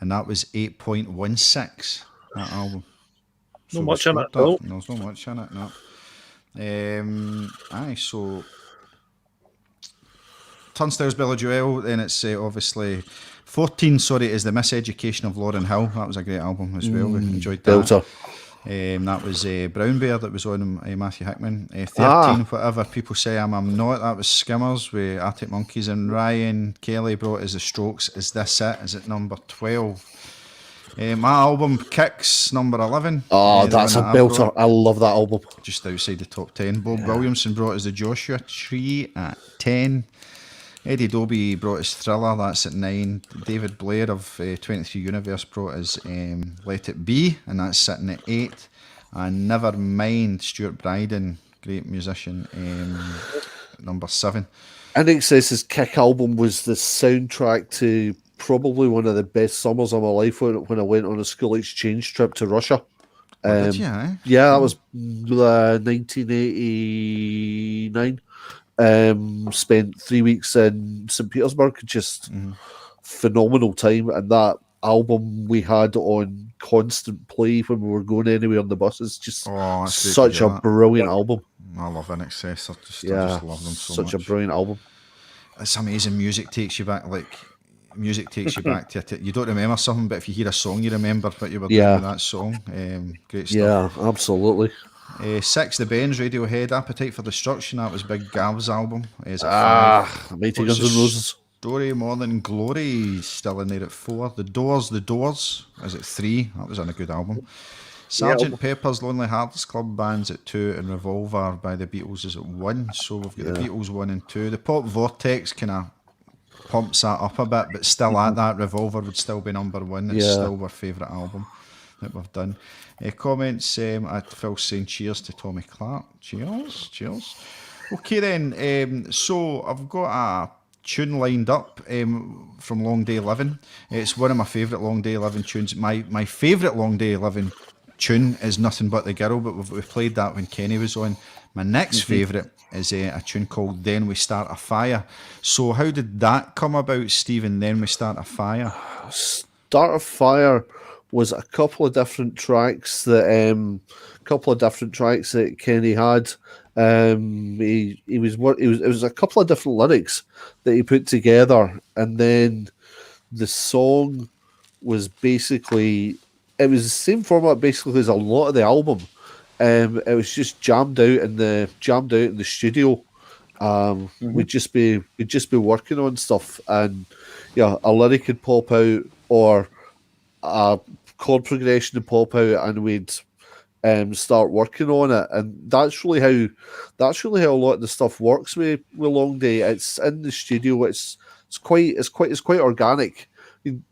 and that was 8.16. That album. Not much in it, though. There's not much in it. No. So Turnstile's Billy Joel. Then it's obviously 14. Sorry, is The Miseducation of Lauryn Hill. That was a great album as well. We enjoyed that. Delta. That was Brown Bear that was on Matthew Hickman. 13, Whatever People Say I'm Not. That was Skimmers with Arctic Monkeys, and Ryan Kelly brought us The Strokes. Is This It? Is it number 12? My album Kicks, number 11. Oh, that's a belter. I love that album. Just outside the top 10. Bob Williamson brought us The Joshua Tree at 10. Eddie Dobie brought us Thriller, that's at 9. David Blair of 23 Universe brought us Let It Be, and that's sitting at 8. And Never Mind, Stuart Bryden, great musician, number 7. INXS's Kick album was the soundtrack to probably one of the best summers of my life when I went on a school exchange trip to Russia. Did you, eh? Yeah, that was 1989. Spent 3 weeks in St. Petersburg, just phenomenal time, and that album we had on constant play when we were going anywhere on the bus is just Oh, that's great to such hear a that. brilliant album. I love In Excess. I just love them so such much. a brilliant album. It's amazing. Music takes you back. Music takes you back to you don't remember something, but if you hear a song, you remember what you were doing with that song. Great stuff. Yeah, absolutely. 6, The Bends, Radiohead, Appetite for Destruction. That was Big Gav's album. Is at 5. Mighty What's Guns N' the Roses. Story, Morning Glory, still in there at 4. The Doors is at 3. That was on a good album. Sgt. Pepper's Lonely Hearts Club Band's at 2, and Revolver by the Beatles is at 1. So we've got the Beatles 1 and 2. The Pop Vortex kind of pumps that up a bit, but still at that, Revolver would still be number 1. It's still our favourite album that we've done. Comments at Phil saying cheers to Tommy Clark. Cheers. Okay then, so I've got a tune lined up from Long Day Living. It's one of my favourite Long Day Living tunes. My favourite Long Day Living tune is Nothing But the Girl, but we played that when Kenny was on. My next favourite is a tune called Then We Start a Fire. So how did that come about, Stephen? Then We Start a Fire? Start a Fire was a couple of different tracks that Kenny had. It was a couple of different lyrics that he put together, and then the song was basically, it was the same format basically as a lot of the album. It was just jammed out in the studio. We'd just be working on stuff, and a lyric would pop out or a chord progression would pop out, and we'd start working on it. And that's really how a lot of the stuff works with Long Day. It's in the studio. It's quite organic.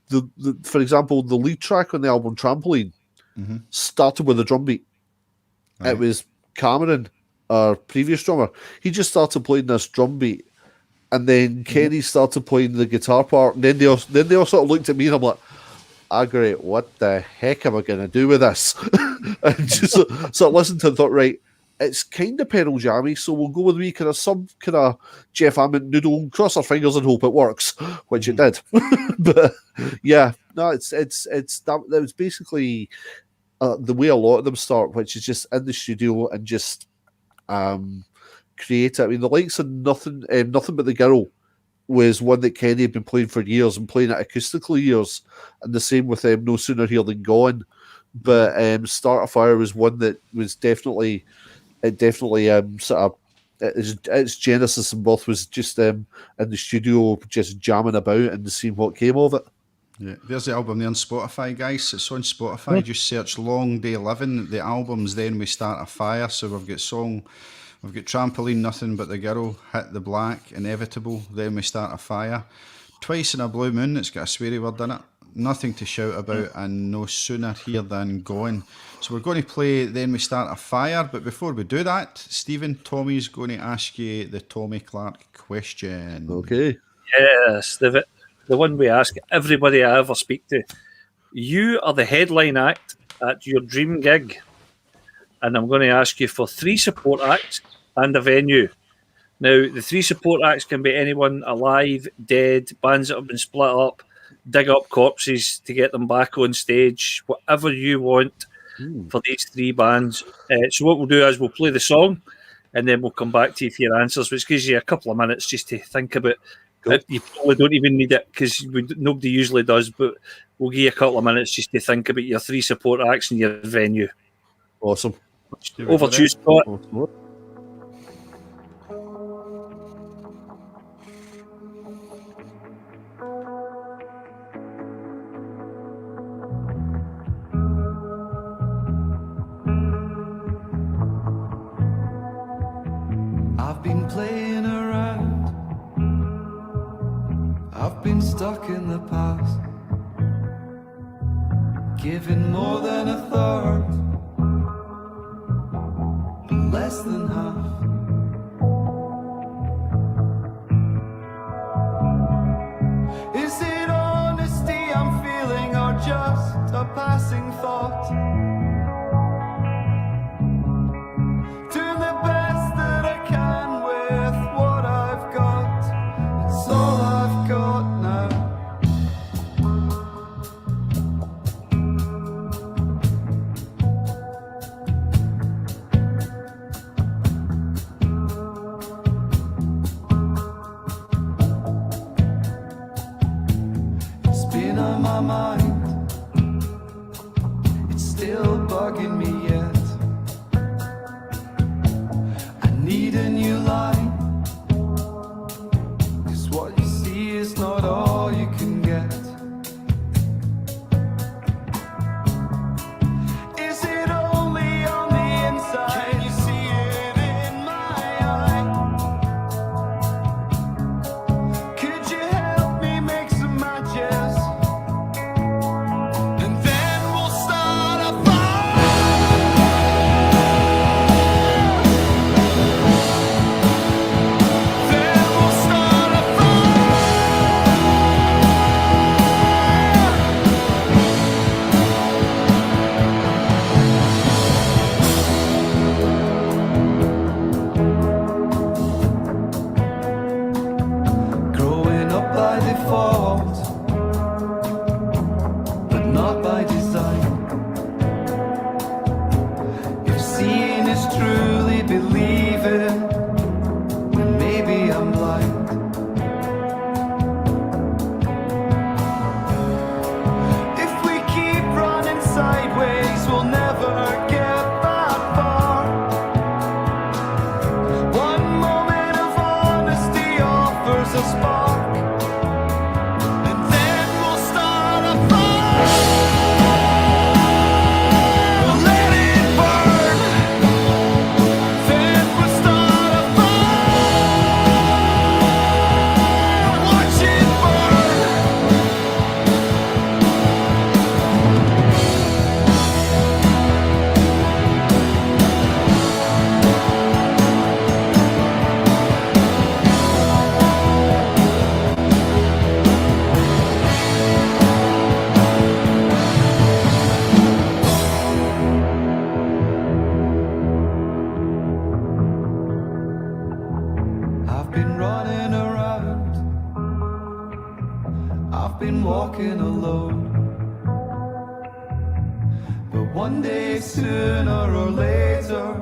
For example, the lead track on the album, Trampoline, started with a drum beat. Right. It was Cameron, our previous drummer. He just started playing this drum beat, and then Kenny started playing the guitar part. And then they all sort of looked at me, and I'm like, great, what the heck am I going to do with this? And just so I listened to it and thought, right, it's kind of Pearl Jammy, so we'll go with some kind of Jeff Ament noodle and cross our fingers and hope it works, which it did. But yeah, no, that was basically the way a lot of them start, which is just in the studio and just create it. I mean, the likes of Nothing But the Girl was one that Kenny had been playing for years and playing it acoustically years, and the same with No Sooner Here Than Gone. But Start a Fire was one that was definitely sort of its genesis and birth was just in the studio just jamming about and seeing what came of it. Yeah, there's the album there on Spotify, guys. It's on Spotify. Just search Long Day Living. The album's Then We Start a Fire. So we've got Trampoline, Nothing But the Girl, Hit the Black, Inevitable, Then We Start a Fire, Twice in a Blue Moon, it's got a sweary word in it, Nothing to Shout About, and No Sooner Here Than Gone. So we're going to play Then We Start a Fire, but before we do that, Stephen, Tommy's going to ask you the Tommy Clark question. Okay. Yes, the one we ask everybody I ever speak to. You are the headline act at your dream gig, and I'm going to ask you for 3 support acts and a venue. Now, the 3 support acts can be anyone alive, dead, bands that have been split up, dig up corpses to get them back on stage, whatever you want for these 3 bands. So what we'll do is we'll play the song, and then we'll come back to you for your answers, which gives you a couple of minutes just to think about. You probably don't even need it because nobody usually does, but we'll give you a couple of minutes just to think about your 3 support acts and your venue. Awesome. Over to you, Scott. I've been playing around, I've been stuck in the past, giving more than a third, less than half. Is it honesty I'm feeling or just a passing thought? Doing the best that I can with what I've got. It's all I've got now. my mind. It's still bugging me yet. I need a new line, 'cause what you see is not all you can get. Is it only on the inside? Can you see it in my eye? Could you help me make some matches? And then we'll start a fire. Then we'll start a fire. Growing up by default, but not by design. If seeing is truly believing, then maybe I'm blind. If we keep running sideways, we'll never get that far. One moment of honesty offers a spark, and then we'll start a fire. We'll let it burn. Then we'll start a fire. Watch it burn. I've been running around, I've been walking alone. But one day, sooner or later,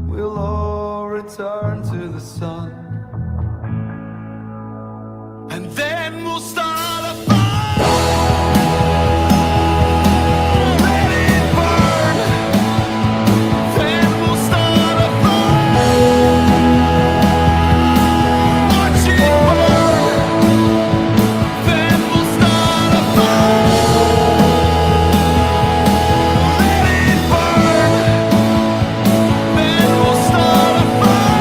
we'll all return to the sun. And then we'll start a fire. Let it burn. Then we'll start a fire. Watch it burn. Then we'll start a fire. Let it burn. Then we'll start a fire.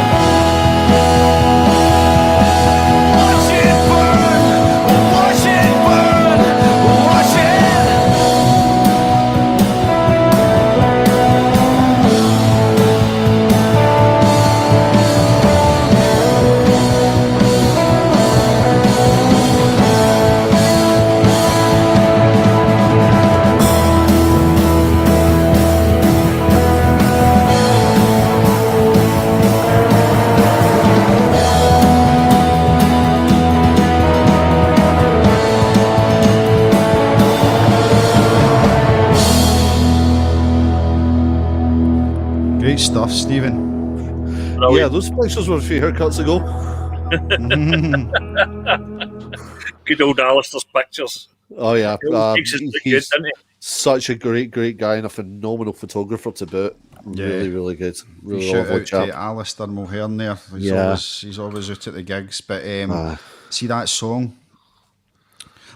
Watch it burn. Watch it burn. Watch it. Great stuff, Stephen. Yeah, Brilliant. those pictures were a few haircuts ago. Good old Alistair's pictures. Oh yeah, Takes us to good, he's doesn't he? such a great guy and a phenomenal photographer to boot. Yeah. Really good. Really Shout lovely out chap. to Alistair Mulhern there. Yeah. He's always out at the gigs. But see that song?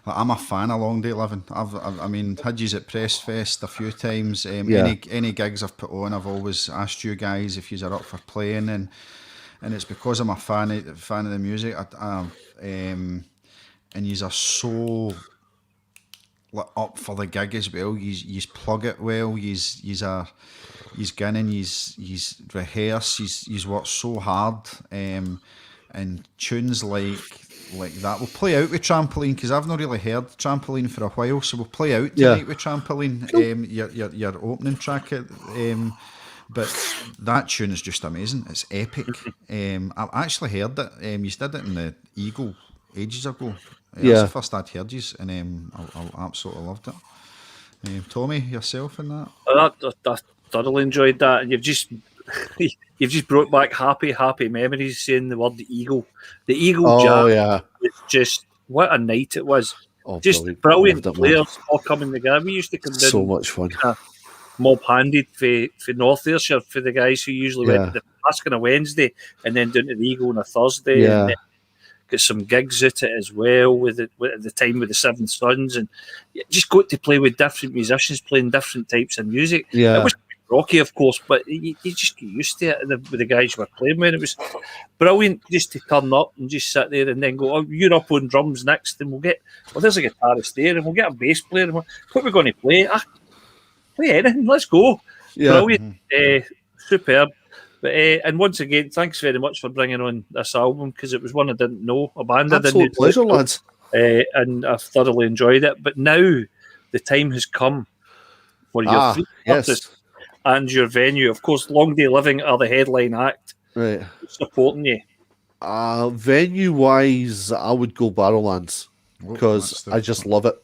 Like, I'm a fan of Long Day Living. I mean, had yous at Press Fest a few times. Yeah. Any gigs I've put on, I've always asked you guys if yous are up for playing, and it's because I'm a fan of the music. And yous are so like up for the gig as well. Yous plug it well. Yous get in, yous rehearse. Yous work so hard. And tunes like that. We'll play out with Trampoline because I've not really heard Trampoline for a while, so we'll play out tonight with Trampoline. Your opening track, but that tune is just amazing. It's epic. I've actually heard it. You did it in the Eagle ages ago. That's the first I'd heard you, and I absolutely loved it. Tommy, yourself in that? I thoroughly enjoyed that. And you've just brought back happy memories saying the word the Eagle. The Eagle jam. Yeah. It's just what a night it was. Oh, just brilliant. brilliant Loved it, man. players all coming together. We used to come down So much fun. mob-handed for North Ayrshire for the guys who usually went Yeah. to the Pask on a Wednesday and then down to the Eagle on a Thursday. Yeah. And then got some gigs at it as well with it at the time with the Seven Sons, and you just got to play with different musicians playing different types of music. Yeah. It was rocky, of course, but you just get used to it with the guys you were playing with. It was brilliant just to turn up and just sit there and then go, oh, you're up on drums next, and there's a guitarist there, and we'll get a bass player. And what are we going to play? Play anything, let's go. Yeah. Brilliant, superb. But, and once again, thanks very much for bringing on this album, because it was one I didn't know, a band I didn't know. Absolute pleasure, lads. And I've thoroughly enjoyed it. But now the time has come for your free artist and your venue. Of course, Long Day Living are the headline act. Right. Supporting you. Venue-wise, I would go Barrowlands because I just love it.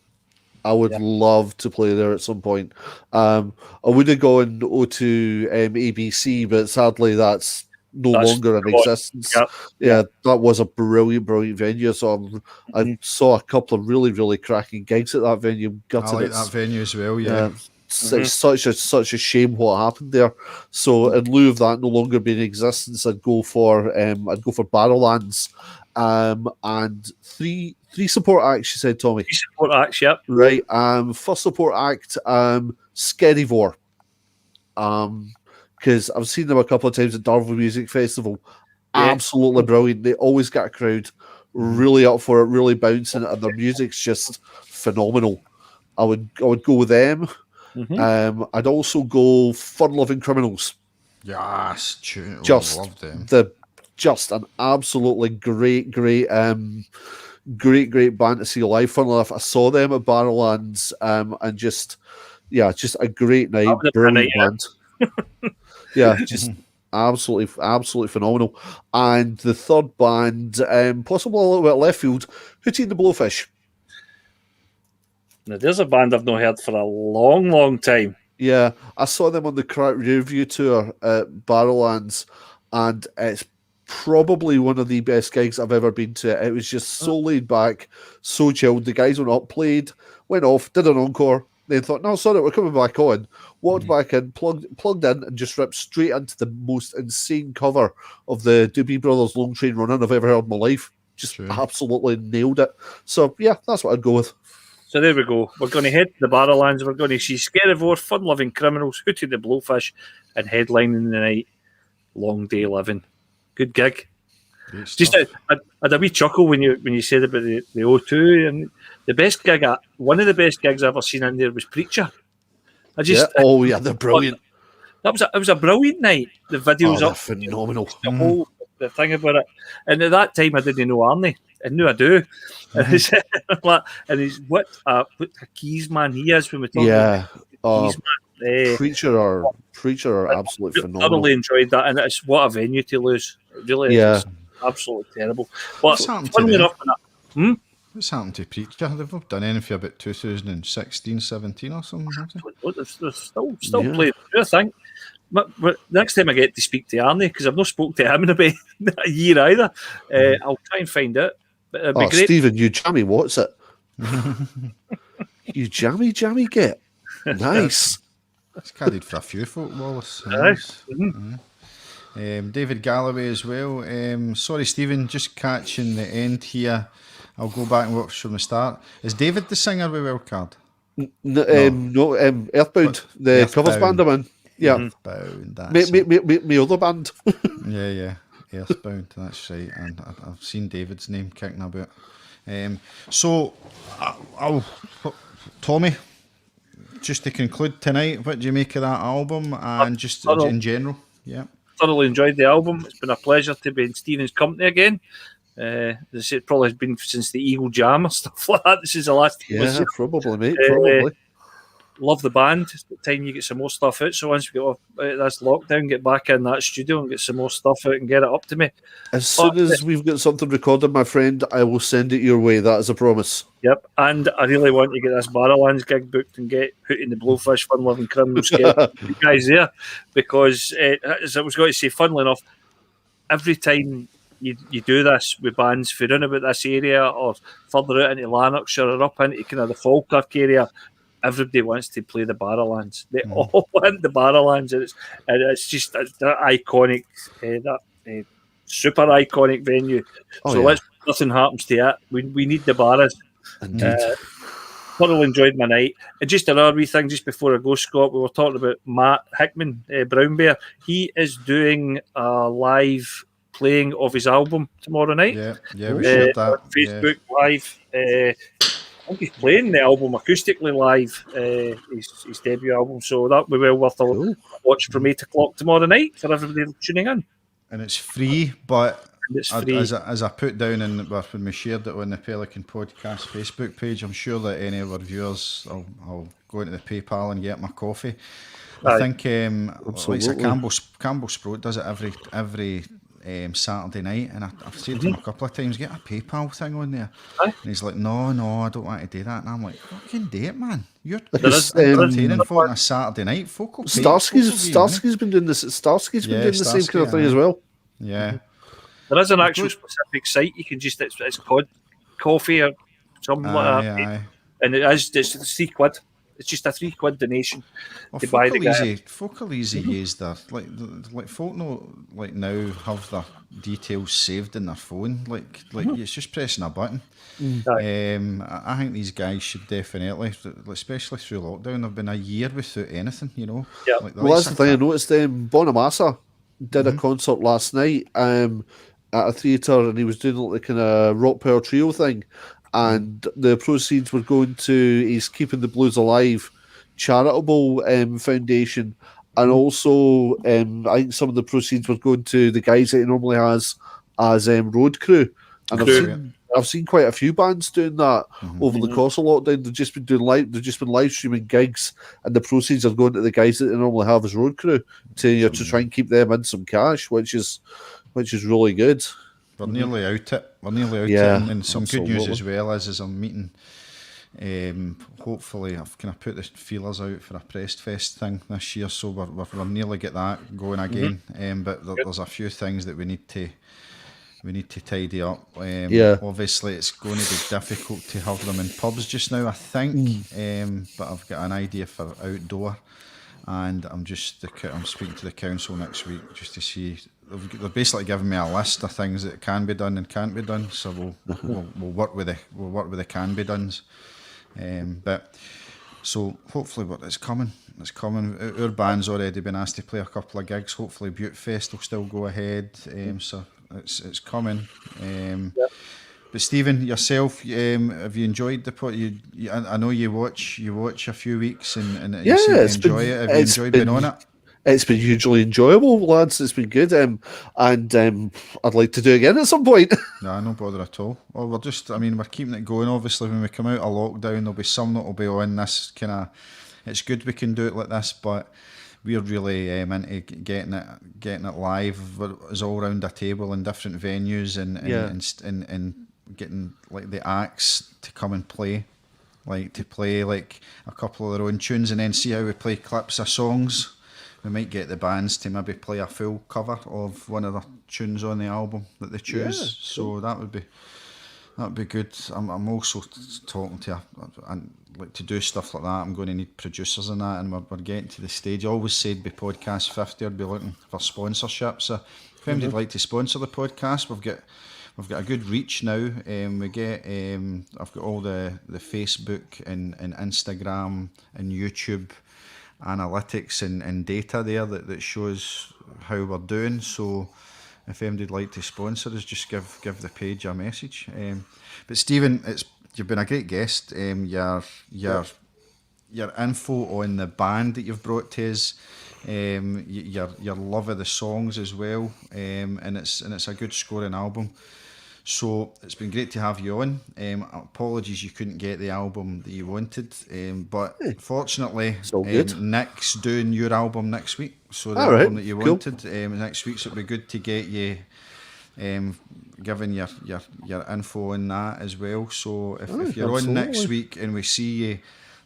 I would love to play there at some point. I would have gone O2 ABC, but sadly that's no longer in existence. Yeah, that was a brilliant venue. So I saw a couple of really, really cracking gigs at that venue. I like that venue as well, It's such a shame what happened there. So in lieu of that no longer being in existence, I'd go for Barrowlands. And three support acts, you said, Tommy. 3 support acts, yep. Right. First support act, Skerryvore. Because I've seen them a couple of times at Darvel Music Festival. Yeah. Absolutely brilliant. They always get a crowd really up for it, really bouncing, and their music's just phenomenal. I would go with them. I'd also go Fun Loving Criminals. Yes, true. Just love them. Just an absolutely great band to see live. Funnily enough, I saw them at Barrowlands, and just a great night, brilliant band. Yeah, just absolutely phenomenal. And the third band, possibly a little bit left field, Hootie and the Blowfish. Now, there's a band I've not heard for a long time. Yeah, I saw them on the Crack Review tour at Barrowlands, and it's probably one of the best gigs I've ever been to. It was just so laid back, so chilled. The guys went up, played, went off, did an encore, then thought, no, sorry, we're coming back on. Walked back in, plugged in, and just ripped straight into the most insane cover of the Doobie Brothers Long Train Running I've ever heard in my life. Just absolutely nailed it. So, yeah, that's what I'd go with. So there we go. We're going to head to the Barrowlands. We're going to see Skerryvore, Fun Loving Criminals, Hootie the Blowfish, and headlining the night, Long Day Living. Good gig. Just I had a wee chuckle when you said about the O2, and the best gig, one of the best gigs I've ever seen in there was Preacher. They're brilliant. It was a brilliant night. The videos up, phenomenal. The thing about it, and at that time I didn't know Arnie, and now I do. And he's what a keys man he is when we talk about keys man. Preacher are absolutely phenomenal. Thoroughly enjoyed that, and it's what a venue to lose. It really is. It's absolutely terrible. But funnily enough, what's happened to Preacher? They've not done anything for about 2016, 17 or something. They're still playing, I think. But next time I get to speak to Arnie, because I've not spoke to him in about a year either, I'll try and find out. But it'd be great. Stephen, you jammy, what's it? You jammy get. Nice. It's carried for a few folk, Wallace. Nice. David Galloway as well. Sorry, Stephen, just catching the end here. I'll go back and watch from the start. Is David the singer with Wildcard? No, Earthbound, the covers band I'm in. Yeah. Earthbound, that's me other band. yeah. Earthbound, that's right. And I've seen David's name kicking about. So, Tommy, just to conclude tonight, what do you make of that album and just in general? Yeah. Thoroughly enjoyed the album. It's been a pleasure to be in Stephen's company again. It probably has been since the Eagle Jam or stuff like that. This is the last. Yeah, probably, mate. Probably. Love the band. It's the time you get some more stuff out. So once we get off this lockdown, get back in that studio and get some more stuff out and get it up to me. As soon as we've got something recorded, my friend, I will send it your way. That is a promise. Yep. And I really want to get this Barrowlands gig booked and get Hootie and the Blowfish, Fun Loving Criminals, you guys there. Because, as I was going to say, funnily enough, every time you do this with bands for in about this area or further out into Lanarkshire or up into kind of the Falkirk area. Everybody wants to play the Barrowlands. They all want the Barrowlands, and it's just that iconic, super iconic venue. Oh, So yeah. nothing happens to it. We need the Barras. Indeed. Thoroughly enjoyed my night. And just another wee thing, just before I go, Scott, we were talking about Matt Hickman, Brown Bear. He is doing a live playing of his album tomorrow night. Yeah, we shared that. Facebook Live. I think he's playing the album acoustically live, his debut album. So that will be well worth a watch from 8 o'clock tomorrow night for everybody tuning in. And it's free, but And it's free. as I put down when we shared it on the Pelikan Podcast Facebook page, I'm sure that any of our viewers, I'll go into the PayPal and get my coffee. I think like Campbell Sprout does it every Saturday night, and I've said to him a couple of times, get a PayPal thing on there. And he's like, no, I don't want to do that. And I'm like, fucking do it, man. You're entertaining folk on a Saturday night. Folk will pay. Starsky's been doing this. Starsky's been doing the same kind of thing as well. Yeah. There is an actual specific site you can just, it's called Coffee or something like that. Aye. And it's £3. It's just a £3 donation to buy the guy. Folk are easy use their like folk know like now have their details saved in their phone. Like it's just pressing a button. I think these guys should definitely, especially through lockdown, they've been a year without anything, you know. Yeah. Like Well, that's the thing I noticed. Bonamassa did a concert last night at a theatre, and he was doing like kind of rock power trio thing, and the proceeds were going to He's Keeping the Blues Alive charitable foundation, and also I think some of the proceeds were going to the guys that he normally has as road crew. And I've seen quite a few bands doing that over the course of lockdown. They've just been live streaming gigs, and the proceeds are going to the guys that they normally have as road crew to try and keep them in some cash, which is really good. We're nearly out it. And some good news as well is I'm meeting. Hopefully, I've kind of put the feelers out for a Pressed Fest thing this year, so we're nearly get that going again. But there's a few things that we need to tidy up. Obviously, it's going to be difficult to have them in pubs just now, I think. But I've got an idea for outdoor, and I'm speaking to the council next week just to see. They're basically giving me a list of things that can be done and can't be done. So we'll work with the can be dones. But so hopefully, it's coming. It's coming. Our band's already been asked to play a couple of gigs. Hopefully, Butte Fest will still go ahead. So it's coming. But Stephen, yourself, have you enjoyed the pod? I know you watch a few weeks and you seem to enjoy it. Have you enjoyed being on it? It's been hugely enjoyable, lads. It's been good, and I'd like to do it again at some point. No bother at all. Well, we're keeping it going. Obviously, when we come out of lockdown, there'll be some that will be on this kind of. It's good we can do it like this, but we're really into getting it live. It's all around a table in different venues and getting like the acts to come and play. Like to play like a couple of their own tunes and then see how we play clips of songs. We might get the bands to maybe play a full cover of one of the tunes on the album that they choose. So that would be good. I'm also talking to like to do stuff like that. I'm going to need producers and that, and we're getting to the stage. I always said by podcast 50 I'd be looking for sponsorship. So if anybody'd like to sponsor the podcast, we've got a good reach now. I've got all the Facebook and Instagram and YouTube analytics and data there that shows how we're doing. So if anybody'd like to sponsor us, just give the page a message. But Stephen, you've been a great guest. Your info on the band that you've brought to us, your love of the songs as well, and it's a good scoring album. So it's been great to have you on. Apologies you couldn't get the album that you wanted, but fortunately Nick's doing your album next week. So the album that you wanted next week, so it'll be good to get you giving your info on that as well. So if you're on next week and we see you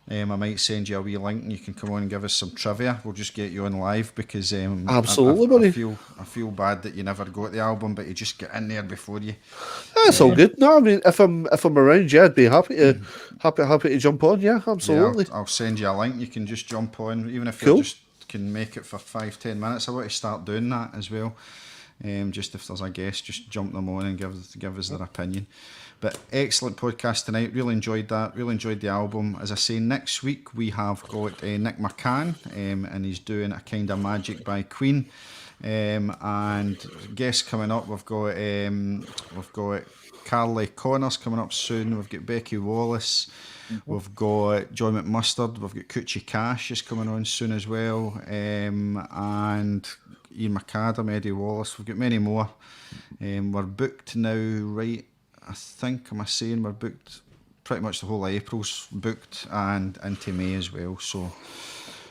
I might send you a wee link and you can come on and give us some trivia. We'll just get you on live because Absolutely, buddy. I feel bad that you never got the album, but you just get in there before you. That's all good. No, I mean, if I'm around, yeah, I'd be happy to jump on. Yeah, absolutely. Yeah, I'll send you a link. You can just jump on, even if Cool. you just can make it for 5-10 minutes. I want to start doing that as well. Just if there's a guest, just jump them on and give us their opinion. But excellent podcast tonight. Really enjoyed that. Really enjoyed the album. As I say, next week we have got Nick McLean, and he's doing A Kind of Magic by Queen. And guests coming up, we've got Carly Connors coming up soon. We've got Becky Wallace. We've got John McMustard. We've got Coochie Cash is coming on soon as well. And Ian McAdam, Eddie Wallace. We've got many more. We're booked now, right? I think, am I saying we're booked? Pretty much the whole of April's booked and into May as well. So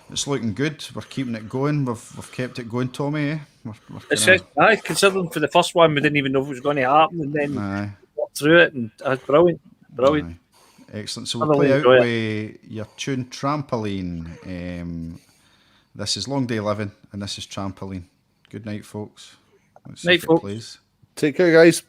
it's looking good. We're keeping it going. We've kept it going, Tommy. Eh? It's just, considering for the first one we didn't even know what was going to happen, and then walked through it, and brilliant. Aye. Excellent. So we'll play out with your tune Trampoline. This is Long Day Living, and this is Trampoline. Good night, folks. Let's see Night, if it folks. plays. Take care, guys.